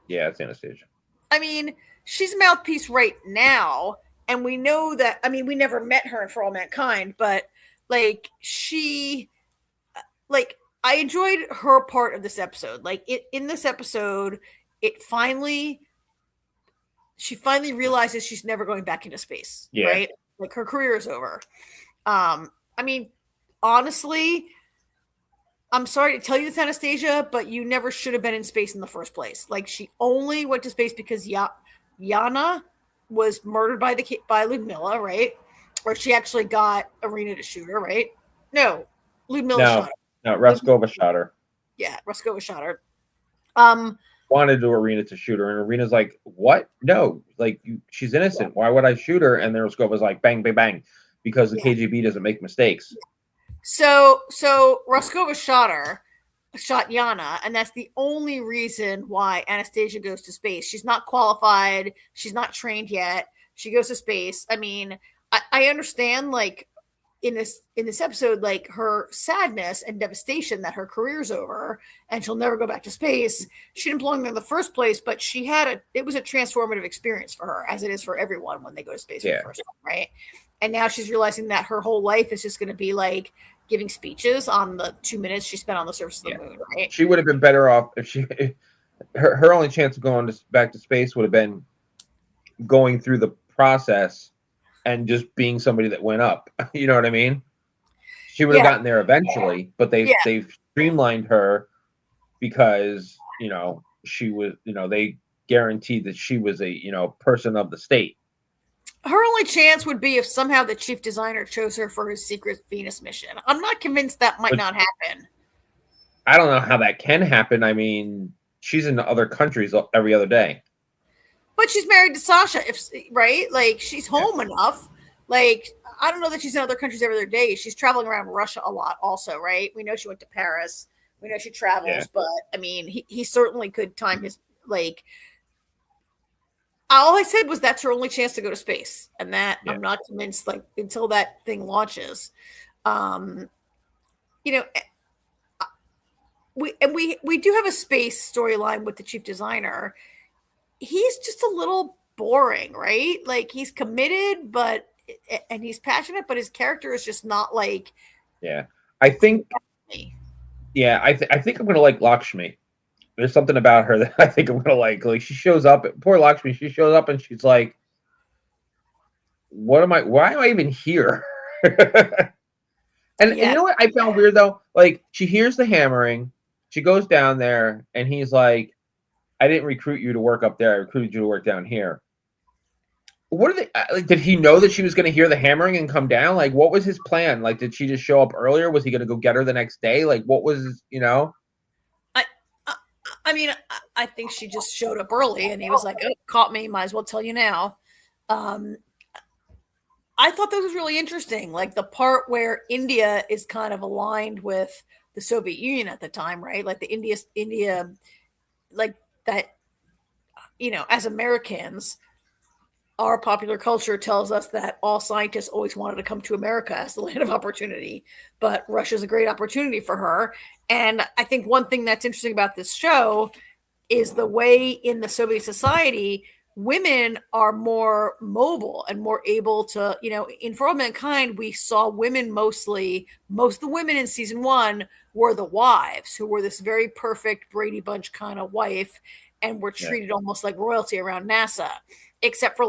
yeah, it's Anastasia. I mean, she's a mouthpiece right now, and we know that. I mean, we never met her in For All Mankind, but like I enjoyed her part of this episode. Like in this episode, she finally realizes she's never going back into space. Yeah. Right? Like her career is over. I mean, honestly, I'm sorry to tell you this, Anastasia, but you never should have been in space in the first place. Like she only went to space because Yana was murdered by Ludmilla, right? Or she actually got Irina to shoot her, right? No, Ludmilla shot her. No, Raskova shot her. Yeah, Raskova shot her. Wanted Irina to shoot her, and Irina's like, "What? No, like she's innocent. Why would I shoot her?" And then Raskova's like, "Bang, bang, bang," because the KGB doesn't make mistakes. So Raskova shot Yana, and that's the only reason why Anastasia goes to space. She's not qualified. She's not trained yet. She goes to space. I mean, I understand, like, in this episode, like her sadness and devastation that her career's over and she'll never go back to space. She didn't belong there in the first place, but it was a transformative experience for her, as it is for everyone when they go to space for the first time, right? And now she's realizing that her whole life is just going to be like giving speeches on the 2 minutes she spent on the surface of the moon, right? She would have been better off if her only chance of going back to space would have been going through the process and just being somebody that went up. You know what I mean? She would have gotten there eventually, but they've streamlined her because, you know, she was, you know, they guaranteed that she was a, you know, person of the state. Her only chance would be if somehow the chief designer chose her for his secret Venus mission. I'm not convinced that might not happen. I don't know how that can happen. I mean, she's in other countries every other day. But she's married to Sasha, right? Like, she's home enough. Like, I don't know that she's in other countries every other day. She's traveling around Russia a lot also, right? We know she went to Paris. We know she travels. But, I mean, he certainly could time his, like... All I said was that's her only chance to go to space. And that, I'm not convinced, like, until that thing launches. You know... We do have a space storyline with the chief designer. He's just a little boring, right? Like, he's committed, but and he's passionate, but his character is just not like. Yeah, I think. Yeah, I think I'm gonna like Lakshmi. There's something about her that I think I'm gonna like. Like she shows up, poor Lakshmi. She shows up and she's like, "What am I? Why am I even here?" And you know what I found weird though? Like she hears the hammering, she goes down there, and he's like, "I didn't recruit you to work up there. I recruited you to work down here." What are they like? Did he know that she was going to hear the hammering and come down? Like, what was his plan? Like, did she just show up earlier? Was he going to go get her the next day? Like, what was I mean, I think she just showed up early, and he was like, "Oh, caught me. Might as well tell you now." I thought that was really interesting. Like the part where India is kind of aligned with the Soviet Union at the time, right? Like the India, like that, as Americans, our popular culture tells us that all scientists always wanted to come to America as the land of opportunity, but Russia's a great opportunity for her. And I think one thing that's interesting about this show is the way in the Soviet society, women are more mobile and more able to, in For All Mankind, we saw women most of the women in season 1 were the wives who were this very perfect Brady Bunch kind of wife and were treated almost like royalty around NASA, except for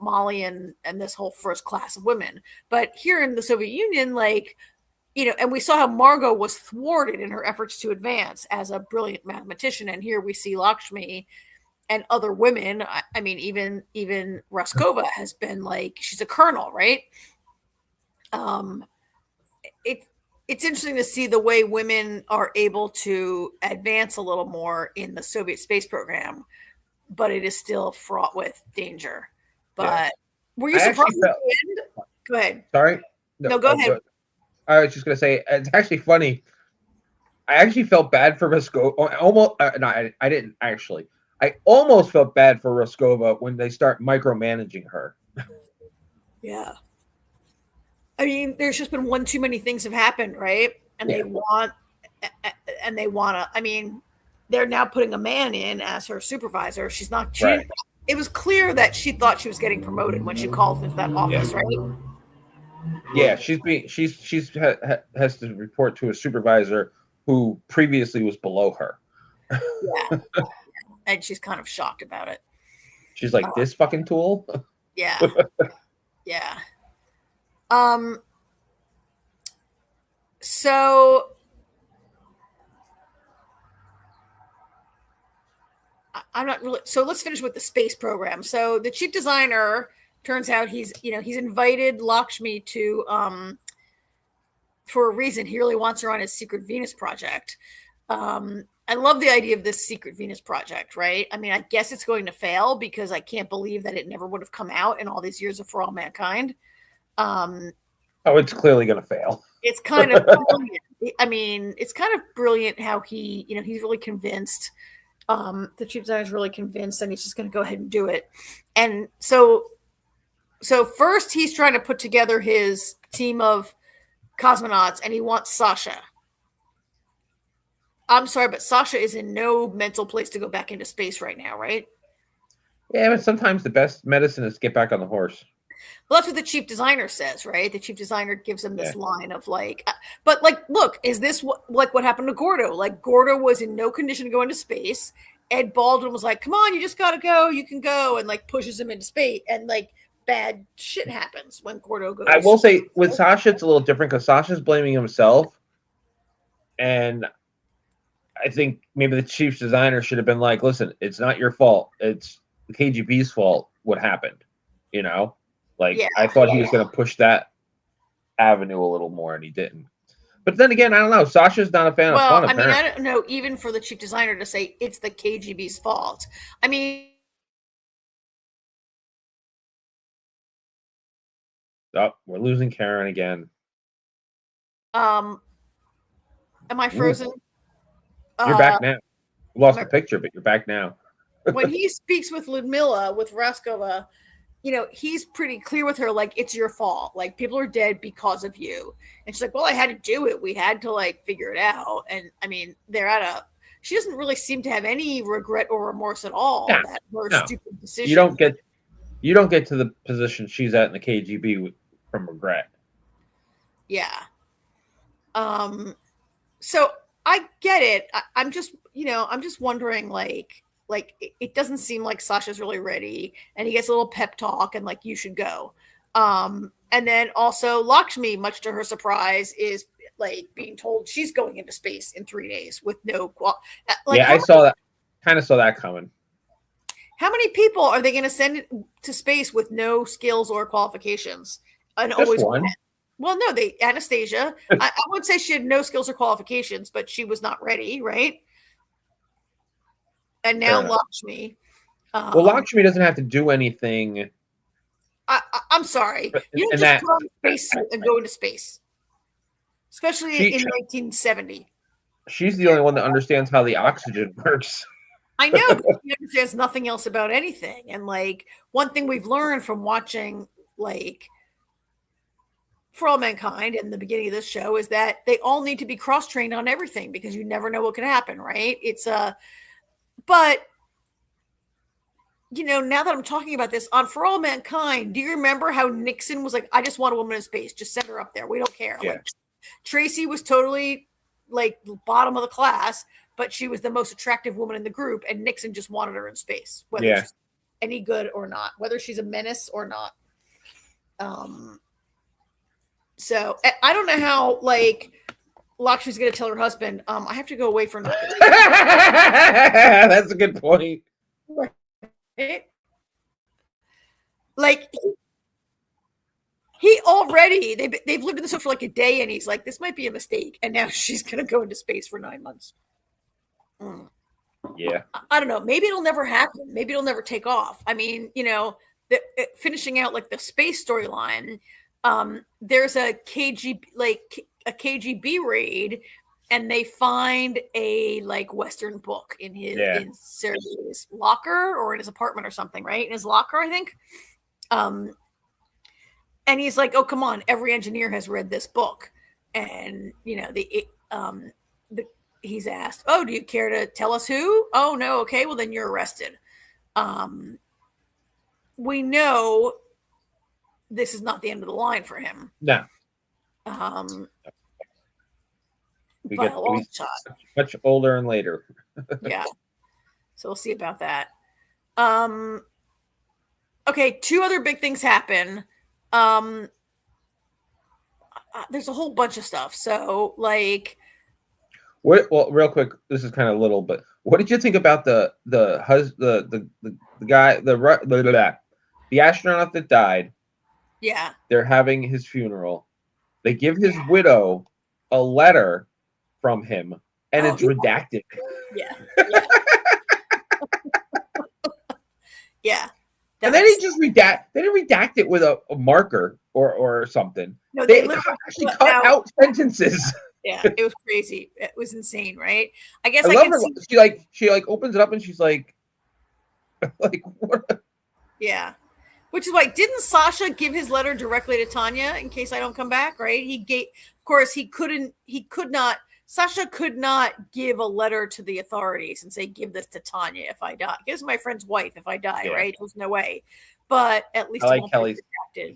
Molly and this whole first class of women. But here in the Soviet Union, and we saw how Margot was thwarted in her efforts to advance as a brilliant mathematician. And here we see Lakshmi and other women. I mean, even Raskova has been she's a colonel, right? It's interesting to see the way women are able to advance a little more in the Soviet space program, but it is still fraught with danger. But were you surprised at the end? Go ahead. Sorry? No, go ahead. I was just going to say, it's actually funny. I actually felt bad for Raskova. Almost, no, I didn't actually. I almost felt bad for Raskova when they start micromanaging her. Yeah. I mean, there's just been one too many things have happened, right? And they want to, I mean, they're now putting a man in as her supervisor. She's not, it was clear that she thought she was getting promoted when she called into that office, right? Yeah, she's has to report to a supervisor who previously was below her. Yeah. And she's kind of shocked about it. She's like, this fucking tool? Yeah. Yeah. So I'm not really, so let's finish with the space program. So the chief designer, turns out he's invited Lakshmi to, for a reason. He really wants her on his secret Venus project. I love the idea of this secret Venus project, right? I mean, I guess it's going to fail because I can't believe that it never would have come out in all these years of For All Mankind. It's clearly going to fail. It's kind of brilliant. I mean, it's kind of brilliant how he's really convinced. The chief designer is really convinced, and he's just going to go ahead and do it. And so first he's trying to put together his team of cosmonauts, and he wants Sasha. I'm sorry, but Sasha is in no mental place to go back into space right now, right? Yeah, but sometimes the best medicine is to get back on the horse. Well, that's what the chief designer says, right? The chief designer gives him this line of look, is this what happened to Gordo? Like, Gordo was in no condition to go into space. Ed Baldwin was like, come on, you just got to go. You can go. And pushes him into space. And bad shit happens when Gordo goes. I will say with Sasha, it's a little different because Sasha's blaming himself. And I think maybe the chief designer should have been like, listen, it's not your fault. It's the KGB's fault what happened, I thought he was going to push that avenue a little more, and he didn't. But then again, I don't know. Sasha's not a fan of fun, apparently. I don't know, even for the chief designer to say it's the KGB's fault. I mean... Oh, we're losing Karen again. Am I frozen? You're back now. We lost the picture, but you're back now. When he speaks with Ludmilla, with Raskova, he's pretty clear with her, it's your fault. People are dead because of you. And she's like, well, I had to do it. We had to figure it out. And I mean, she doesn't really seem to have any regret or remorse at all. That her stupid decision. You don't get to the position she's at in the KGB from regret. Yeah. So I get it. I'm just wondering, like it doesn't seem like Sasha's really ready, and he gets a little pep talk and like, you should go. And then also Lakshmi, much to her surprise, is like being told she's going into space in 3 days with no I saw that. Kind of saw that coming. How many people are they going to send to space with no skills or qualifications? And Just always one. Well, no, Anastasia. I would say she had no skills or qualifications, but she was not ready, right? And now Lakshmi. Well, Lakshmi doesn't have to do anything. I'm sorry. You don't just put on a spacesuit and go into space, especially in 1970. She's the only one that understands how the oxygen works. I know, but she understands nothing else about anything. And like, one thing we've learned from watching like For All Mankind in the beginning of this show is that they all need to be cross-trained on everything, because you never know what could happen, right? But now that I'm talking about this on For All Mankind, do you remember how Nixon was like, I just want a woman in space, just send her up there, we don't care. Yeah. Like, Tracy was totally like the bottom of the class, but she was the most attractive woman in the group, and Nixon just wanted her in space, whether she's any good or not, whether she's a menace or not. So I don't know how like Lakshmi's going to tell her husband, I have to go away for a night. That's a good point. Like, he already, they've lived in this for like a day, and he's like, this might be a mistake. And now she's going to go into space for 9 months. Yeah. I don't know. Maybe it'll never happen. Maybe it'll never take off. I mean, finishing out like the space storyline, there's a KGB raid, and they find a like Western book in in Sergei's locker or in his apartment or something, right? In his locker, I think. And he's like, oh, come on, every engineer has read this book. And he's asked, oh, do you care to tell us who? Oh, no. Okay, well then you're arrested. We know this is not the end of the line for him. No. We get much older and later. Yeah. So we'll see about that. Okay, 2 other big things happen. There's a whole bunch of stuff. So like, well, real quick, this is kind of little, but what did you think about the guy, the astronaut that died? Yeah. They're having his funeral. They give his widow a letter from him, and it's redacted. Yeah. Yeah. And then he just redact. They didn't redact it with a marker or something. No, they actually cut out sentences. Yeah, it was crazy. It was insane, right? I guess I love her. She opens it up and she's like what? Yeah. Which is why, didn't Sasha give his letter directly to Tanya in case I don't come back, right? Of course, Sasha could not give a letter to the authorities and say, give this to Tanya if I die. Give this to my friend's wife if I die, right? There's no way. But at least I like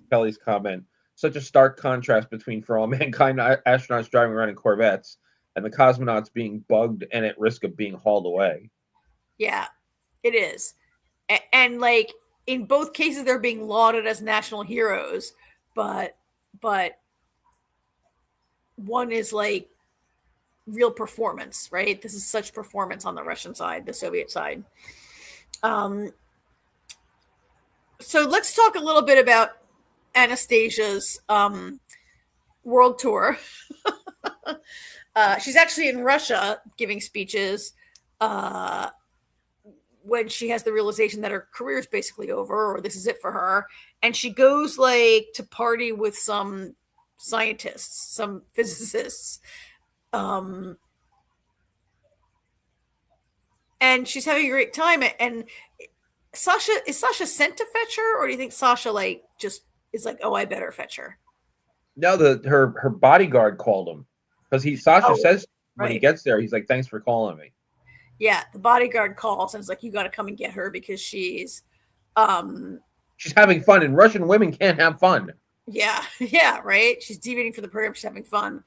Kelly's comment. Such a stark contrast between For All Mankind astronauts driving around in Corvettes and the cosmonauts being bugged and at risk of being hauled away. Yeah, it is. And like, in both cases, they're being lauded as national heroes, but one is like real performance, right? This is such performance on the Russian side, the Soviet side. So let's talk a little bit about Anastasia's world tour. She's actually in Russia giving speeches when she has the realization that her career is basically over, or this is it for her. And she goes like to party with some scientists, some physicists. And she's having a great time. And is Sasha sent to fetch her, or do you think Sasha like just is like, oh, I better fetch her? No, her bodyguard called him because Sasha says when he gets there, he's like, thanks for calling me. Yeah, the bodyguard calls and is like, you got to come and get her because she's she's having fun, and Russian women can't have fun. Yeah, yeah, right. She's deviating from the program. She's having fun.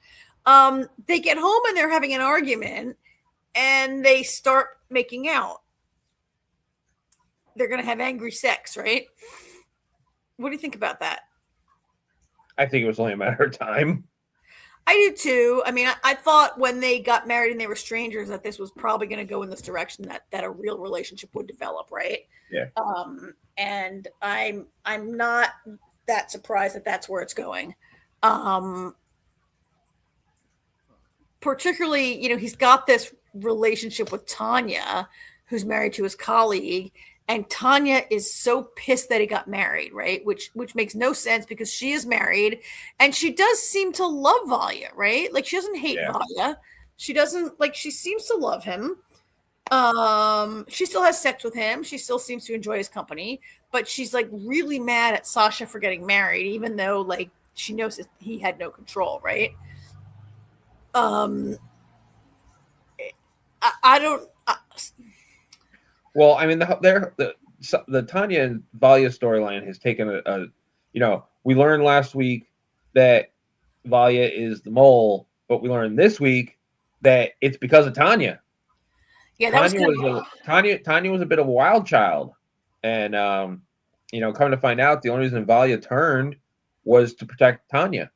They get home and they're having an argument, and they start making out. They're gonna have angry sex, right? What do you think about that? I think it was only a matter of time. I do too. I mean, I thought when they got married and they were strangers that this was probably going to go in this direction, that a real relationship would develop, right? Yeah. And I'm not that surprised that that's where it's going. Particularly, he's got this relationship with Tanya, who's married to his colleague, and Tanya is so pissed that he got married, right? Which makes no sense because she is married and she does seem to love Valia, right? Like she doesn't hate Valia. She doesn't she seems to love him. She still has sex with him. She still seems to enjoy his company, but she's like really mad at Sasha for getting married, even though like she knows that he had no control, right? I don't. Well, I mean, the Tanya and Valia storyline has taken we learned last week that Valia is the mole, but we learned this week that it's because of Tanya. Yeah, that Tanya was a bit of a wild child, and coming to find out, the only reason Valia turned was to protect Tanya.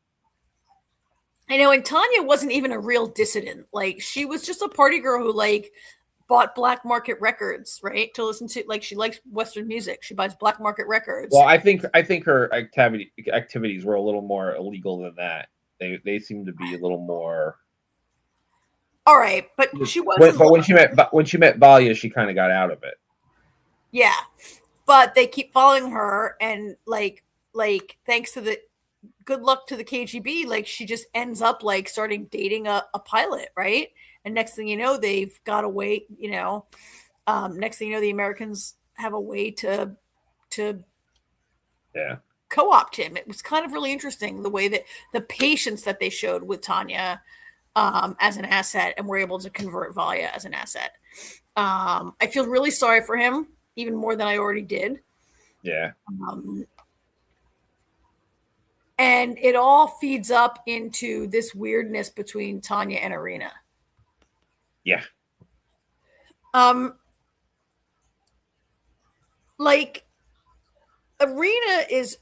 I know, and Tanya wasn't even a real dissident. Like she was just a party girl who like bought black market records, right? To listen to, like, she likes Western music. She buys black market records. Well, I think her activities were a little more illegal than that. They seem to be a little more. All right, but she was. But when she met Valia, she kind of got out of it. Yeah, but they keep following her, and like thanks to the good luck to the KGB, like she just ends up like starting dating a pilot, right? And next thing you know, they've got a way, next thing you know, the Americans have a way to co-opt him. It was kind of really interesting the way that the patience that they showed with Tanya as an asset, and were able to convert Valia as an asset. I feel really sorry for him, even more than I already did. Yeah. And it all feeds up into this weirdness between Tanya and Irina. Yeah. Like Irina is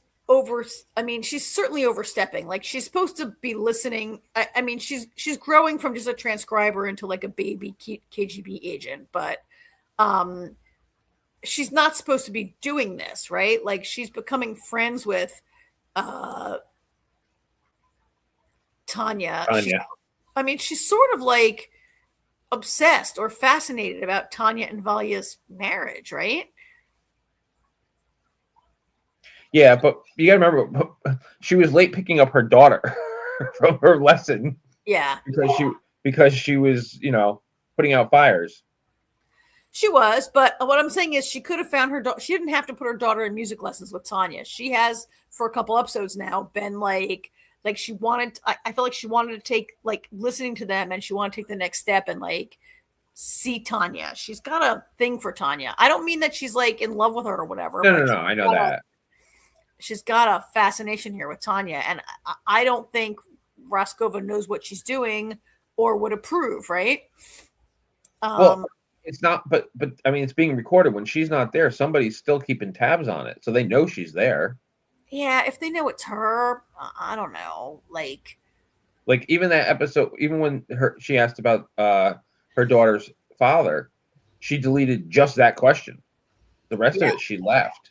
she's certainly overstepping. Like she's supposed to be listening. I mean, she's growing from just a transcriber into like a baby KGB agent, but she's not supposed to be doing this, right? Like she's becoming friends with Tanya. She's sort of like obsessed or fascinated about Tanya and Valia's marriage, right? Yeah, but you gotta remember, she was late picking up her daughter from her lesson. Yeah, because she was, putting out fires. She was, but what I'm saying is she could have found her daughter. She didn't have to put her daughter in music lessons with Tanya. She has, for a couple episodes now, been like she wanted. I feel like she wanted to take listening to them, and she wanted to take the next step and see Tanya. She's got a thing for Tanya. I don't mean that she's in love with her or whatever. No. I know that. She's got a fascination here with Tanya, and I don't think Raskova knows what she's doing or would approve, right? Well, it's not, but I mean, it's being recorded. When she's not there, somebody's still keeping tabs on it, so they know she's there. Yeah, if they know it's her, I don't know. Like even that episode, even when she asked about her daughter's father, she deleted just that question. The rest of it, she left.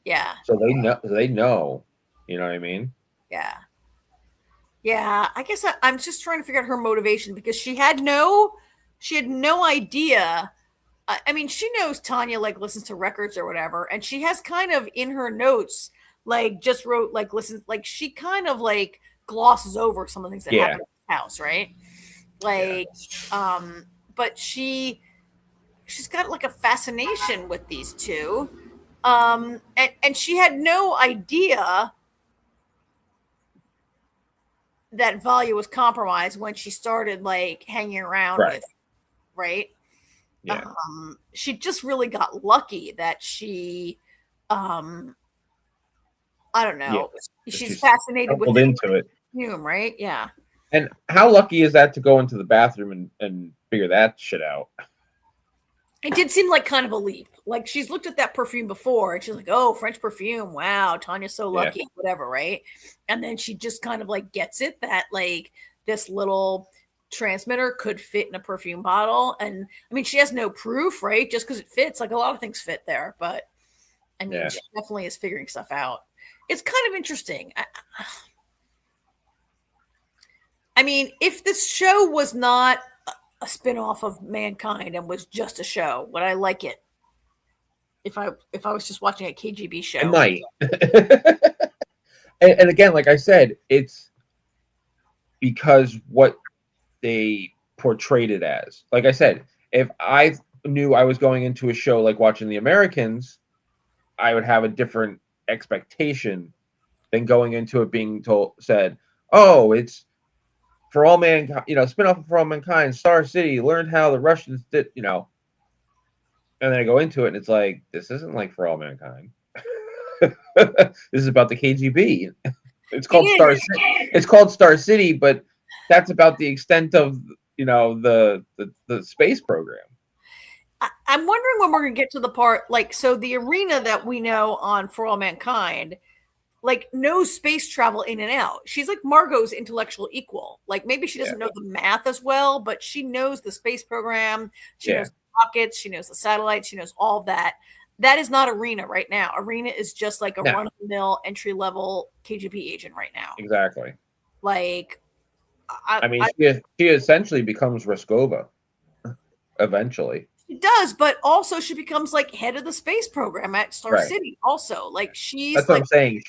Yeah. So they know. You know what I mean? Yeah. Yeah. I guess I'm just trying to figure out her motivation, because she had no idea. I mean, she knows Tanya listens to records or whatever, and she has kind of in her notes just wrote listen, she kind of glosses over some of the things that happen in the house, right? But she's got a fascination with these two. And she had no idea that Valia was compromised when she started hanging around with, right? Yeah. She just really got lucky that she I don't know. Yeah. She's fascinated with into it. perfume, right? Yeah. And how lucky is that to go into the bathroom and figure that shit out? It did seem like kind of a leap. Like she's looked at that perfume before and she's like, oh, French perfume. Wow, Tanya's so lucky, whatever, right? And then she just kind of like gets it that like this little transmitter could fit in a perfume bottle. And I mean, she has no proof, right? Just because it fits, like a lot of things fit there. But I mean, she definitely is figuring stuff out. It's kind of interesting. I mean, if this show was not a spin-off of Mankind and was just a show, would I like it? If I was just watching a KGB show, I might. and again, like I said, it's because what they portrayed it as. Like I said, if I knew I was going into a show like watching The Americans, I would have a different expectation than going into it being said, oh, it's For All Mankind, spin-off of For All Mankind, Star City, learned how the Russians did, and then I go into it and it's like, this isn't like For All Mankind. This is about the KGB. It's called Star City. It's called Star City, but that's about the extent of the space program. I'm wondering when we're gonna get to the part so the arena that we know on For All Mankind knows space travel in and out. She's like Margot's intellectual equal. Like maybe she doesn't know the math as well, but she knows the space program. She knows the rockets. She knows the satellites. She knows all of that. That is not Arena right now. Arena is just like a run-of-the-mill entry-level KGB agent right now. Exactly. I mean, she essentially becomes Reskova eventually. She does, but also she becomes head of the space program at Star City. Also, she's that's what I'm saying.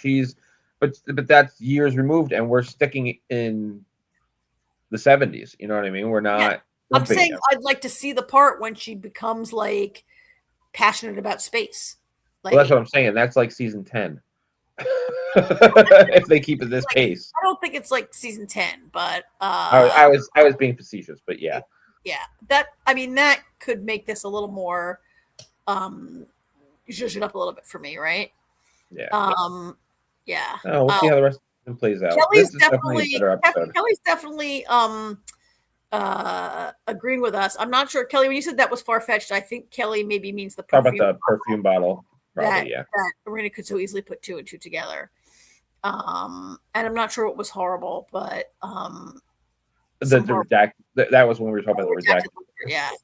But that's years removed, and we're sticking in the 70s. You know what I mean? We're not. Yeah. I'm saying I'd like to see the part when she becomes passionate about space. Well, that's what I'm saying. That's season 10. If they keep it this pace. I don't think it's season 10, but I was being facetious, but yeah. Yeah, that could make this a little more zhuzh it up a little bit for me, right? Yeah. Yeah. Oh, we'll see how the rest of it plays out. Kelly's definitely agreeing with us. I'm not sure, Kelly, when you said that was far-fetched, I think Kelly maybe means the perfume. How about the perfume bottle? Probably, that Arena could so easily put two and two together. And I'm not sure what was horrible, but that was when we were talking about the redacted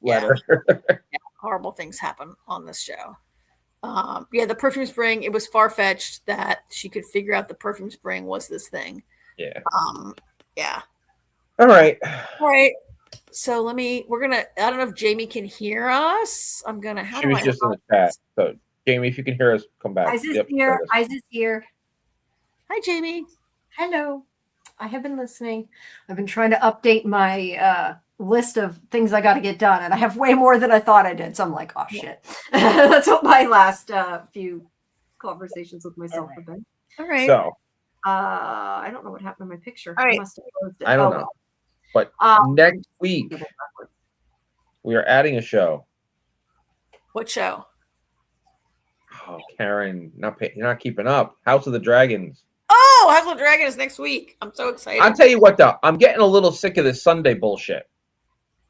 letter. Yeah, horrible things happen on this show. The perfume spring, it was far-fetched that she could figure out the perfume spring was this thing. Yeah. Yeah. All right. So I don't know if Jamie can hear us. She was just in the chat. So Jamie, if you can hear us, come back. Isis here. Hi, Jamie. Hello. I have been listening. I've been trying to update my list of things I got to get done, and I have way more than I thought I did. So I'm like, oh shit. That's what my last few conversations with myself have been. All right. So I don't know what happened to my picture. All right. I don't know. But next week we are adding a show. What show? Oh, Karen, you're not keeping up. House of the Dragons. Oh, House of the Dragon is next week. I'm so excited. I'll tell you what, though. I'm getting a little sick of this Sunday bullshit.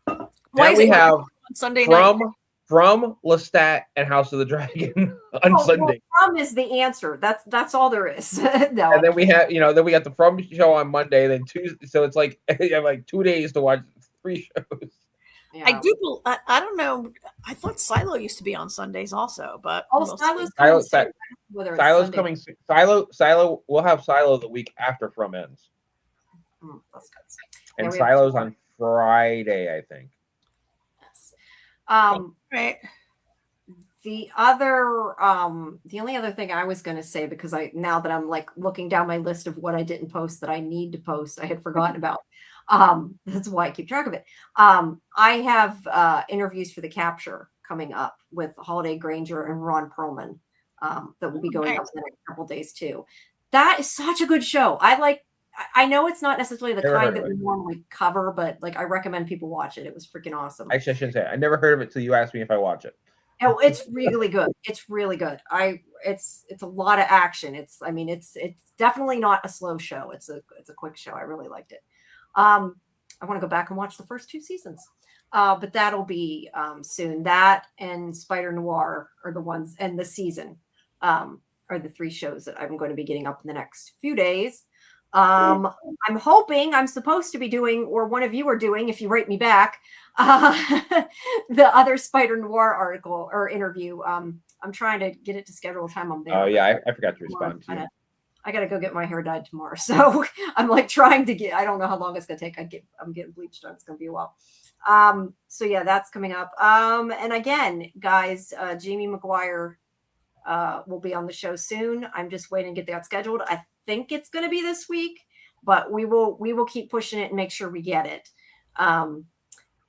Why now we have Sunday night? From Lestat and House of the Dragon on Sunday. From is the answer. That's all there is. No. And then we have, then we got the From show on Monday, then Tuesday. So it's you have 2 days to watch 3 shows. Yeah. I don't know. I thought Silo used to be on Sundays also, but Silo's coming. Silo. We'll have Silo the week after From ends. That's good. And Silo's on Friday, I think. Yes. Right. The only other thing I was going to say, because now that I'm looking down my list of what I didn't post that I need to post, I had forgotten about. That's why I keep track of it. I have interviews for The Capture coming up with Holiday Granger and Ron Perlman that will be going up in the next couple of days too. That is such a good show. I know it's not necessarily the kind that we normally cover, but I recommend people watch it. It was freaking awesome. Actually, I shouldn't say it. I never heard of it till you asked me if I watch it. Oh, it's really good. It's really good. It's a lot of action. It's definitely not a slow show. It's a quick show. I really liked it. I want to go back and watch the first 2 seasons. But that'll be soon. That and Spider-Noir are the ones, and The Season are the 3 shows that I'm going to be getting up in the next few days. I'm hoping I'm supposed to be doing, or one of you are doing, if you write me back, the other Spider-Noir article or interview. I'm trying to get it to schedule a time I'm there. Oh yeah, I forgot to respond to you. I got to go get my hair dyed tomorrow. So I'm like trying to get, I don't know how long it's going to take. I'm getting bleached on. It's going to be a while. So yeah, that's coming up. And again, guys, Jamie McGuire will be on the show soon. I'm just waiting to get that scheduled. I think it's going to be this week, but we will keep pushing it and make sure we get it.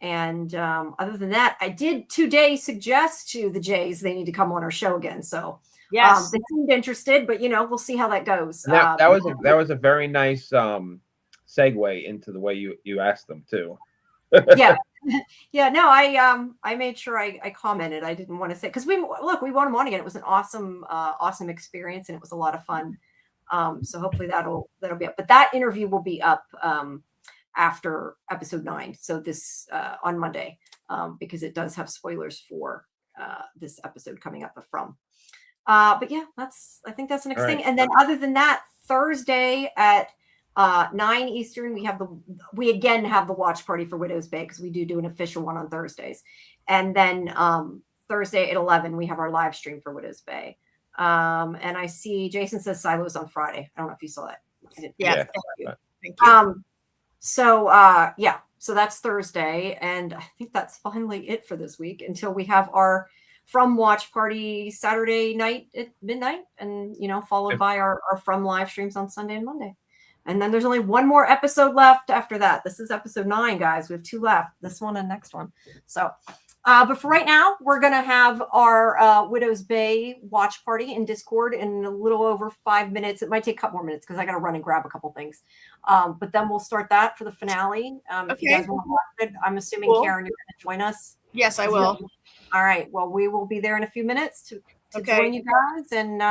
And other than that, I did today suggest to the Jays they need to come on our show again. So Yes. they seemed interested, but we'll see how that goes. That was a very nice segue into the way you asked them too. Yeah. No, I made sure I commented. I didn't want to say, because we want them on again. It was an awesome experience, and it was a lot of fun. So hopefully that'll be up. But that interview will be up after episode 9. So this on Monday, because it does have spoilers for this episode coming up from. But yeah, I think that's the next thing. And then other than that, Thursday at 9 Eastern, we again have the watch party for Widow's Bay, because we do an official one on Thursdays. And then Thursday at 11, we have our live stream for Widow's Bay. And I see Jason says Silo's on Friday. I don't know if you saw that. Yeah. Thank you. So that's Thursday. And I think that's finally it for this week until we have our From watch party Saturday night at midnight, and followed by our From live streams on Sunday and Monday. And then there's only one more episode left after that. This is episode 9, guys. We have 2 left, this one and next one. So but for right now, we're gonna have our Widow's Bay watch party in Discord in a little over 5 minutes. It might take a couple more minutes because I gotta run and grab a couple things. But then we'll start that for the finale. If you guys want to watch it, I'm assuming Karen, you're gonna join us. Yes, I will. All right. Well, we will be there in a few minutes to join you guys. And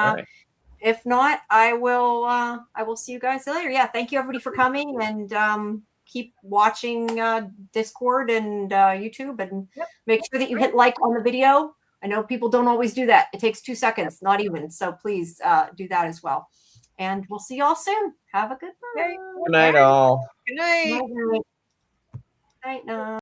if not, I will see you guys later. Yeah. Thank you everybody for coming, and keep watching Discord and YouTube, and make sure that you hit like on the video. I know people don't always do that. It takes 2 seconds, not even. So please do that as well. And we'll see y'all soon. Have a good night. Good night, all. Good night. Night. Night.